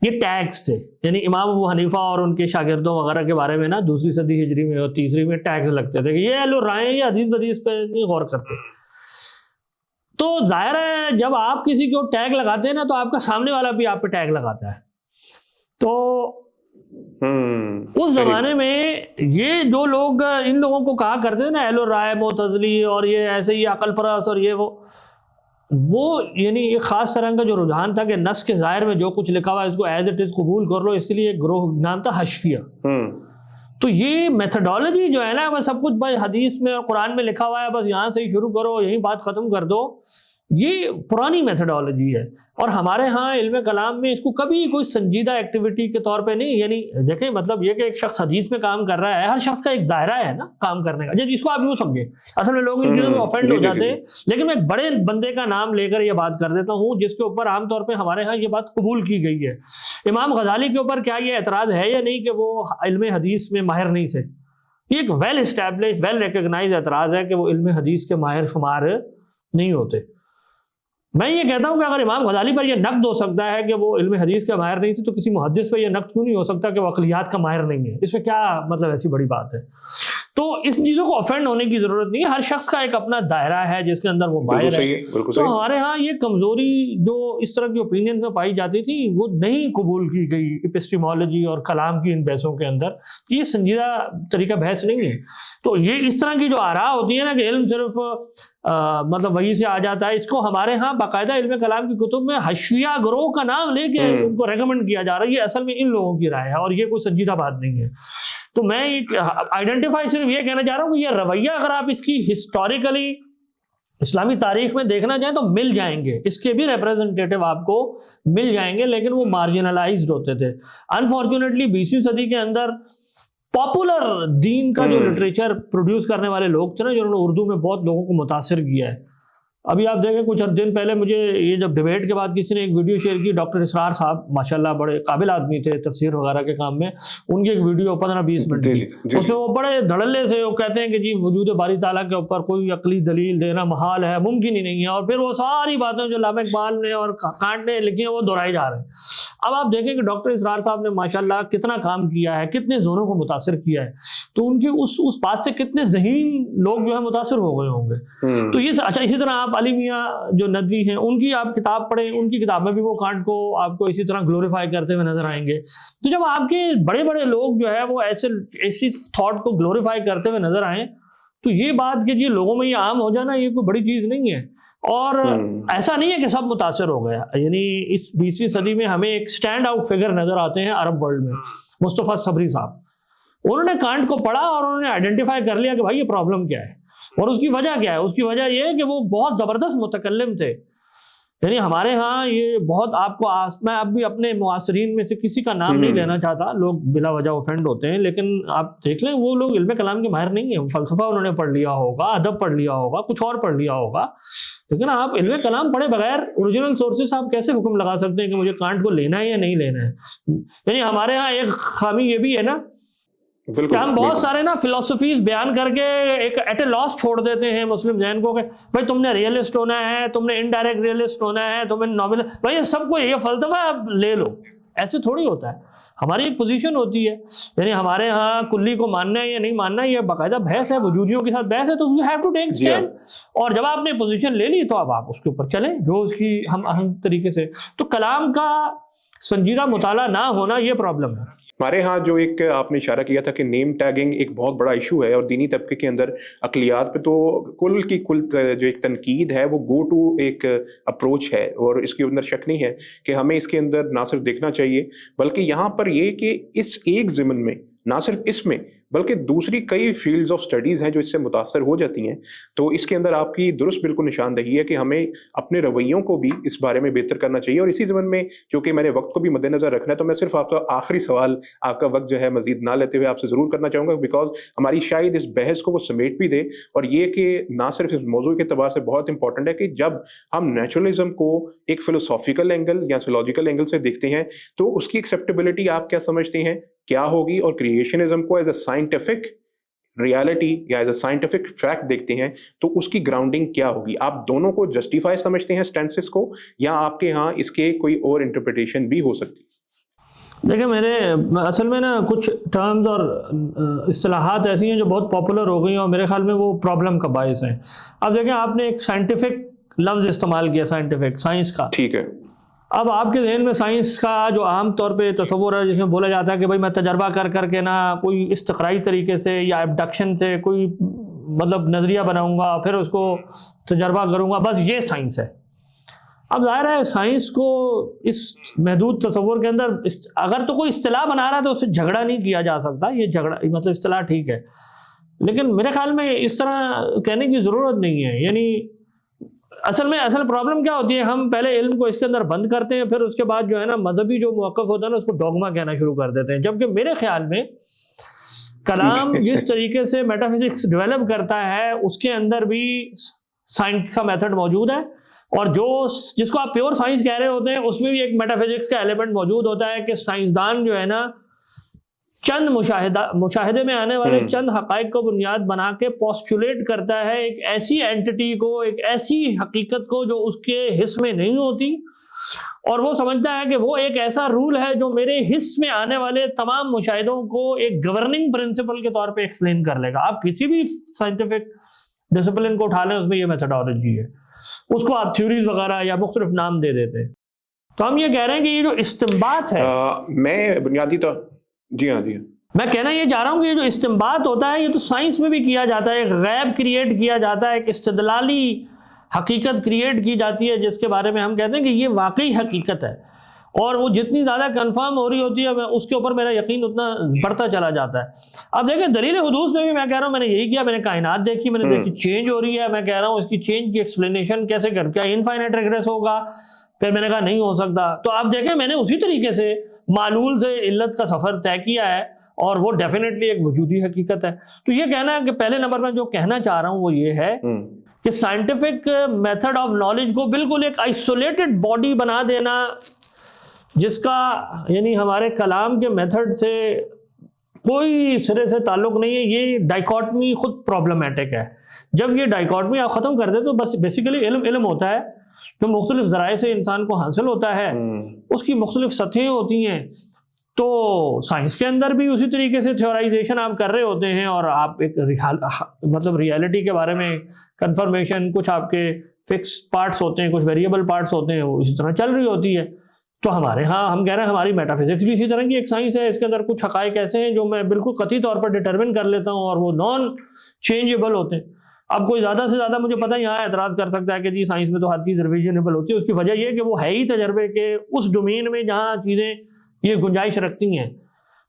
یہ ٹیگز تھے. یعنی امام ابو حنیفہ اور ان کے شاگردوں وغیرہ کے بارے میں نا 2ویں صدی ہجری میں اور 3ری میں ٹیگز لگتے تھے کہ یہ اہل الرائے ہیں، یہ حدیث پہ نہیں غور کرتے. تو ظاہر ہے جب آپ کسی کو ٹیگ لگاتے ہیں نا تو آپ کا سامنے والا بھی آپ پہ ٹیگ لگاتا ہے. تو اس زمانے میں یہ جو لوگ ان لوگوں کو کہا کرتے تھے نا اہل الرائے معتزلی اور یہ ایسے ہی عقل پرست اور یہ وہ یعنی ایک خاص طرح کا جو رجحان تھا کہ نص کے ظاہر میں جو کچھ لکھا ہوا ہے اس کو ایز اٹ از قبول کر لو، اس کے لیے ایک گروہ نام تھا حشویہ. تو یہ میتھڈالوجی جو ہے نا بس سب کچھ بھائی حدیث میں اور قرآن میں لکھا ہوا ہے بس یہاں سے ہی شروع کرو یہیں بات ختم کر دو، یہ پرانی میتھڈالوجی ہے. اور ہمارے ہاں علم کلام میں اس کو کبھی کوئی سنجیدہ ایکٹیویٹی کے طور پہ نہیں، یعنی دیکھیں مطلب یہ کہ ایک شخص حدیث میں کام کر رہا ہے، ہر شخص کا ایک ظاہرہ ہے نا کام کرنے کا، جس کو آپ یوں سمجھیں. اصل میں لوگ ان چیزوں میں آفینڈ ہو جاتے ہیں، لیکن میں ایک بڑے بندے کا نام لے کر یہ بات کر دیتا ہوں جس کے اوپر عام طور پہ ہمارے ہاں یہ بات قبول کی گئی ہے. امام غزالی کے اوپر کیا یہ اعتراض ہے یا نہیں کہ وہ علم حدیث میں ماہر نہیں تھے؟ یہ ایک ویل اسٹیبلش ویل ریکگنائز اعتراض ہے کہ وہ علم حدیث کے ماہر شمار نہیں ہوتے. میں یہ کہتا ہوں کہ اگر امام غزالی پر یہ نقد ہو سکتا ہے کہ وہ علم حدیث کے ماہر نہیں تھے تو کسی محدث پر یہ نقد کیوں نہیں ہو سکتا کہ وہ عقلیات کا ماہر نہیں ہے؟ اس میں کیا مطلب ایسی بڑی بات ہے؟ تو اس چیزوں کو افینڈ ہونے کی ضرورت نہیں ہے. ہر شخص کا ایک اپنا دائرہ ہے جس کے اندر وہ ماہر ہے. تو ہمارے ہاں یہ کمزوری جو اس طرح کی اوپینین میں پائی جاتی تھی وہ نہیں قبول کی گئی اپسٹیمولوجی اور کلام کی ان بحثوں کے اندر. یہ سنجیدہ طریقہ بحث نہیں ہے. تو یہ اس طرح کی جو آراء ہوتی ہے نا کہ علم صرف مطلب وہی سے آ جاتا ہے, اس کو ہمارے ہاں باقاعدہ علم کلام کی کتب میں حشویہ گروہ کا نام لے کے ان کو ریکمنڈ کیا جا رہا ہے. یہ اصل میں ان لوگوں کی رائے ہے اور یہ کوئی سنجیدہ بات نہیں ہے. تو میں آئیڈینٹیفائی صرف یہ کہنا چاہ رہا ہوں کہ یہ رویہ اگر آپ اس کی ہسٹوریکلی اسلامی تاریخ میں دیکھنا چاہیں تو مل جائیں گے, اس کے بھی ریپرزنٹیٹیو آپ کو مل جائیں گے, لیکن وہ مارجنلائزڈ ہوتے تھے. انفارچونیٹلی 20ویں صدی کے اندر پاپولر دین کا جو لٹریچر پروڈیوس کرنے والے لوگ تھے نا, جنہوں نے اردو میں بہت لوگوں کو متاثر کیا ہے. ابھی آپ دیکھیں کچھ دن پہلے مجھے یہ جب ڈیبیٹ کے بعد کسی نے ایک ویڈیو شیئر کی, ڈاکٹر اسرار صاحب ماشاءاللہ بڑے قابل آدمی تھے تفسیر وغیرہ کے کام میں, ان کی ایک ویڈیو 15-20 منٹ کی, اس میں وہ بڑے دھڑلے سے وہ کہتے ہیں کہ جی وجود باری تعالیٰ کے اوپر کوئی عقلی دلیل دینا محال ہے, ممکن ہی نہیں ہے, اور پھر وہ ساری باتیں جو علامہ اقبال نے اور کانٹ نے لکھی ہیں وہ دہرائی جا رہے ہیں. اب آپ دیکھیں کہ ڈاکٹر اسرار صاحب نے ماشاءاللہ کتنا کام کیا ہے, کتنے زونوں کو متاثر کیا ہے, تو ان کی اس بات سے کتنے ذہین لوگ جو ہے متاثر ہو گئے ہوں گے. تو یہ اچھا, اسی طرح آپ علی میاں جو ندوی ہیں ان کی آپ کتاب پڑھیں, ان کی کتاب میں بھی وہ کانٹ کو آپ کو اسی طرح گلوریفائی کرتے ہوئے نظر آئیں گے. تو جب آپ کے بڑے بڑے لوگ جو ہے وہ ایسی تھاٹ کو گلوریفائی کرتے ہوئے نظر آئیں تو یہ بات کہ جی لوگوں میں یہ عام ہو جانا یہ کوئی بڑی چیز نہیں ہے. اور ایسا نہیں ہے کہ سب متاثر ہو گیا, یعنی اس 20ویں صدی میں ہمیں ایک سٹینڈ آؤٹ فگر نظر آتے ہیں عرب ورلڈ میں, مصطفیٰ صبری صاحب. انہوں نے کانٹ کو پڑھا اور انہوں نے آئیڈینٹیفائی کر لیا کہ بھائی یہ پرابلم کیا ہے اور اس کی وجہ کیا ہے. اس کی وجہ یہ ہے کہ وہ بہت زبردست متکلم تھے. یعنی ہمارے ہاں یہ بہت آپ کو میں اب بھی اپنے معاصرین میں سے کسی کا نام نہیں لینا چاہتا, لوگ بلا وجہ اوفینڈ ہوتے ہیں, لیکن آپ دیکھ لیں وہ لوگ علم کلام کے ماہر نہیں ہیں. فلسفہ انہوں نے پڑھ لیا ہوگا, ادب پڑھ لیا ہوگا, کچھ اور پڑھ لیا ہوگا, لیکن آپ علم کلام پڑھے بغیر اوریجنل سورسز آپ کیسے حکم لگا سکتے ہیں کہ مجھے کانٹ کو لینا ہے یا نہیں لینا ہے. یعنی ہمارے ہاں ایک خامی یہ بھی ہے نا کہ ہم بہت سارے نا فلسفیز بیان کر کے ایک ایٹ اے لاس چھوڑ دیتے ہیں مسلم ذہن کو کہ بھائی تم نے ریئلسٹ ہونا ہے, تم نے انڈائریکٹ ریئلسٹ ہونا ہے, تمہیں ناول, بھائی سب کو یہ فلسفہ اب لے لو. ایسے تھوڑی ہوتا ہے. ہماری ایک پوزیشن ہوتی ہے, یعنی ہمارے ہاں کلی کو ماننا ہے یا نہیں ماننا ہے یہ باقاعدہ بحث ہے, وجودیوں کے ساتھ بحث ہے, تو you have to take stand. اور جب آپ نے پوزیشن لے لی تو اب آپ اس کے اوپر چلیں جو اس کی ہم اہم طریقے سے. تو کلام کا سنجیدہ مطالعہ نہ ہونا یہ پرابلم ہے. ہمارے ہاں جو ایک آپ نے اشارہ کیا تھا کہ نیم ٹیگنگ ایک بہت بڑا ایشو ہے, اور دینی طبقے کے اندر اقلیات پہ تو کل کی کل جو ایک تنقید ہے وہ گو ٹو ایک اپروچ ہے, اور اس کے اندر شک نہیں ہے کہ ہمیں اس کے اندر نہ صرف دیکھنا چاہیے بلکہ یہاں پر یہ کہ اس ایک ضمن میں نہ صرف اس میں بلکہ دوسری کئی فیلڈز آف سٹڈیز ہیں جو اس سے متاثر ہو جاتی ہیں. تو اس کے اندر آپ کی درست بالکل نشاندہی ہے کہ ہمیں اپنے رویوں کو بھی اس بارے میں بہتر کرنا چاہیے. اور اسی ضمن میں کیونکہ میں نے وقت کو بھی مد نظر رکھنا ہے تو میں صرف آپ کا آخری سوال آپ کا وقت جو ہے مزید نہ لیتے ہوئے آپ سے ضرور کرنا چاہوں گا, بیکاز ہماری شاید اس بحث کو وہ سمیٹ بھی دے, اور یہ کہ نہ صرف اس موضوع کے اعتبار سے بہت امپورٹنٹ ہے کہ جب ہم نیچرلزم کو ایک فلسافیکل اینگل یا سیولوجیکل اینگل سے دیکھتے ہیں تو اس کی ایکسیپٹیبلٹی آپ کیا سمجھتے ہیں کیا ہوگی, اور کریشنزم کو ایز اے سائنٹیفک ریالٹی یا ایز اے سائنٹیفک فیکٹ دیکھتے ہیں تو اس کی گراؤنڈنگ کیا ہوگی. آپ دونوں کو جسٹیفائی سمجھتے ہیں سٹینسز کو, یا آپ کے ہاں اس کے کوئی اور انٹرپریٹیشن بھی ہو سکتی؟ دیکھیں میرے اصل میں نا کچھ ٹرمز اور اصطلاحات ایسی ہیں جو بہت پاپولر ہو گئی ہیں اور میرے خیال میں وہ پرابلم کا باعث ہیں. اب دیکھیں آپ نے ایک سائنٹیفک لفظ استعمال کیا, سائنٹیفک, سائنس کا. ٹھیک ہے. اب آپ کے ذہن میں سائنس کا جو عام طور پہ تصور ہے جس میں بولا جاتا ہے کہ بھائی میں تجربہ کر کر کے نا کوئی استقرائی طریقے سے یا ایبڈکشن سے کوئی مطلب نظریہ بناؤں گا پھر اس کو تجربہ کروں گا, بس یہ سائنس ہے. اب ظاہر ہے سائنس کو اس محدود تصور کے اندر اگر تو کوئی اصطلاح بنا رہا ہے تو اس سے جھگڑا نہیں کیا جا سکتا, یہ جھگڑا مطلب اصطلاح ٹھیک ہے, لیکن میرے خیال میں اس طرح کہنے کی ضرورت نہیں ہے. یعنی اصل پرابلم کیا ہوتی ہے, ہم پہلے علم کو اس کے اندر بند کرتے ہیں, پھر اس کے بعد جو ہے نا مذہبی جو موقف ہوتا ہے نا اس کو ڈوگما کہنا شروع کر دیتے ہیں. جبکہ میرے خیال میں کلام جس طریقے سے میٹا فزکس ڈیولپ کرتا ہے اس کے اندر بھی سائنس کا میتھڈ موجود ہے, اور جس کو آپ پیور سائنس کہہ رہے ہوتے ہیں اس میں بھی ایک میٹا فزکس کا ایلیمنٹ موجود ہوتا ہے کہ سائنسدان جو ہے نا چند مشاہدے میں آنے والے چند حقائق کو بنیاد بنا کے پوسچولیٹ کرتا ہے ایک ایسی اینٹی کو, ایک ایسی حقیقت کو جو اس کے حص میں نہیں ہوتی, اور وہ سمجھتا ہے کہ وہ ایک ایسا رول ہے جو میرے حص میں آنے والے تمام مشاہدوں کو ایک گورننگ پرنسپل کے طور پہ ایکسپلین کر لے گا. آپ کسی بھی سائنٹیفک ڈسپلن کو اٹھا لیں، اس میں یہ میتھڈالوجی ہے، اس کو آپ تھیوریز وغیرہ یا مختلف نام دے دیتے ہیں. تو ہم یہ کہہ رہے ہیں کہ یہ جو استنباط ہے، میں بنیادی طور جی ہاں میں کہنا یہ چاہ رہا ہوں کہ یہ جو استنباط ہوتا ہے یہ تو سائنس میں بھی کیا جاتا ہے. ایک غیب کریٹ کیا جاتا ہے، ایک استدلالی حقیقت کریٹ کی جاتی ہے جس کے بارے میں ہم کہتے ہیں کہ یہ واقعی حقیقت ہے، اور وہ جتنی زیادہ کنفرم ہو رہی ہوتی ہے اس کے اوپر میرا یقین اتنا بڑھتا چلا جاتا ہے. اب دیکھیں دلیل حدوث میں بھی میں کہہ رہا ہوں میں نے یہی کیا، میں نے کائنات دیکھی، میں نے دیکھی چینج ہو رہی ہے، میں کہہ رہا ہوں اس کی چینج کی ایکسپلینیشن کیسے کر، کیا انفائنائٹ ریگریس ہوگا؟ پھر میں نے کہا نہیں ہو سکتا. تو آپ دیکھیں میں نے اسی طریقے سے معلول سے علت کا سفر طے کیا ہے، اور وہ ڈیفینیٹلی ایک وجودی حقیقت ہے. تو یہ کہنا ہے کہ پہلے نمبر میں جو کہنا چاہ رہا ہوں وہ یہ ہے کہ سائنٹیفک میتھڈ آف نالج کو بالکل ایک آئسولیٹڈ باڈی بنا دینا، جس کا یعنی ہمارے کلام کے میتھڈ سے کوئی سرے سے تعلق نہیں ہے، یہ ڈائیکاٹمی خود پرابلمٹک ہے. جب یہ ڈائیکاٹمی آپ ختم کر دیں تو بس بیسیکلی علم ہوتا ہے جو مختلف ذرائع سے انسان کو حاصل ہوتا ہے، اس کی مختلف سطحیں ہوتی ہیں. تو سائنس کے اندر بھی اسی طریقے سے تھیورائزیشن آپ کر رہے ہوتے ہیں، اور آپ ایک مطلب ریالٹی کے بارے میں کنفرمیشن، کچھ آپ کے فکس پارٹس ہوتے ہیں، کچھ ویریبل پارٹس ہوتے ہیں، وہ اسی طرح چل رہی ہوتی ہے. تو ہمارے ہاں ہم کہہ رہے ہیں ہماری میٹا فزکس بھی اسی طرح کی ایک سائنس ہے. اس کے اندر کچھ حقائق ایسے ہیں جو میں بالکل قطعی طور پر ڈٹرمن کر لیتا ہوں، اور وہ نان چینجیبل ہوتے ہیں. اب کوئی زیادہ سے زیادہ مجھے پتہ ہے یہاں اعتراض کر سکتا ہے کہ جی سائنس میں تو ہر چیز ریویژنیبل ہوتی ہے. اس کی وجہ یہ ہے کہ وہ ہے ہی تجربے کے اس ڈومین میں جہاں چیزیں یہ گنجائش رکھتی ہیں،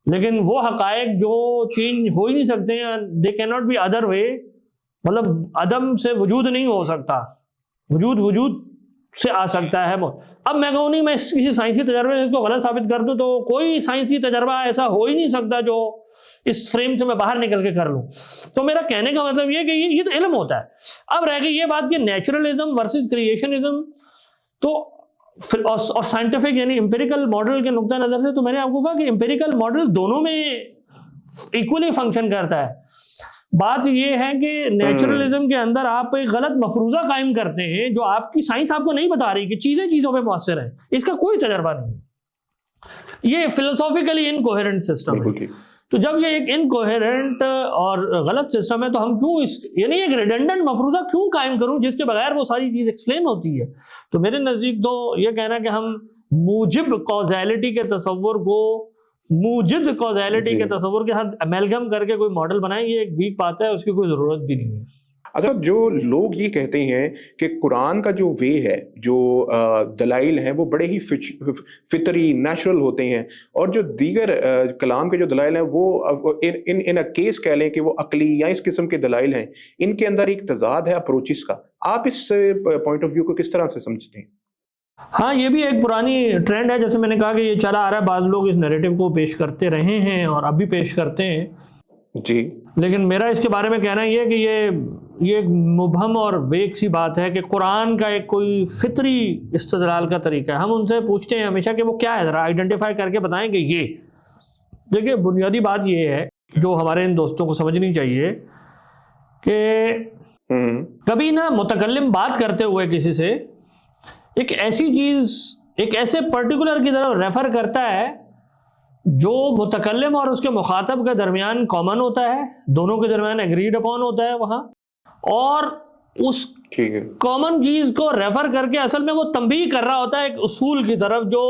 لیکن وہ حقائق جو چینج ہو ہی نہیں سکتے ہیں، دے کی ناٹ بی ادر وے، مطلب عدم سے وجود نہیں ہو سکتا، وجود سے آ سکتا ہے. اب میں کہوں نہیں میں کسی سائنسی تجربے سے اس کو غلط ثابت کر دوں تو کوئی سائنسی تجربہ ایسا ہو ہی نہیں سکتا جو اس فریم سے میں باہر نکل کے کر لوں. تو میرا کہنے کا مطلب یہ کہ یہ تو علم ہوتا ہے. اب رہ گئی یہ بات کہ نیچرلزم ورسز کریشنزم تو اور سائنٹیفک یعنی امپیریکل ماڈل کے نقطہ نظر سے، تو میں نے آپ کو کہا کہ امپیریکل ماڈل دونوں میں ایکولی فنکشن کرتا ہے. بات یہ ہے کہ نیچرلزم کے اندر آپ ایک غلط مفروضہ قائم کرتے ہیں جو آپ کی سائنس آپ کو نہیں بتا رہی کہ چیزیں چیزوں پہ مؤثر ہیں، اس کا کوئی تجربہ نہیں. یہ فلسافیکلی انکوہرنٹ سسٹم ہے. تو جب یہ ایک انکوہرنٹ اور غلط سسٹم ہے تو ہم کیوں یعنی ایک ریڈنڈنٹ مفروضہ کیوں قائم کروں جس کے بغیر وہ ساری چیز ایکسپلین ہوتی ہے. تو میرے نزدیک تو یہ کہنا کہ ہم موجب کازیلٹی کے تصور کو موجد کازیلٹی کے تصور کے ساتھ امیلگم کر کے کوئی ماڈل بنائیں، یہ ایک ویک بات ہے، اس کی کوئی ضرورت بھی نہیں ہے. اگر جو لوگ یہ کہتے ہیں کہ قرآن کا جو وے ہے، جو دلائل ہیں وہ بڑے ہی فطری نیچرل ہوتے ہیں، اور جو دیگر کلام کے جو دلائل ہیں وہ ان کیس کہہ لیں کہ وہ عقلی یا اس قسم کے دلائل ہیں، ان کے اندر ایک تضاد ہے اپروچز کا. آپ اس پوائنٹ آف ویو کو کس طرح سے سمجھتے ہیں؟ ہاں یہ بھی ایک پرانی ٹرینڈ ہے، جیسے میں نے کہا کہ یہ چلا آ رہا ہے، بعض لوگ اس نیریٹو کو پیش کرتے رہے ہیں اور اب بھی پیش کرتے ہیں جی. لیکن میرا اس کے بارے میں کہنا یہ ہے کہ یہ ایک مبہم اور ویک سی بات ہے کہ قرآن کا ایک کوئی فطری استدلال کا طریقہ ہے. ہم ان سے پوچھتے ہیں ہمیشہ کہ وہ کیا ہے، ذرا آئیڈینٹیفائی کر کے بتائیں کہ یہ. دیکھیے بنیادی بات یہ ہے جو ہمارے ان دوستوں کو سمجھنی چاہیے کہ کبھی نہ متکلم بات کرتے ہوئے کسی سے ایک ایسی چیز ایک ایسے پرٹیکولر کی طرف ریفر کرتا ہے جو متکلم اور اس کے مخاطب کے درمیان کامن ہوتا ہے، دونوں کے درمیان ایگریڈ اپون ہوتا ہے وہاں، اور اس کامن چیز کو ریفر کر کے اصل میں وہ تنبیہ کر رہا ہوتا ہے ایک اصول کی طرف جو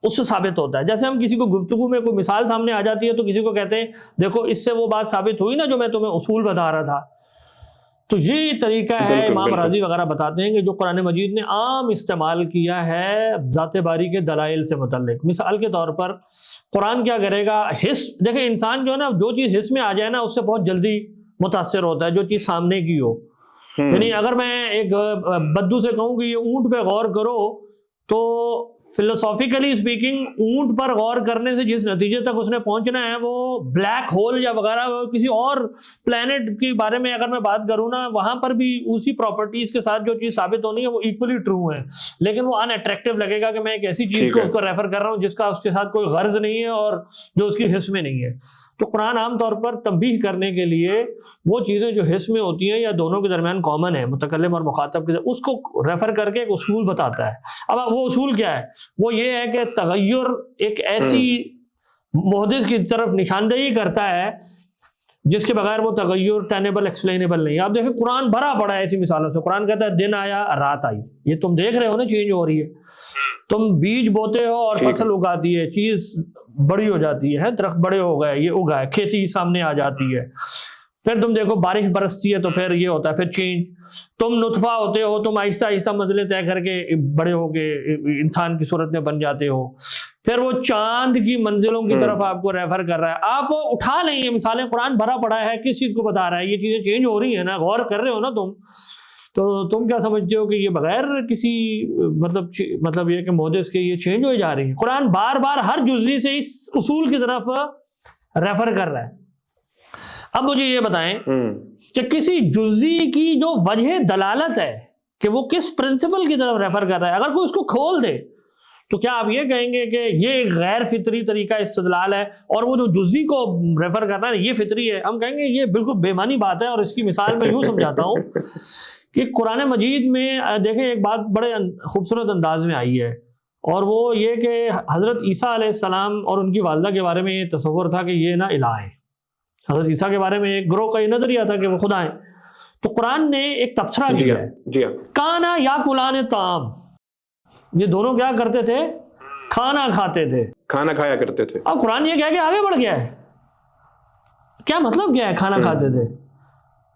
اس سے ثابت ہوتا ہے. جیسے ہم کسی کو گفتگو میں کوئی مثال سامنے آ جاتی ہے تو کسی کو کہتے ہیں دیکھو اس سے وہ بات ثابت ہوئی نا جو میں تمہیں اصول بتا رہا تھا. تو یہ طریقہ ہے امام راضی وغیرہ بتاتے ہیں کہ جو قرآن مجید نے عام استعمال کیا ہے ذات باری کے دلائل سے متعلق. مثال کے طور پر قرآن کیا کرے گا، حس، دیکھیں انسان جو ہے نا جو چیز حس میں آ جائے نا اس سے بہت جلدی متاثر ہوتا ہے جو چیز سامنے کی ہو. یعنی اگر میں ایک بدو سے کہوں کہ یہ اونٹ پہ غور کرو تو فلسافیکلی اسپیکنگ اونٹ پر غور کرنے سے جس نتیجے تک اس نے پہنچنا ہے وہ بلیک ہول یا وغیرہ کسی اور پلانٹ کے بارے میں اگر میں بات کروں نا وہاں پر بھی اسی پراپرٹیز کے ساتھ جو چیز ثابت ہونی ہے وہ ایکولی ٹرو ہے، لیکن وہ ان اٹریکٹیو لگے گا کہ میں ایک ایسی چیز کو اس کو ریفر کر رہا ہوں جس کا اس کے ساتھ کوئی غرض نہیں ہے اور جو اس کی حس میں نہیں ہے. تو قرآن عام طور پر تنبیہ کرنے کے لیے وہ چیزیں جو حس میں ہوتی ہیں یا دونوں کے درمیان کامن ہے، متکلم اور مخاطب کے، اس کو ریفر کر کے ایک اصول بتاتا ہے۔ اب وہ اصول کیا ہے؟ وہ یہ ہے کہ تغیر ایک ایسی محدث کی طرف نشاندہی کرتا ہے جس کے بغیر وہ تغیر ٹینیبل ایکسپلینیبل نہیں ہے۔ آپ دیکھیں قرآن بھرا پڑا ہے ایسی مثالوں سے۔ قرآن کہتا ہے دن آیا رات آئی، یہ تم دیکھ رہے ہو نا چینج ہو رہی ہے، تم بیج بوتے ہو اور فصل اگاتی ہے، چیز بڑی ہو جاتی ہے، درخت بڑے ہو گئے، یہ اگا ہے، کھیتی سامنے آ جاتی ہے، پھر تم دیکھو بارش برستی ہے تو پھر یہ ہوتا ہے، پھر چینج، تم نطفہ ہوتے ہو، تم آہستہ آہستہ منزلیں طے کر کے بڑے ہو کے انسان کی صورت میں بن جاتے ہو، پھر وہ چاند کی منزلوں کی طرف آپ کو ریفر کر رہا ہے۔ آپ اٹھا نہیں یہ مثالیں، قرآن بھرا پڑا ہے، کس چیز کو بتا رہا ہے؟ یہ چیزیں چینج ہو رہی ہیں نا، غور کر رہے ہو نا تم، تو تم کیا سمجھتے ہو کہ یہ بغیر کسی مطلب یہ کہ محدث کے یہ چینج ہو جا رہی ہیں؟ قرآن بار بار ہر جزوی سے اس اصول کی طرف ریفر کر رہا ہے۔ اب مجھے یہ بتائیں کہ کسی جزوی کی جو وجہ دلالت ہے کہ وہ کس پرنسپل کی طرف ریفر کر رہا ہے، اگر کوئی اس کو کھول دے تو کیا آپ یہ کہیں گے کہ یہ ایک غیر فطری طریقہ استدلال ہے اور وہ جو جزوی کو ریفر کرنا ہے یہ فطری ہے؟ ہم کہیں گے یہ بالکل بے معنی بات ہے، اور اس کی مثال میں یوں سمجھاتا ہوں کہ قرآن مجید میں دیکھیں ایک بات بڑے خوبصورت انداز میں آئی ہے، اور وہ یہ کہ حضرت عیسیٰ علیہ السلام اور ان کی والدہ کے بارے میں یہ تصور تھا کہ یہ نا الہ ہیں۔ حضرت عیسیٰ کے بارے میں ایک گروہ کا یہ نظریہ تھا کہ وہ خدا ہیں۔ تو قرآن نے ایک تبصرہ کیا ہے، کانا یا کلان طعام، یہ دونوں کیا کرتے تھے؟ کھانا کھاتے تھے، کھانا کھایا کرتے تھے۔ اب قرآن یہ کہہ کے آگے بڑھ گیا ہے، کیا مطلب کیا ہے کھانا کھاتے تھے؟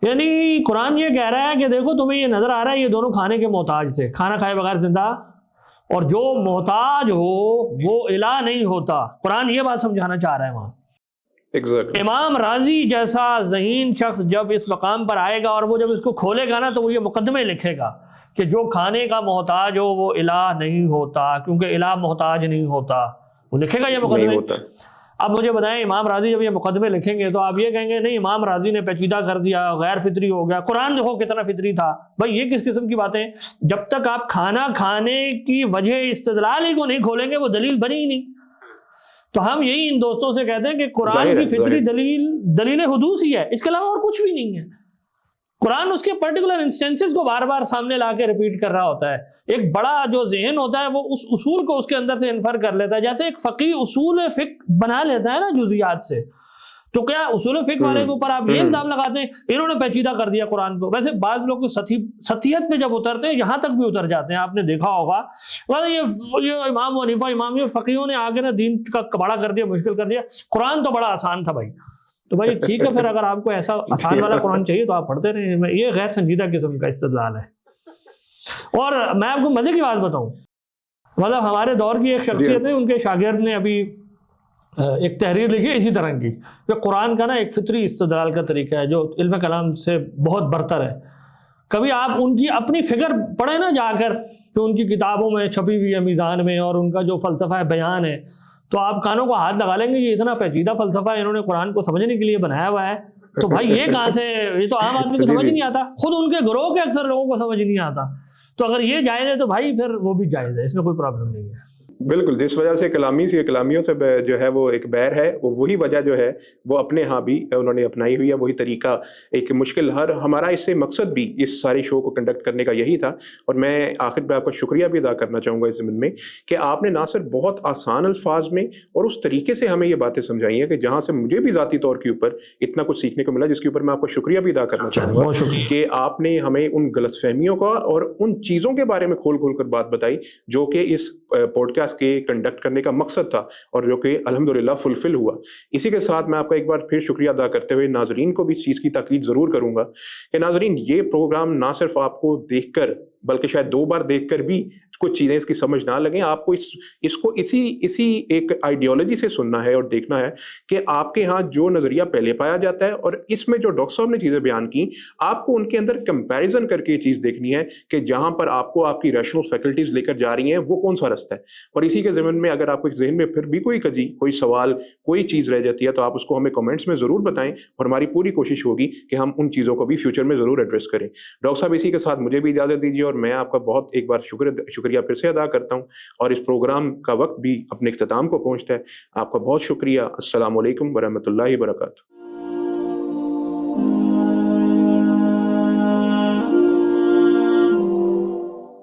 یعنی قرآن یہ کہہ رہا ہے کہ دیکھو تمہیں یہ نظر آ رہا ہے یہ دونوں کھانے کے محتاج تھے، کھانا کھائے بغیر زندہ، اور جو محتاج ہو وہ الہ نہیں ہوتا۔ قرآن یہ بات سمجھانا چاہ رہا ہے وہاں۔ امام راضی جیسا ذہین شخص جب اس مقام پر آئے گا اور وہ جب اس کو کھولے گا نا تو وہ یہ مقدمے لکھے گا کہ جو کھانے کا محتاج ہو وہ الہ نہیں ہوتا، کیونکہ الہ محتاج نہیں ہوتا، وہ لکھے گا یہ مقدمے۔ اب مجھے بتائیں امام راضی جب یہ مقدمے لکھیں گے تو آپ یہ کہیں گے نہیں امام راضی نے پیچیدہ کر دیا، غیر فطری ہو گیا، قرآن دیکھو کتنا فطری تھا۔ بھائی یہ کس قسم کی باتیں؟ جب تک آپ کھانا کھانے کی وجہ استدلال ہی کو نہیں کھولیں گے وہ دلیل بنی ہی نہیں۔ تو ہم یہی ان دوستوں سے کہتے ہیں کہ قرآن کی فطری دلیل حدوث ہی ہے، اس کے علاوہ اور کچھ بھی نہیں ہے۔ قرآن اس کے پرٹیکولر انسٹنسز کو بار بار سامنے لا کے ریپیٹ کر رہا ہوتا ہے۔ ایک بڑا جو ذہن ہوتا ہے وہ اس اصول کو اس کے اندر سے انفر کر لیتا ہے، جیسے ایک فقیہ اصول فقہ بنا لیتا ہے نا جزیات سے، تو کیا اصول فقہ والے کے اوپر آپ یہ الزام لگاتے ہیں انہوں نے پیچیدہ کر دیا قرآن کو؟ ویسے بعض لوگ سطحیت پہ جب اترتے ہیں یہاں تک بھی اتر جاتے ہیں، آپ نے دیکھا ہوگا یہ امام حنیفہ امام یہ فقیہوں نے آگے نا دین کا کباڑا کر دیا، مشکل کر دیا، قرآن تو بڑا آسان تھا بھائی۔ تو بھائی ٹھیک ہے، پھر اگر آپ کو ایسا آسان والا قرآن چاہیے تو آپ پڑھتے رہیں، یہ غیر سنجیدہ قسم کا استدلال ہے۔ اور میں آپ کو مزے کی بات بتاؤں، مطلب ہمارے دور کی ایک شخصیت ہے، ان کے شاگرد نے ابھی ایک تحریر لکھی اسی طرح کی کہ قرآن کا نا ایک فطری استدلال کا طریقہ ہے جو علم کلام سے بہت برتر ہے۔ کبھی آپ ان کی اپنی فکر پڑھیں نا جا کر، کہ ان کی کتابوں میں چھپی ہوئی ہے میزان میں، اور ان کا جو فلسفہ بیان ہے، تو آپ کانوں کو ہاتھ لگا لیں گے یہ اتنا پیچیدہ فلسفہ انہوں نے قرآن کو سمجھنے کے لیے بنایا ہوا ہے۔ تو بھائی یہ کہاں سے، یہ تو عام آدمی کو سمجھ ہی نہیں آتا، خود ان کے گروہ کے اکثر لوگوں کو سمجھ نہیں آتا۔ تو اگر یہ جائز ہے تو بھائی پھر وہ بھی جائز ہے، اس میں کوئی پرابلم نہیں ہے۔ بالکل، جس وجہ سے کلامیوں سے جو ہے وہ ایک بیر ہے، وہی وجہ جو ہے وہ اپنے ہاں بھی انہوں نے اپنائی ہوئی ہے، وہی طریقہ ایک مشکل ہمارا اس سے مقصد بھی اس ساری شو کو کنڈکٹ کرنے کا یہی تھا۔ اور میں آخر پہ آپ کا شکریہ بھی ادا کرنا چاہوں گا اس ضمن میں کہ آپ نے نہ صرف بہت آسان الفاظ میں اور اس طریقے سے ہمیں یہ باتیں سمجھائی ہیں کہ جہاں سے مجھے بھی ذاتی طور کے اوپر اتنا کچھ سیکھنے کو ملا، جس کے اوپر میں آپ کا شکریہ بھی ادا کرنا چاہوں گا کہ آپ نے ہمیں ان غلط فہمیوں کا اور ان چیزوں کے بارے میں کھول کھول کر بات بتائی جو کہ اس پوڈ کاسٹ کے کنڈکٹ کرنے کا مقصد تھا، اور جو کہ الحمدللہ فلفل ہوا۔ اسی کے ساتھ میں آپ کا ایک بار پھر شکریہ ادا کرتے ہوئے ناظرین کو بھی اس چیز کی تاکید ضرور کروں گا کہ ناظرین یہ پروگرام نہ صرف آپ کو دیکھ کر بلکہ شاید 2 بار دیکھ کر بھی کچھ چیزیں اس کی سمجھ نہ لگیں، آپ کو اس کو اسی ایک آئیڈیالوجی سے سننا ہے اور دیکھنا ہے کہ آپ کے ہاں جو نظریہ پہلے پایا جاتا ہے اور اس میں جو ڈاکٹر صاحب نے چیزیں بیان کی، آپ کو ان کے اندر کمپیریزن کر کے یہ چیز دیکھنی ہے کہ جہاں پر آپ کو آپ کی ریشنل فیکلٹیز لے کر جا رہی ہیں وہ کون سا رستہ ہے۔ اور اسی کے ضمن میں اگر آپ کو ذہن میں پھر بھی کوئی کجی، کوئی سوال، کوئی چیز رہ جاتی ہے تو آپ اس کو ہمیں کمنٹس میں ضرور بتائیں، اور ہماری پوری کوشش ہوگی کہ ہم ان چیزوں کو بھی فیوچر میں ضرور ایڈریس کریں۔ ڈاکٹر صاحب اسی کے ساتھ مجھے بھی اجازت دیجیے، اور میں آپ کا بہت ایک بار شکریہ شکریہ پھر سے ادا کرتا ہوں، اور اس پروگرام کا وقت بھی اپنے اختتام کو پہنچتا ہے۔ آپ کا بہت شکریہ۔ السلام علیکم ورحمۃ اللہ وبرکاتہ۔